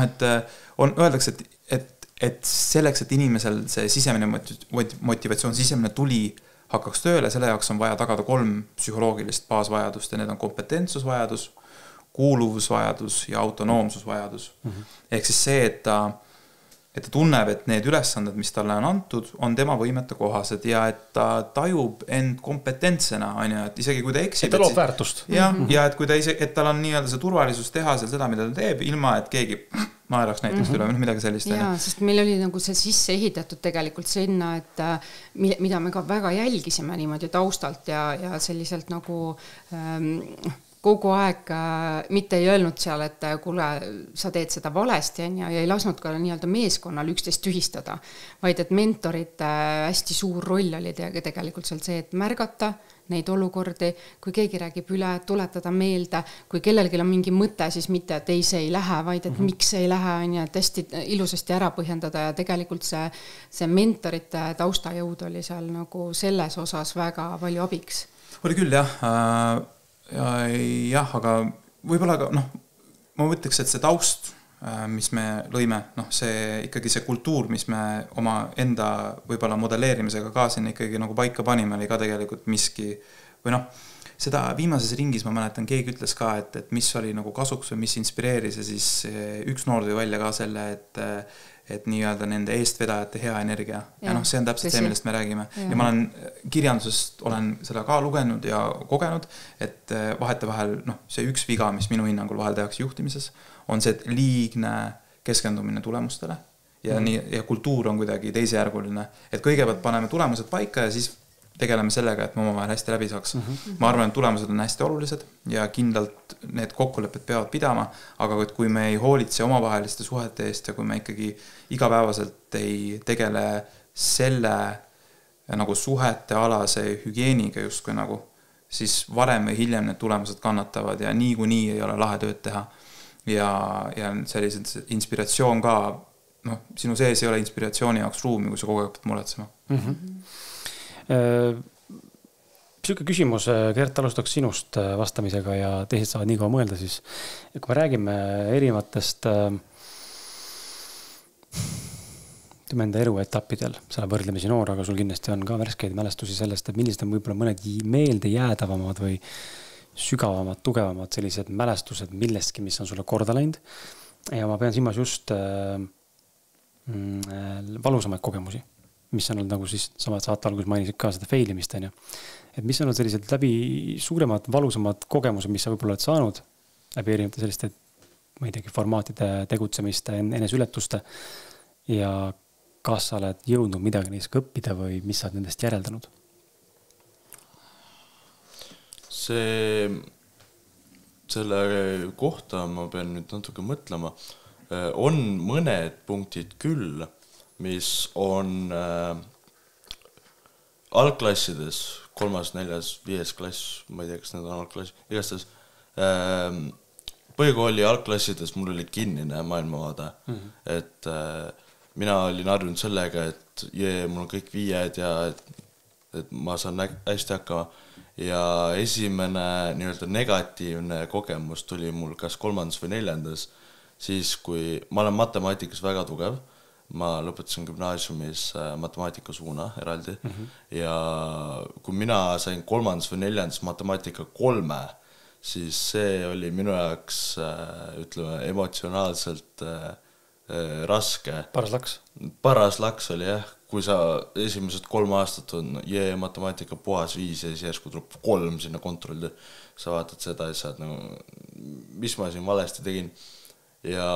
S2: et öeldakse, et selleks, et inimesel see sisemine motivatsioon, sisemine tuli hakkaks tööle, selle jaoks on vaja tagada 3 psühholoogilist baasvajadust ja need on kompetentsusvajadus, kuuluvusvajadus ja autonoomsusvajadus. Ehk siis see, et ta tunneb, et need ülesanded, mis talle on antud, on tema võimete kohased ja et ta tajub end kompetentsena, et isegi kui ta eksib.
S1: Et ta loob väärtust.
S2: Ja et kui et tal on nii-öelda see turvalisus teha seal seda, mida ta teeb, ilma et keegi naeraks näiteks üle või midagi sellist.
S3: Jaa, sest meil oli nagu see sisse ehitatud tegelikult sinna, et mida me ka väga jälgisime niimoodi taustalt ja selliselt nagu kogu aeg mitte ei öelnud seal, et kuule, sa teed seda valesti ja ei lasknud ka nii-öelda meeskonnal üksteist tühistada, vaid et mentorite hästi suur roll oli tegelikult seal see, et märgata neid olukordi, kui keegi räägib üle, tuletada meelde, kui kellelgi on mingi mõte, siis mitte, et ei, see ei lähe, vaid et miks ei lähe, et hästi ilusasti ära põhjendada ja tegelikult see mentorite taustajõud oli seal nagu selles osas väga palju abiks.
S2: Oli küll, jah. Jah, aga võib-olla ka, ma mõtleks, et see taust, mis me lõime, see ikkagi see kultuur, mis me oma enda võib-olla modelleerimisega ka sinna ikkagi nagu paika panime, oli ka tegelikult miski, või seda viimases ringis ma mäletan, keegi ütles ka, et mis oli nagu kasuks või mis inspireeris ja siis üks noor tõi välja ka selle, et nii-öelda nende eestvedajate hea energia. Ja see on täpselt see, millest me räägime. Ja ma olen kirjandusest olen seda ka lugenud ja kogenud, et vahetevahel see üks viga, mis minu hinnangul vahel tehakse juhtimises, on see, et liigne keskendumine tulemustele ja kultuur on kuidagi teisejärguline. Et kõigepealt paneme tulemused paika ja siis tegeleme sellega, et me omavahel hästi läbi saaks. Ma arvan, et tulemused on hästi olulised ja kindlalt need kokkulepped peavad pidama, aga kui me ei hoolitse omavaheliste suhete eest ja kui me ikkagi igapäevaselt ei tegele selle nagu suhete alase hügieeniga justkui nagu, siis varem või hiljem need tulemused kannatavad ja niikuinii ei ole lahe tööd teha. Ja sellised inspiratsioon ka, sinu sees ei ole inspiratsiooni jaoks ruumi, kui sa kogu aeg pead muretsema.
S1: Siuke küsimus, Gert, alustaks sinust vastamisega ja teised saavad nii kaua mõelda siis. Kui me räägime erinevatest enda eluetappidel, sa võrdlemisi noor, aga sul kindlasti on ka värskeid mälestusi sellest, et millised on võib-olla mõned meelde jäädavamad või sügavamad, tugevamad sellised mälestused millestki, mis on sulle korda läinud. Ja ma pean silmas just valusamaid kogemusi, mis on olnud nagu siis samad saate alguses mainisid ka seda failimist, on ju. Et mis on olnud sellised läbi suuremad, valusamad kogemused, mis sa võib-olla oled saanud läbi erinevate selliste, ma ei teagi, formaatide tegutsemiste, enesületuste ja kas sa oled jõudnud midagi neist ka õppida või mis sa oled nendest järeldanud?
S4: Selle kohta ma pean nüüd natuke mõtlema. On mõned punktid küll, mis on algklassides, 3., 4., 5. klass, ma ei tea, kas need on algklass, igastahes põhikooli algklassides mul oli kinnine maailmavaade, et mina olin harjunud sellega, et mul on kõik 5 ja et ma saan hästi hakkama. Ja esimene nii-öelda negatiivne kogemus tuli mul kas 3. või 4. siis, kui ma olen matemaatikas väga tugev. Ma lõpetasin gümnaasiumis matemaatika suuna eraldi. Ja kui mina sain 3. või 4. matemaatika 3, siis see oli minu jaoks, ütleme, emotsionaalselt raske. Paras laks oli jah, kui sa esimesed 3 aastat on matemaatika puhas 5 ja siis järsku tuleb 3 sinna kontrolli, sa vaatad seda ja saad nagu, mis ma siin valesti tegin. Ja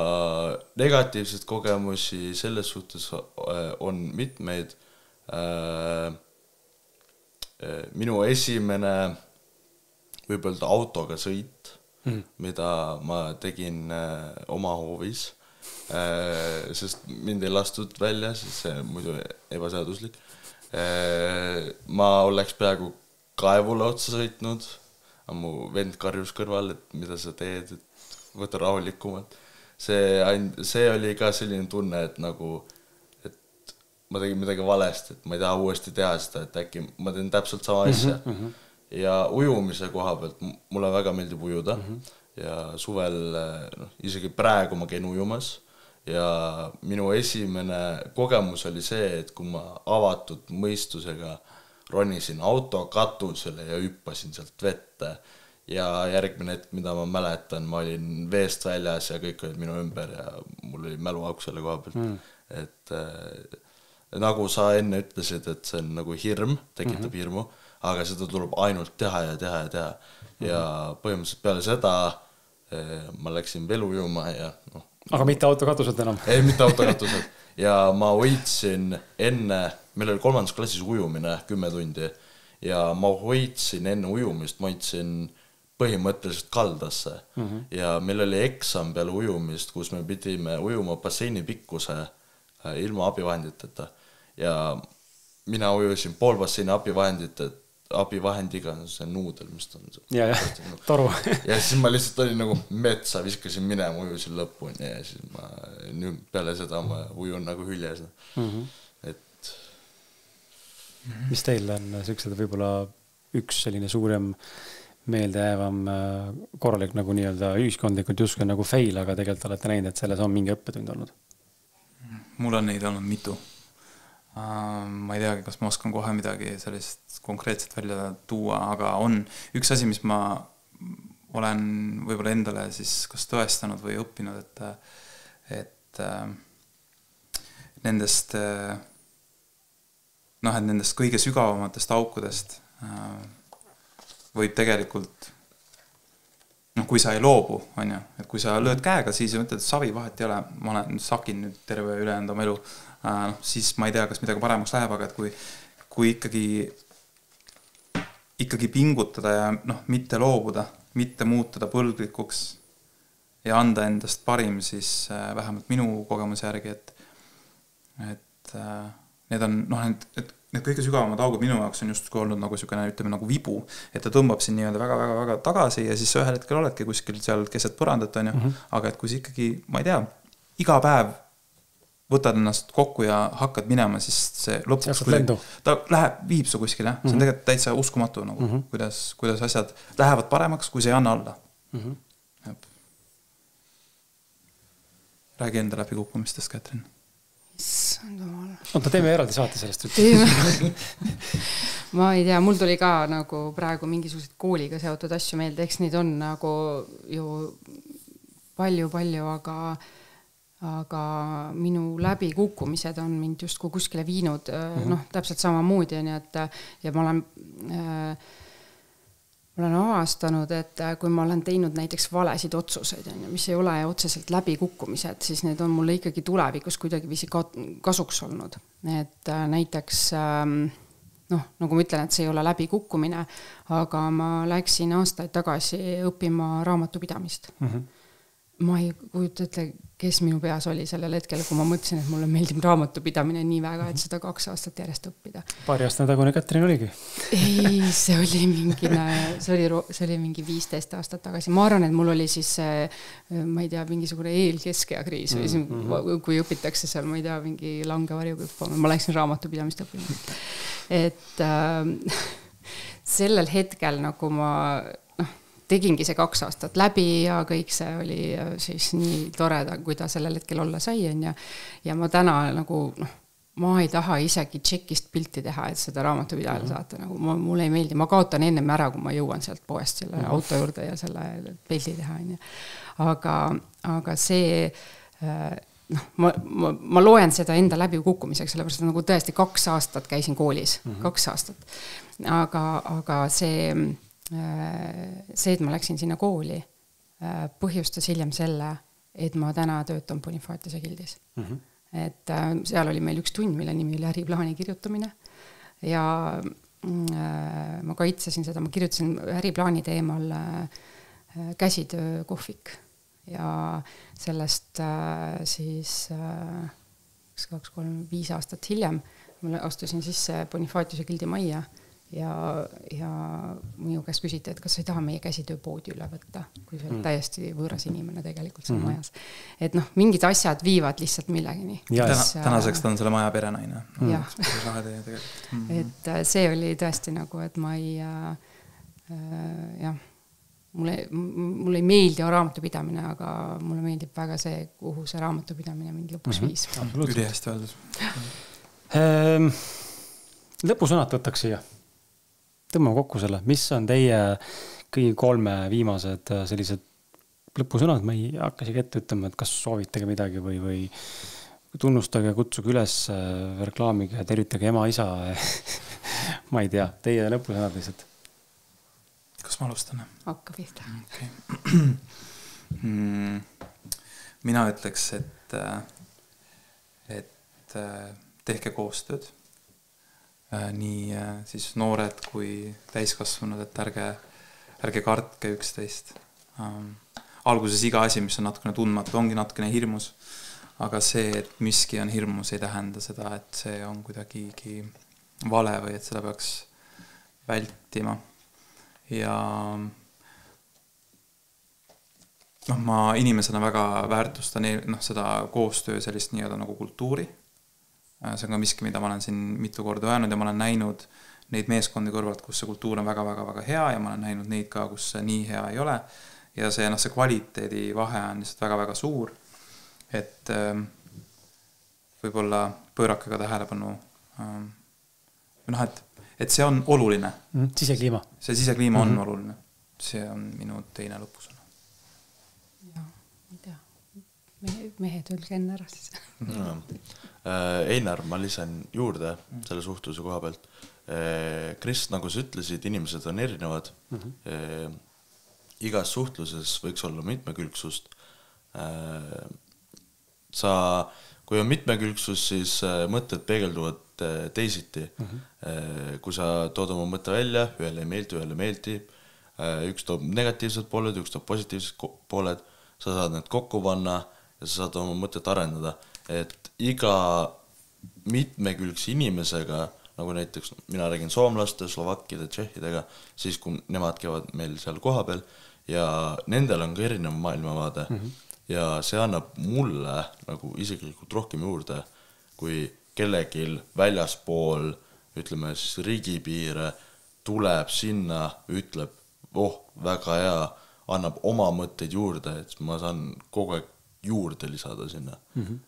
S4: negatiivseid kogemusi selles suhtes on mitmeid. Minu esimene võib öelda autoga sõit, mida ma tegin oma hoovis, sest mind ei lastud välja, siis see muidu ebaseaduslik. Ma oleks peaaegu kaevule otsa sõitnud, aga mu vend karjus kõrval, et mida sa teed, et võta rahulikumalt. See oli ka selline tunne, et nagu, et ma tegin midagi valesti, et ma ei taha uuesti teha seda, et äkki ma teen täpselt sama asja. Ja ujumise koha pealt mulle väga meeldib ujuda ja suvel, isegi praegu ma käin ujumas ja minu esimene kogemus oli see, et kui ma avatud mõistusega ronisin auto katusele ja hüppasin sealt vette ja järgmine hetk, mida ma mäletan, ma olin veest väljas ja kõik olid minu ümber ja mul oli mäluauk selle koha pealt. Et nagu sa enne ütlesid, et see on nagu hirm, tekitab hirmu, aga seda tuleb ainult teha ja teha ja teha. Ja põhimõtteliselt peale seda ma läksin veel ujuma ja
S1: Aga mitte autokatused enam?
S4: Ei, mitte autokatused. Ja ma hoidsin enne, meil oli 3. klassis ujumine 10 tundi ja ma hoidsin enne ujumist, ma hoidsin põhimõtteliselt kaldasse ja meil oli eksam peale ujumist, kus me pidime ujuma basseini pikkuse ilma abivahenditeta ja mina ujusin pool basseini abivahendiga, see nuudel, mis ta on see.
S1: Ja, toru.
S4: Ja siis ma lihtsalt olin nagu metsa, viskasin minema, ujusin lõpuni ja siis ma nüüd peale seda ma ujun nagu hüljes. Et...
S1: Mis teil on sellised võib-olla üks selline suurem meeldejäävam korralik nagu nii-öelda ühiskondlikult justkui nagu fail, aga tegelikult olete näinud, et selles on mingi õppetund olnud?
S2: Mul on neid olnud mitu. Ma ei teagi, kas ma oskan kohe midagi sellist konkreetset välja tuua, aga on üks asi, mis ma olen võib-olla endale siis kas tõestanud või õppinud, et nendest kõige sügavamatest aukudest võib tegelikult, kui sa ei loobu, on ju, et kui sa lööd käega, siis mõtled, et savi vahet ei ole, ma olen sakin nüüd terve ülejäänud oma elu, siis ma ei tea, kas midagi paremaks läheb, aga et kui ikkagi pingutada ja mitte loobuda, mitte muutuda põlglikuks ja anda endast parim, siis vähemalt minu kogemuse järgi, et need on, need kõige sügavamad augud minu jaoks on just olnud nagu selline, ütleme nagu vibu, et ta tõmbab siin nii-öelda väga tagasi ja siis ühel hetkel oledki kuskil seal keset põrandat, on ju, aga et kui ikkagi, ma ei tea, iga päev võtad ennast kokku ja hakkad minema, siis see lõpuks ta viib su kuskile, see on tegelikult täitsa uskumatu, nagu, kuidas asjad lähevad paremaks, kui see ei anna alla. Räägi enda läbi kukkumistest, Katrin.
S1: Oota, teeme eraldi saate sellest.
S3: Ma ei tea, mul tuli ka nagu praegu mingisugused kooliga seotud asju meelde, eks neid on nagu ju palju, aga minu läbi kukkumised on mind justkui kuskile viinud, täpselt samamoodi, nii et ja ma olen avastanud, et kui ma olen teinud näiteks valesid otsuseid, mis ei ole otseselt läbi kukkumised, siis need on mulle ikkagi tulevikus kuidagi viisi kasuks olnud. Et näiteks, nagu ma ütlen, et see ei ole läbi kukkumine, aga ma läksin aastaid tagasi õppima raamatupidamist. Ma ei kujuta, kes minu peas oli sellel hetkel, kui ma mõtlesin, et mulle meeldib raamatupidamine nii väga, et seda 2 aastat järjest õppida.
S1: Paari aastane tagune Katrin oligi?
S3: Ei, see oli mingi 15 aastat tagasi. Ma arvan, et mul oli siis, ma ei tea, mingisugune eelkeskea kriis või kui õpitakse seal, ma ei tea, mingi langevarjukõpp. Ma läksin raamatupidamist õppima. Et sellel hetkel, nagu ma tegingi see 2 aastat läbi ja kõik see oli siis nii toreda, kui ta sellel hetkel olla sai. Ja ma täna nagu, ma ei taha isegi tšekist pilti teha, et seda raamatupidajale saata. Nagu, mulle ei meeldi, ma kaotan ennem ära, kui ma jõuan sealt poest selle auto juurde ja selle pildi teha. Aga see, ma loen seda enda läbi kukkumiseks, sellepärast nagu tõesti 2 aastat käisin koolis, 2 aastat. Aga see, et ma läksin sinna kooli, põhjustas hiljem selle, et ma täna töötan Bonifaatiuse gildis. Et seal oli meil üks tund, mille nimi oli äriplaani kirjutamine ja ma kaitsesin seda, ma kirjutasin äriplaani teemal käsitöö kohvik ja sellest siis 2, 3, 5 aastat hiljem ma astusin sisse Bonifaatiuse gildi majja ja minu käest küsiti, et kas sa ei taha meie käsitööpoodi üle võtta, kui see oli täiesti võõras inimene tegelikult seal majas. Et mingid asjad viivad lihtsalt millegini.
S2: Tänaseks ta on selle maja perenaine.
S3: Et see oli tõesti nagu, et ma ei mulle ei meeldi raamatupidamine, aga mulle meeldib väga see, kuhu see raamatupidamine mind lõpuks viis.
S2: Üli hästi öeldud.
S1: Lõpusõnad võtaks siia. Tõmbame kokku selle. Mis on teie kõigi 3 viimased sellised lõpusõnad? Ma ei hakka isegi ette ütlema, et kas soovitage midagi või tunnustage, kutsuge üles, reklaamige, tervitage ema, isa. Ma ei tea, teie lõpusõnad lihtsalt.
S2: Kas ma alustan?
S3: Hakka pihta.
S2: Okay. Mina ütleks, et tehke koostööd. Nii siis noored kui täiskasvanud, et ärge kartke üksteist. Alguses iga asi, mis on natukene tundmatu, ongi natukene hirmus, aga see, et miski on hirmus, ei tähenda seda, et see on kuidagigi vale või et seda peaks vältima. Ja ma inimesena väga väärtustan seda koostöö sellist nii-öelda nagu kultuuri. See on ka miski, mida ma olen siin mitu korda öelnud ja ma olen näinud neid meeskondi kõrvalt, kus see kultuur on väga hea ja ma olen näinud neid ka, kus see nii hea ei ole. Ja see kvaliteedi vahe on lihtsalt väga suur. Et võib-olla pöörake ka tähelepanu. Et see on oluline.
S1: Sisekliima.
S2: See sisekliima on oluline. See on minu teine lõpusõna.
S3: Ja, ei tea. Mehed öelge enne ära siis.
S4: Einar, ma lisan juurde selle suhtluse koha pealt. Kris, nagu sa ütlesid, inimesed on erinevad. Igas suhtluses võiks olla mitmekülgsust. Kui on mitmekülgsus, siis mõtted peegelduvad teisiti. Kui sa tood oma mõtte välja, ühele ei meeldi, üks toob negatiivsed pooled, üks toob positiivsed pooled, sa saad need kokku panna ja sa saad oma mõtet arendada. Et iga mitmekülgse inimesega, nagu näiteks mina räägin soomlaste, slovakkide, tšehhidega, siis kui nemad käivad meil seal koha peal ja nendel on ka erinev maailmavaade ja see annab mulle nagu isiklikult rohkem juurde, kui kellegil väljaspool, ütleme siis riigipiire, tuleb sinna, ütleb, väga hea, annab oma mõtteid juurde, et ma saan kogu aeg juurde lisada sinna.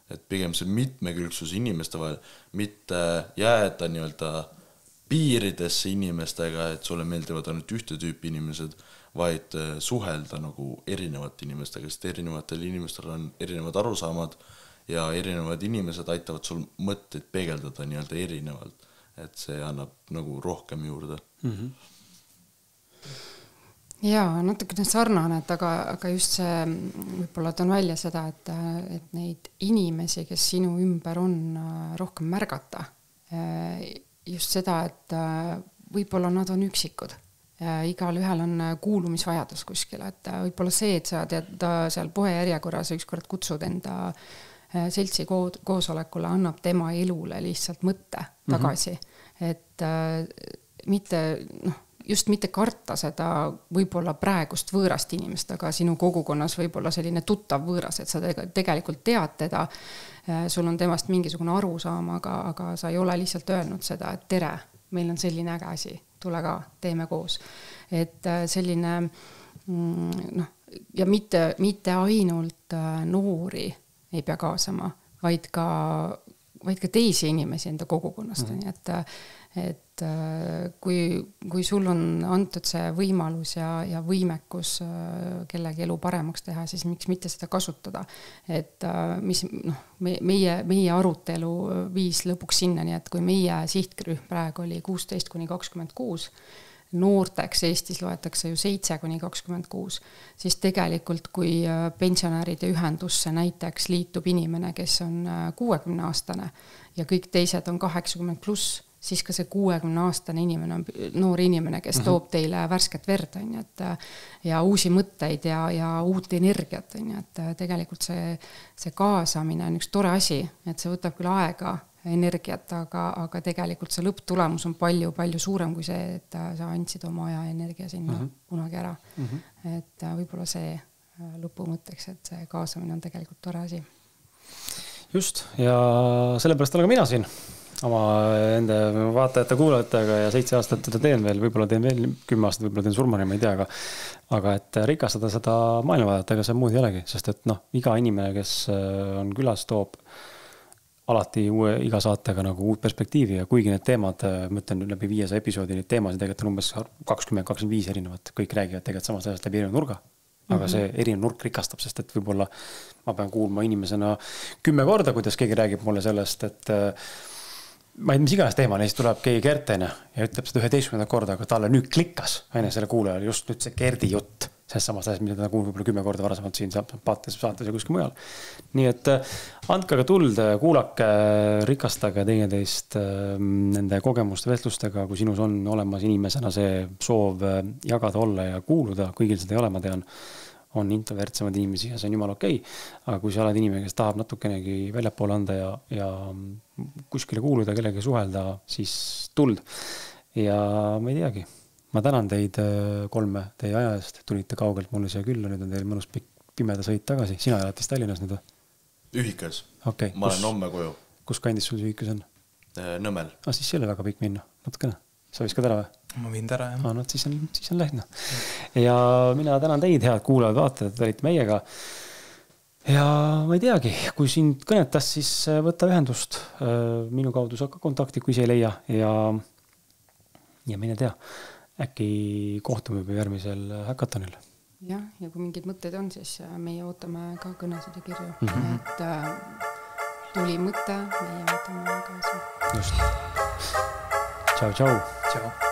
S4: Et pigem see mitmekülgsus inimeste vahel, mitte jääda nii-öelda piiridesse inimestega, et sulle meeldivad ainult ühte tüüpi inimesed, vaid suhelda nagu erinevate inimestega, sest erinevatel inimestel on erinevad arusaamad ja erinevad inimesed aitavad sul mõtteid peegeldada nii-öelda erinevalt, et see annab nagu rohkem juurde.
S3: Jaa, natukene sarnane, aga just see, võib-olla toon välja seda, et neid inimesi, kes sinu ümber on, rohkem märgata. Just seda, et võib-olla nad on üksikud. Igal ühel on kuulumisvajadus kuskil, et võib-olla see, et sa tead seal puhejärjekorras ükskord kutsud enda seltsi koosolekule, annab tema elule lihtsalt mõtte tagasi. Et mitte karta seda võib-olla praegust võõrast inimest, aga sinu kogukonnas võib-olla selline tuttav võõras, et sa tegelikult tead teda, sul on temast mingisugune arusaam, aga sa ei ole lihtsalt öelnud seda, et tere, meil on selline äge asi, tule ka, teeme koos. Et selline, ja mitte ainult noori ei pea kaasama, vaid ka teisi inimesi enda kogukonnast. Et kui sul on antud see võimalus ja võimekus kellegi elu paremaks teha, siis miks mitte seda kasutada. Et meie arutelu viis lõpuks sinna, nii et kui meie sihtrühm praegu oli 16–26, noorteks Eestis loetakse ju 7–26, siis tegelikult kui pensionäride ühendusse näiteks liitub inimene, kes on 60-aastane ja kõik teised on 80+, siis ka see 60-aastane inimene on noor inimene, kes toob teile värsket verd, ja uusi mõtteid ja uut energiat. Et tegelikult see kaasamine on üks tore asi, et see võtab küll aega, energiat, aga tegelikult see lõpptulemus on palju suurem kui see, et sa andsid oma aja energia sinna kunagi ära. Et võib-olla see lõpumõtteks, et see kaasamine on tegelikult tore asi.
S1: Just, ja sellepärast olen ka mina siin oma enda vaatajate kuulajatega ja 7 aastat teda teen veel, võib-olla teen veel 10 aastat, võib-olla teen surmani, ma ei tea, aga et rikastada seda maailmavaadata, ega see muud ei olegi, sest et iga inimene, kes on külas, toob alati iga saatega nagu uut perspektiivi ja kuigi need teemad, mõtlen läbi 500 episoodi, neid teemasid tegelikult on umbes 20-25 erinevat, kõik räägivad tegelikult samast ajast läbi erinev nurga, aga see erinev nurk rikastab, sest et võib-olla ma pean kuulma inimesena 10 korda, kuidas keegi räägib mulle sellest, et ma ei tea, mis iganes teema, neist tuleb keegi Kertene ja ütleb seda 11 korda, aga talle nüüd klikkas selle kuulajal just nüüd see Kerdi jutt, selles samas asjas, mida ta kuulub võib-olla 10 korda varasemalt siin saates ja kuskil mujal. Nii et andke aga tuld, kuulake, rikastage teineteist nende kogemuste vestlustega, kui sinus on olemas inimesena see soov jagada, olla ja kuuluda, kõigil seda ei ole, ma tean, on introvertsemad inimesi ja see on jumal okei. Aga kui sa oled inimene, kes tahab natukenegi väljapoole anda ja kuskile kuuluda, kellegi suhelda, siis tuld. Ja ma ei teagi. Ma tänan teid 3 teie aja eest, tulite kaugelt mulle siia külla, nüüd on teil mõnus pimeda sõit tagasi. Sina elad vist Tallinnas nüüd?
S4: Ühikas.
S1: Okay.
S4: Ma olen homme koju.
S1: Kus kandis sul Ühikas on?
S4: Nõmmel.
S1: Siis selle väga pikk minna, natukene. Sa viskad ära või?
S2: Ma viin ära, jah.
S1: No, siis on lähna. Ja mina tänan teid, head kuulajad, vaatajad, et olite meiega. Ja ma ei teagi, kui sind kõnetas, siis võtta ühendust. Minu kaudu saab ka kontakti, kui see ei leia. Ja mine tea, äkki kohtume juba järgmisel hackathonil.
S3: Jah, ja kui mingid mõtted on, siis meie ootame ka kõnesid ja kirju. Et tuli mõte, meie ootame kaasa.
S1: Just. Ciao, ciao.
S2: Ciao.